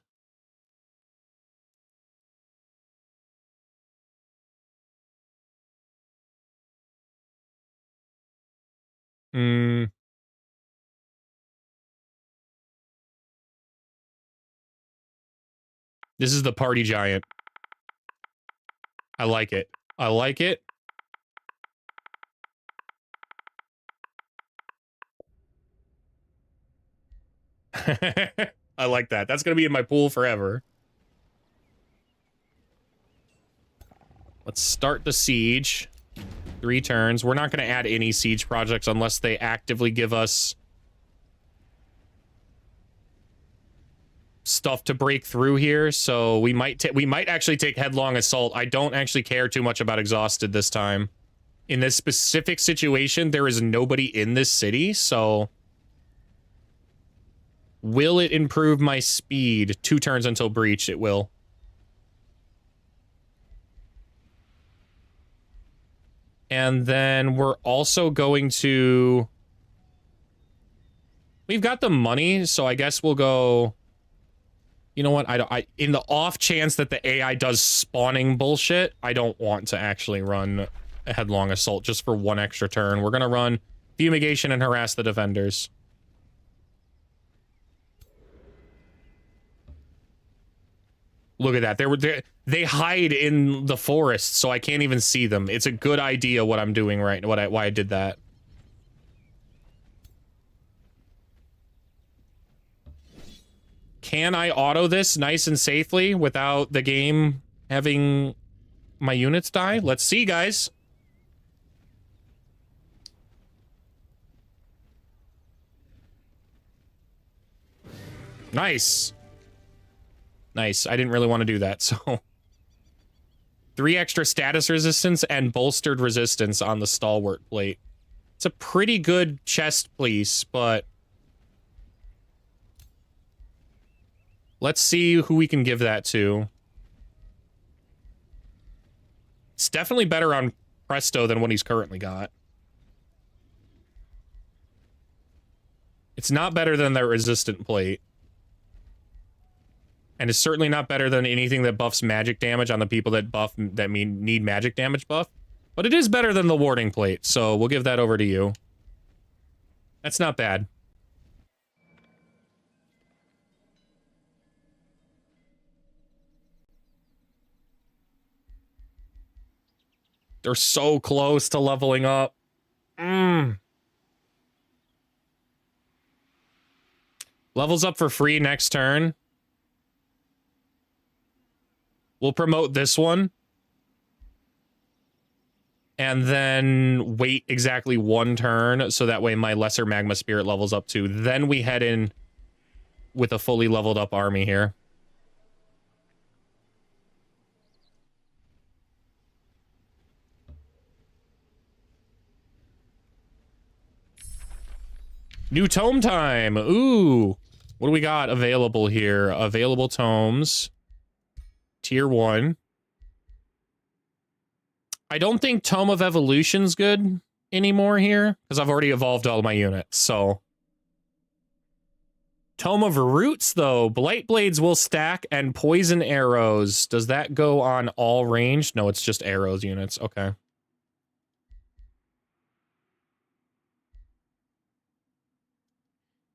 This is the Party Giant. I like it. I like it. I like that. That's going to be in my pool forever. Let's start the siege. 3 turns. We're not going to add any siege projects unless they actively give us stuff to break through here, so we might actually take headlong assault. I don't actually care too much about exhausted this time. In this specific situation, there is nobody in this city, so will it improve my speed? 2 turns until breach, it will. And then we're also going to... We've got the money, so I guess we'll go... You know what? In the off chance that the AI does spawning bullshit, I don't want to actually run a headlong assault just for 1 extra turn. We're gonna run fumigation and harass the defenders. Look at that. They hide in the forest, so I can't even see them. It's a good idea what I'm doing right now, why I did that. Can I auto this nice and safely without the game having my units die? Let's see, guys. Nice. Nice. I didn't really want to do that, so... 3 extra status resistance and bolstered resistance on the stalwart plate. It's a pretty good chest piece, but... Let's see who we can give that to. It's definitely better on Presto than what he's currently got. It's not better than the resistant plate. And it's certainly not better than anything that buffs magic damage on the people that need magic damage buff. But it is better than the warding plate, so we'll give that over to you. That's not bad. They're so close to leveling up. Levels up for free next turn. We'll promote this one. And then wait exactly 1 turn, so that way my lesser magma spirit levels up too. Then we head in with a fully leveled up army here. New tome time. Ooh. What do we got available here? Available tomes. Tier 1. I don't think Tome of Evolution's good anymore here, because I've already evolved all my units, so... Tome of Roots, though. Blight Blades will stack, and Poison Arrows. Does that go on all range? No, it's just arrows units. Okay.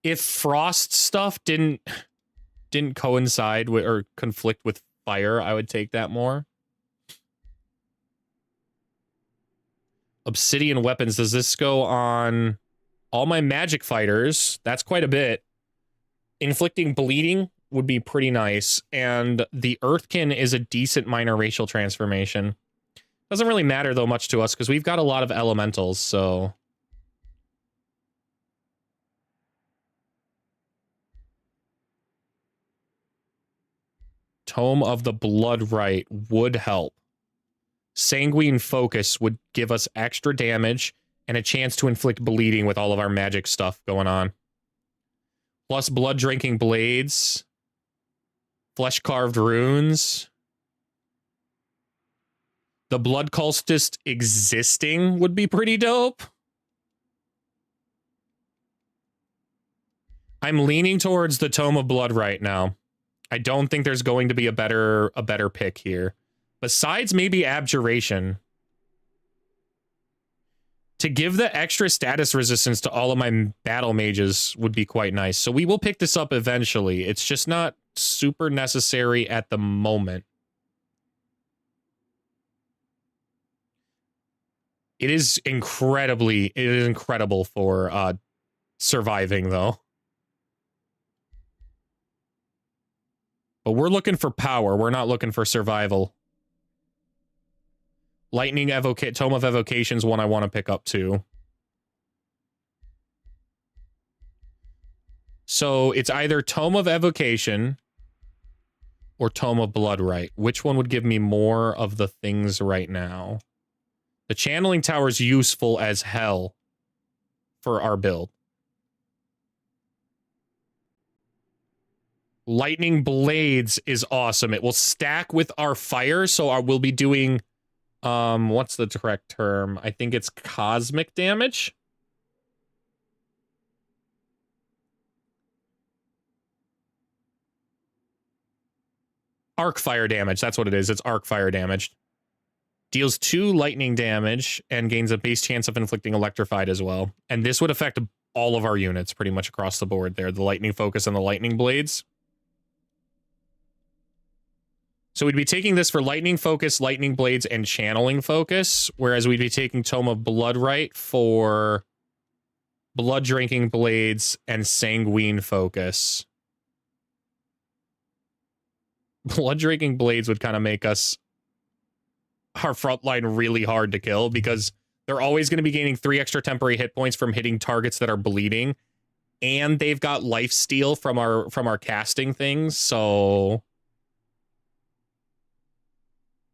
If frost stuff didn't coincide with or conflict with fire, I would take that more. Obsidian weapons. Does this go on all my magic fighters? That's quite a bit. Inflicting bleeding would be pretty nice. And the Earthkin is a decent minor racial transformation. Doesn't really matter, though, much to us, because we've got a lot of elementals, so... Tome of the Blood Rite would help. Sanguine Focus would give us extra damage and a chance to inflict bleeding with all of our magic stuff going on. Plus Blood Drinking Blades. Flesh Carved Runes. The Blood Cultist existing would be pretty dope. I'm leaning towards the Tome of Blood right now. I don't think there's going to be a better pick here. Besides maybe Abjuration. To give the extra status resistance to all of my battle mages would be quite nice. So we will pick this up eventually. It's just not super necessary at the moment. It is incredible for surviving, though. But we're looking for power. We're not looking for survival. Lightning Tome of Evocation's one I want to pick up too. So it's either Tome of Evocation or Tome of Bloodright? Which one would give me more of the things right now? The Channeling Tower is useful as hell for our build. Lightning Blades is awesome. It will stack with our fire, so we'll be doing, what's the correct term? I think it's cosmic damage. Arc fire damage, that's what it is. It's arc fire damage. Deals 2 lightning damage and gains a base chance of inflicting electrified as well. And this would affect all of our units pretty much across the board there. The lightning focus and the lightning blades. So we'd be taking this for lightning focus, lightning blades, and channeling focus, whereas we'd be taking Tome of Bloodright for blood drinking blades and sanguine focus. Blood drinking blades would kind of make us our front line really hard to kill because they're always going to be gaining 3 extra temporary hit points from hitting targets that are bleeding, and they've got life steal from our casting things. So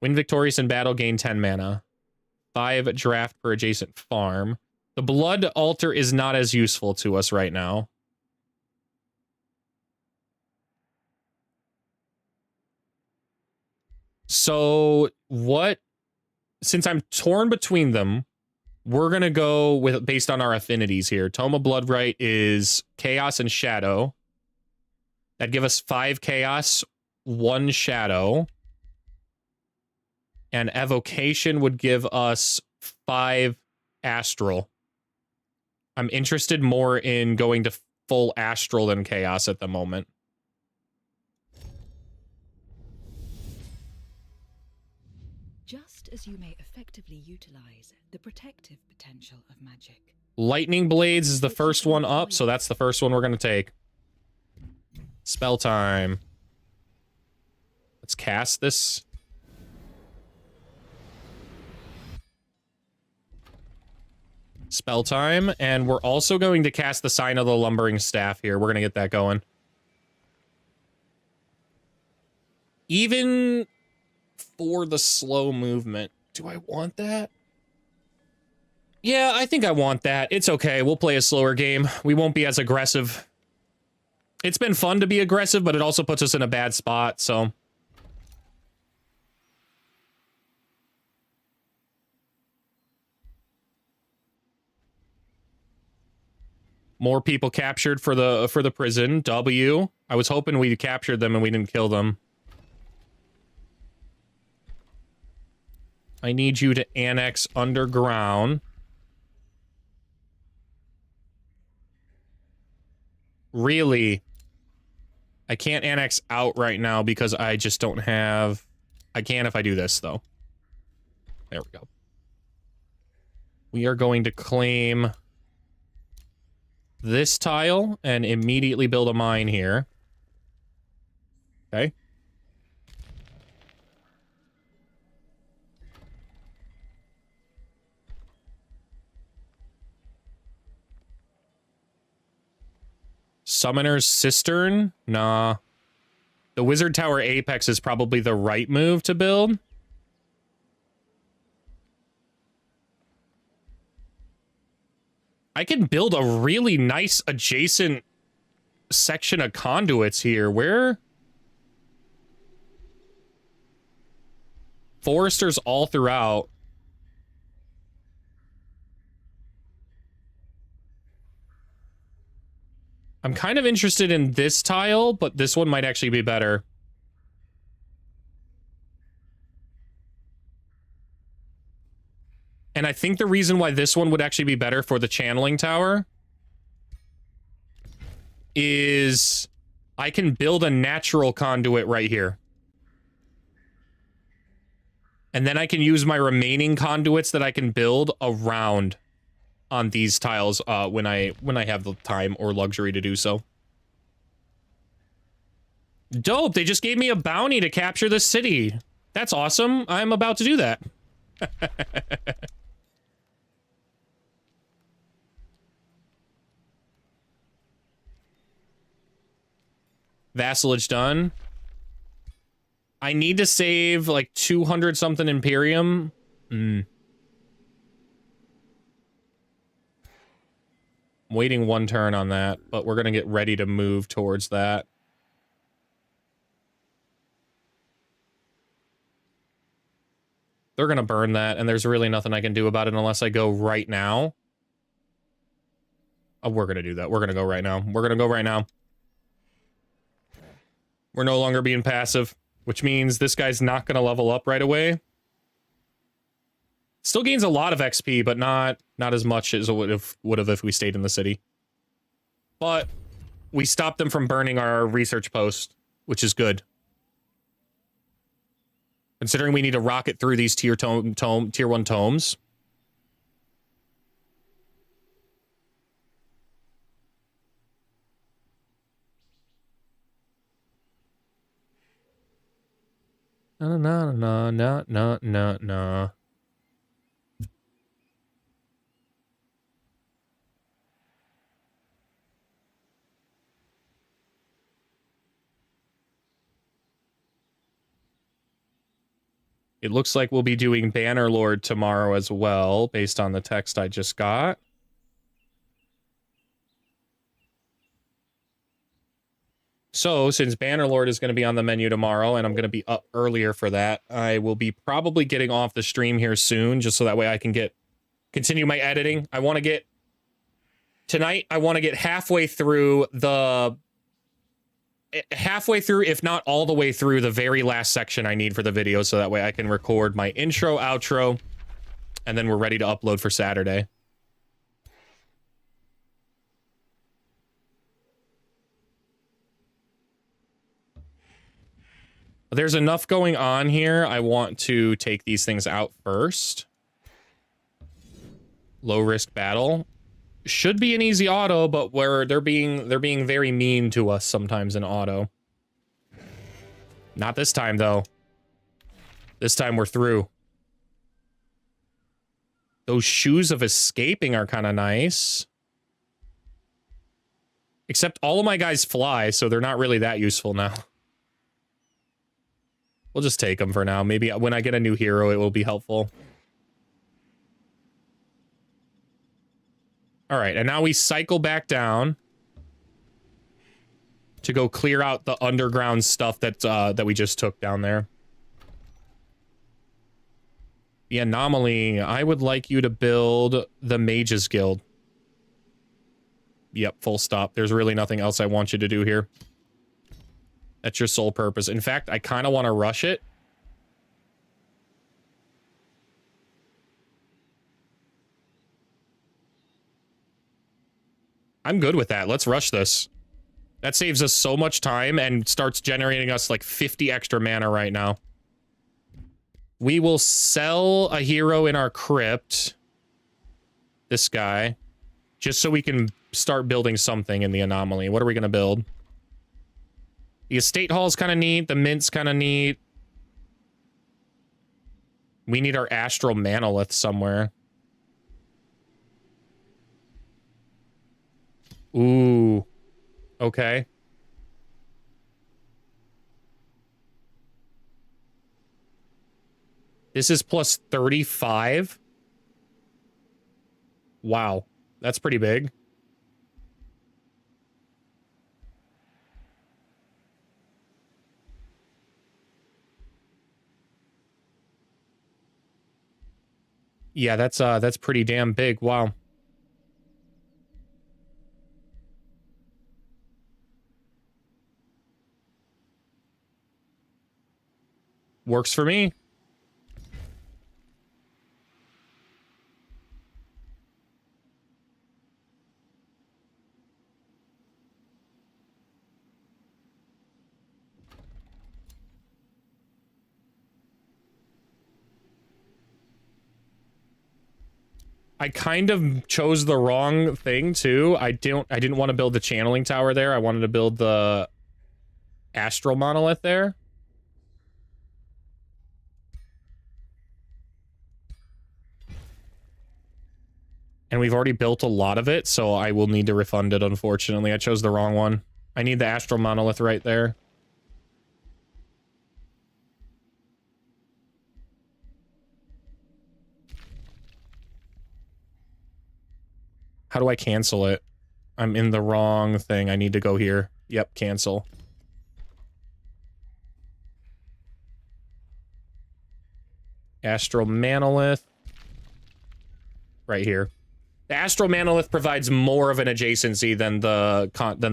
win victorious in battle, gain 10 mana. 5 draft per adjacent farm. The blood altar is not as useful to us right now. So what, since I'm torn between them, we're going to go with, based on our affinities here. Tome of Bloodright is Chaos and Shadow. That'd give us 5 Chaos, 1 Shadow. And Evocation would give us 5 Astral. I'm interested more in going to full Astral than Chaos at the moment. Just as you may effectively utilize the protective potential of magic. Lightning Blades is the first one up, so that's the first one we're going to take. Spell time. Let's cast this. Spell time, and we're also going to cast the Sign of the Lumbering Staff here. We're going to get that going. Even for the slow movement, do I want that? Yeah, I think I want that. It's okay. We'll play a slower game. We won't be as aggressive. It's been fun to be aggressive, but it also puts us in a bad spot, so. More people captured for the prison. W. I was hoping we captured them and we didn't kill them. I need you to annex underground. Really? I can't annex out right now because I just don't have... I can if I do this, though. There we go. We are going to claim this tile and immediately build a mine here. Okay. Summoner's Cistern? Nah. The Wizard Tower Apex is probably the right move to build. I can build a really nice adjacent section of conduits here. Where? Foresters all throughout. I'm kind of interested in this tile, but this one might actually be better. And I think the reason why this one would actually be better for the channeling tower is I can build a natural conduit right here. And then I can use my remaining conduits that I can build around on these tiles when I have the time or luxury to do so. Dope, they just gave me a bounty to capture the city. That's awesome. I'm about to do that. Vassalage done. I need to save like 200 something Imperium. I'm waiting one turn on that, but we're going to get ready to move towards that. They're going to burn that, and there's really nothing I can do about it unless I go right now. Oh, we're going to do that. We're going to go right now. We're going to go right now. We're no longer being passive, which means this guy's not going to level up right away. Still gains a lot of XP, but not as much as it would have if we stayed in the city. But we stopped them from burning our research post, which is good. Considering we need to rocket through these tier 1 tomes. No. It looks like we'll be doing Bannerlord tomorrow as well, based on the text I just got. So, since Bannerlord is going to be on the menu tomorrow, and I'm going to be up earlier for that, I will be probably getting off the stream here soon, just so that way I can continue my editing. I want to get... Tonight, I want to get halfway through, if not all the way through, the very last section I need for the video, so that way I can record my intro, outro, and then we're ready to upload for Saturday. There's enough going on here. I want to take these things out first. Low risk battle. Should be an easy auto, but where they're being very mean to us sometimes in auto. Not this time though. This time we're through. Those shoes of escaping are kind of nice. Except all of my guys fly, so they're not really that useful now. We'll just take them for now. Maybe when I get a new hero, it will be helpful. All right, and now we cycle back down to go clear out the underground stuff that we just took down there. The anomaly, I would like you to build the Mages Guild. Yep, full stop. There's really nothing else I want you to do here. That's your sole purpose. In fact, I kind of want to rush it. I'm good with that. Let's rush this. That saves us so much time and starts generating us like 50 extra mana right now. We will sell a hero in our crypt. This guy. Just so we can start building something in the anomaly. What are we going to build? The estate hall is kind of neat. The mint's kind of neat. We need our astral manolith somewhere. Ooh. Okay. This is plus 35. Wow. That's pretty big. Yeah, that's pretty damn big. Wow. Works for me. I kind of chose the wrong thing too. I didn't want to build the channeling tower there. I wanted to build the astral monolith there. And we've already built a lot of it, so I will need to refund it, unfortunately. I chose the wrong one. I need the astral monolith right there. How do I cancel it? I'm in the wrong thing. I need to go here. Yep, cancel. Astral Manolith. Right here. The Astral Manolith provides more of an adjacency than the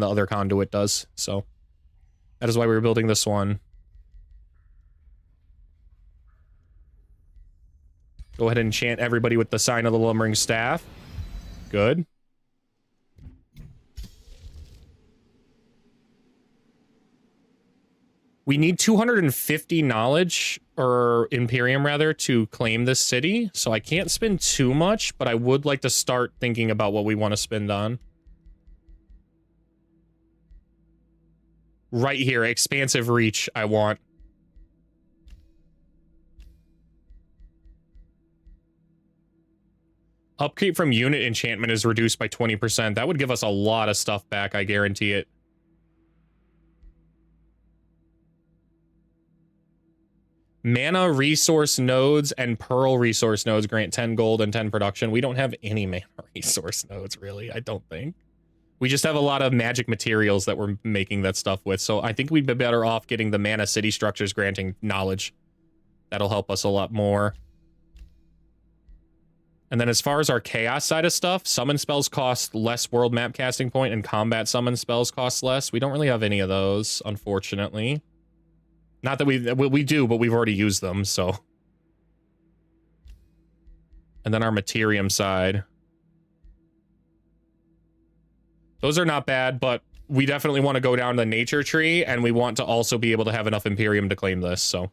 other conduit does, so that is why we were building this one. Go ahead and enchant everybody with the Sign of the Lumbering Staff. Good. We need 250 knowledge, or Imperium rather, to claim this city, so I can't spend too much, but I would like to start thinking about what we want to spend on. Right here, Expansive Reach, I want. Upkeep from unit enchantment is reduced by 20%. That would give us a lot of stuff back, I guarantee it. Mana resource nodes and Pearl resource nodes grant 10 gold and 10 production. We don't have any mana resource nodes, really, I don't think. We just have a lot of magic materials that we're making that stuff with, so I think we'd be better off getting the mana city structures granting knowledge. That'll help us a lot more. And then as far as our chaos side of stuff, summon spells cost less world map casting point, and combat summon spells cost less. We don't really have any of those, unfortunately. Not that we do, but we've already used them, so. And then our Materium side. Those are not bad, but we definitely want to go down the nature tree, and we want to also be able to have enough Imperium to claim this, so.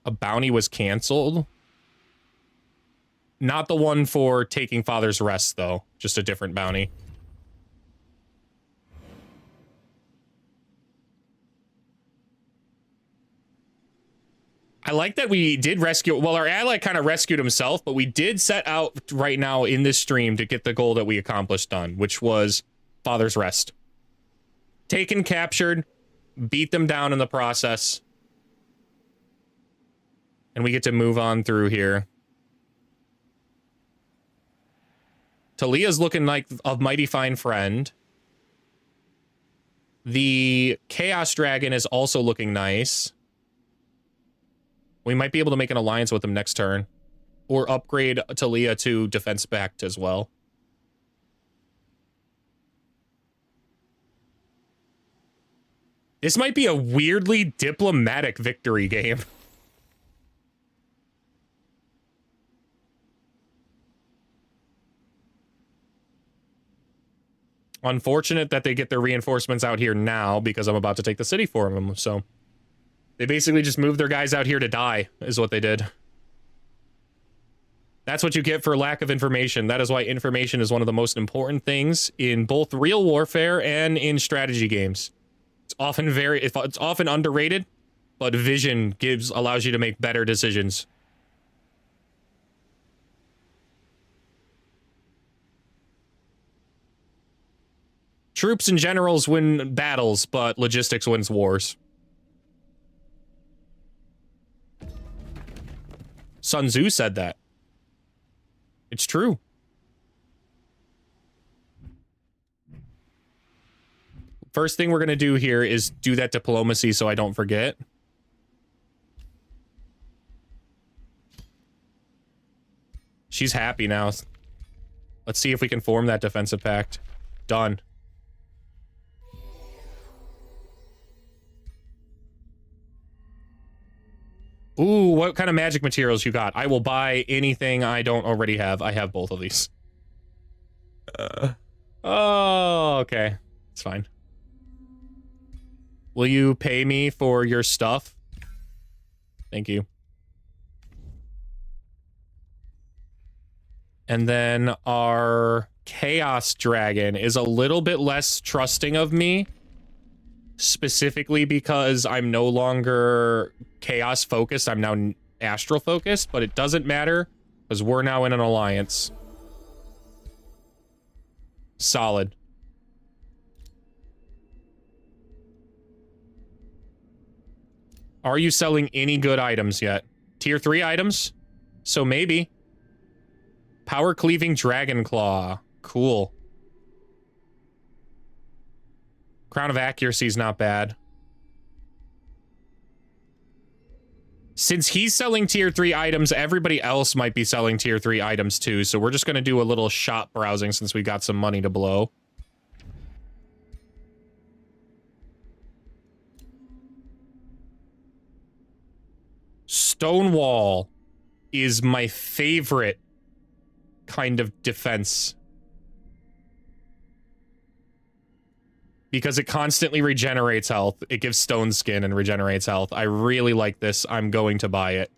A bounty was canceled. Not the one for taking Father's Rest, though. Just a different bounty. I like that we did rescue, well, our ally kind of rescued himself, but we did set out right now in this stream to get the goal that we accomplished done, which was Father's Rest. Taken, captured, beat them down in the process. And we get to move on through here. Talia's looking like a mighty fine friend. The Chaos Dragon is also looking nice. We might be able to make an alliance with him next turn. Or upgrade Talia to Defense Pact as well. This might be a weirdly diplomatic victory game. Unfortunate that they get their reinforcements out here now, because I'm about to take the city for them, so. They basically just moved their guys out here to die, is what they did. That's what you get for lack of information. That is why information is one of the most important things in both real warfare and in strategy games. It's often underrated, but vision allows you to make better decisions. Troops and generals win battles, but logistics wins wars. Sun Tzu said that. It's true. First thing we're going to do here is do that diplomacy so I don't forget. She's happy now. Let's see if we can form that defensive pact. Done. Ooh, what kind of magic materials you got? I will buy anything I don't already have. I have both of these. Oh, okay. It's fine. Will you pay me for your stuff? Thank you. And then our Chaos Dragon is a little bit less trusting of me. Specifically because I'm no longer chaos focused, I'm now astral focused, but it doesn't matter because we're now in an alliance. Solid. Are you selling any good items yet? Tier 3 items? So maybe. Power Cleaving Dragon Claw. Cool. Crown of Accuracy is not bad. Since he's selling tier 3 items, everybody else might be selling tier 3 items too, so we're just going to do a little shop browsing since we got some money to blow. Stonewall is my favorite kind of defense. Because it constantly regenerates health. It gives stone skin and regenerates health. I really like this. I'm going to buy it.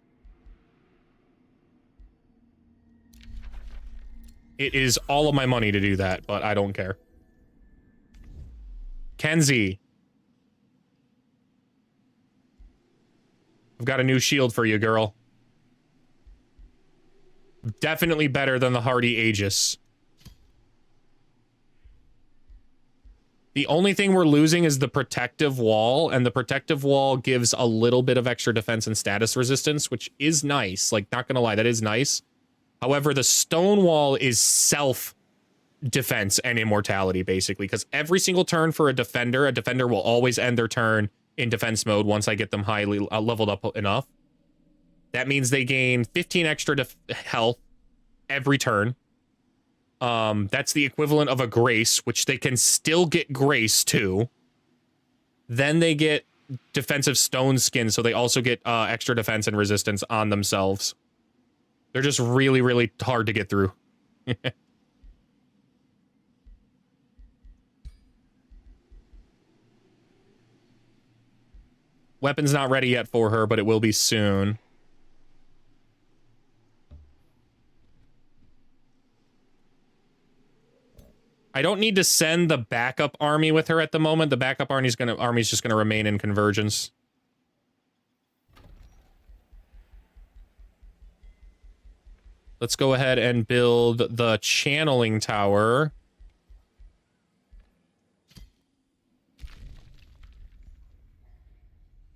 It is all of my money to do that, but I don't care. Kenzie. I've got a new shield for you, girl. Definitely better than the Hardy Aegis. The only thing we're losing is the protective wall, and the protective wall gives a little bit of extra defense and status resistance, which is nice. Like, not gonna lie, that is nice. However, the stone wall is self-defense and immortality, basically, because every single turn for a defender will always end their turn in defense mode once I get them highly leveled up enough. That means they gain 15 extra health every turn. That's the equivalent of a grace, which they can still get grace too. Then they get defensive stone skin, so they also get extra defense and resistance on themselves. They're just really, really hard to get through. Weapon's not ready yet for her, but it will be soon. I don't need to send the backup army with her at the moment. The backup army's just gonna remain in convergence. Let's go ahead and build the channeling tower.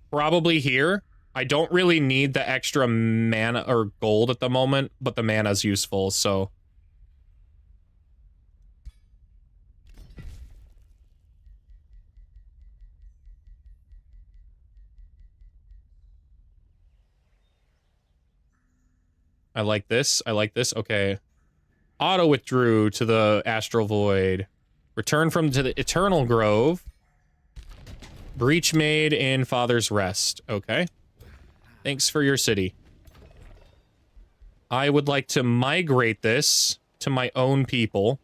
Probably here. I don't really need the extra mana or gold at the moment, but the mana's useful, so... I like this. I like this. Okay. Auto withdrew to the Astral Void. Return to the Eternal Grove. Breach made in Father's Rest. Okay. Thanks for your city. I would like to migrate this to my own people.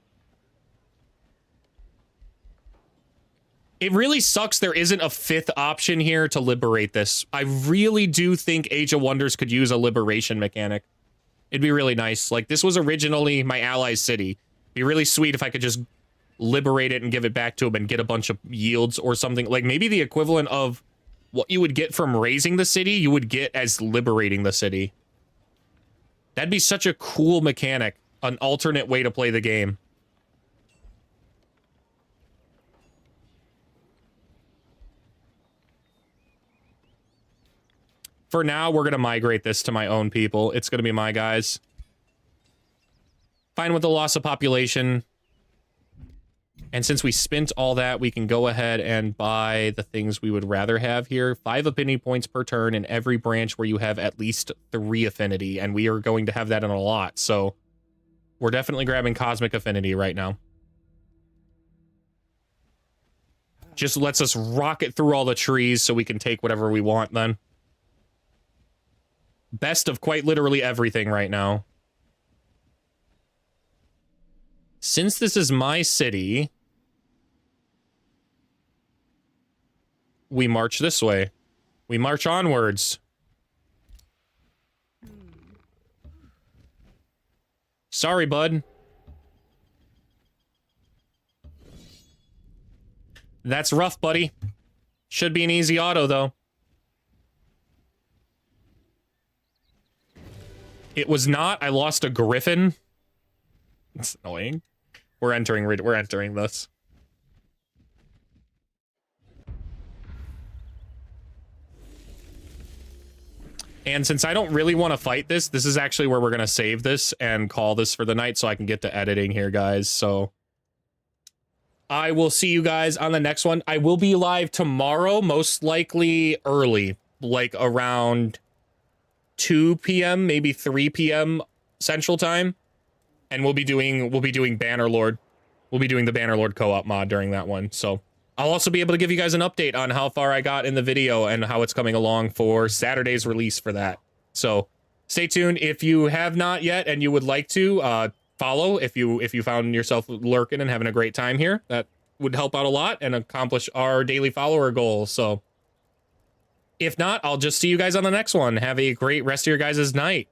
It really sucks there isn't a 5th option here to liberate this. I really do think Age of Wonders could use a liberation mechanic. It'd be really nice. Like, this was originally my ally's city. It'd be really sweet if I could just liberate it and give it back to him and get a bunch of yields or something. Like, maybe the equivalent of what you would get from raising the city, you would get as liberating the city. That'd be such a cool mechanic. An alternate way to play the game. For now, we're going to migrate this to my own people. It's going to be my guys. Fine with the loss of population. And since we spent all that, we can go ahead and buy the things we would rather have here. 5 affinity points per turn in every branch where you have at least 3 affinity. And we are going to have that in a lot. So we're definitely grabbing Cosmic Affinity right now. Just lets us rocket through all the trees so we can take whatever we want then. Best of quite literally everything right now. Since this is my city, we march this way. We march onwards. Sorry, bud. That's rough, buddy. Should be an easy auto, though. It was not. I lost a griffin. It's annoying. We're entering this. And since I don't really want to fight this, this is actually where we're going to save this and call this for the night so I can get to editing here, guys. So I will see you guys on the next one. I will be live tomorrow, most likely early, like around 2 p.m., maybe 3 p.m. Central Time. And we'll be doing Bannerlord. We'll be doing the Bannerlord co-op mod during that one. So I'll also be able to give you guys an update on how far I got in the video and how it's coming along for Saturday's release for that. So stay tuned. If you have not yet and you would like to follow, if you found yourself lurking and having a great time here, that would help out a lot and accomplish our daily follower goal. So if not, I'll just see you guys on the next one. Have a great rest of your guys' night.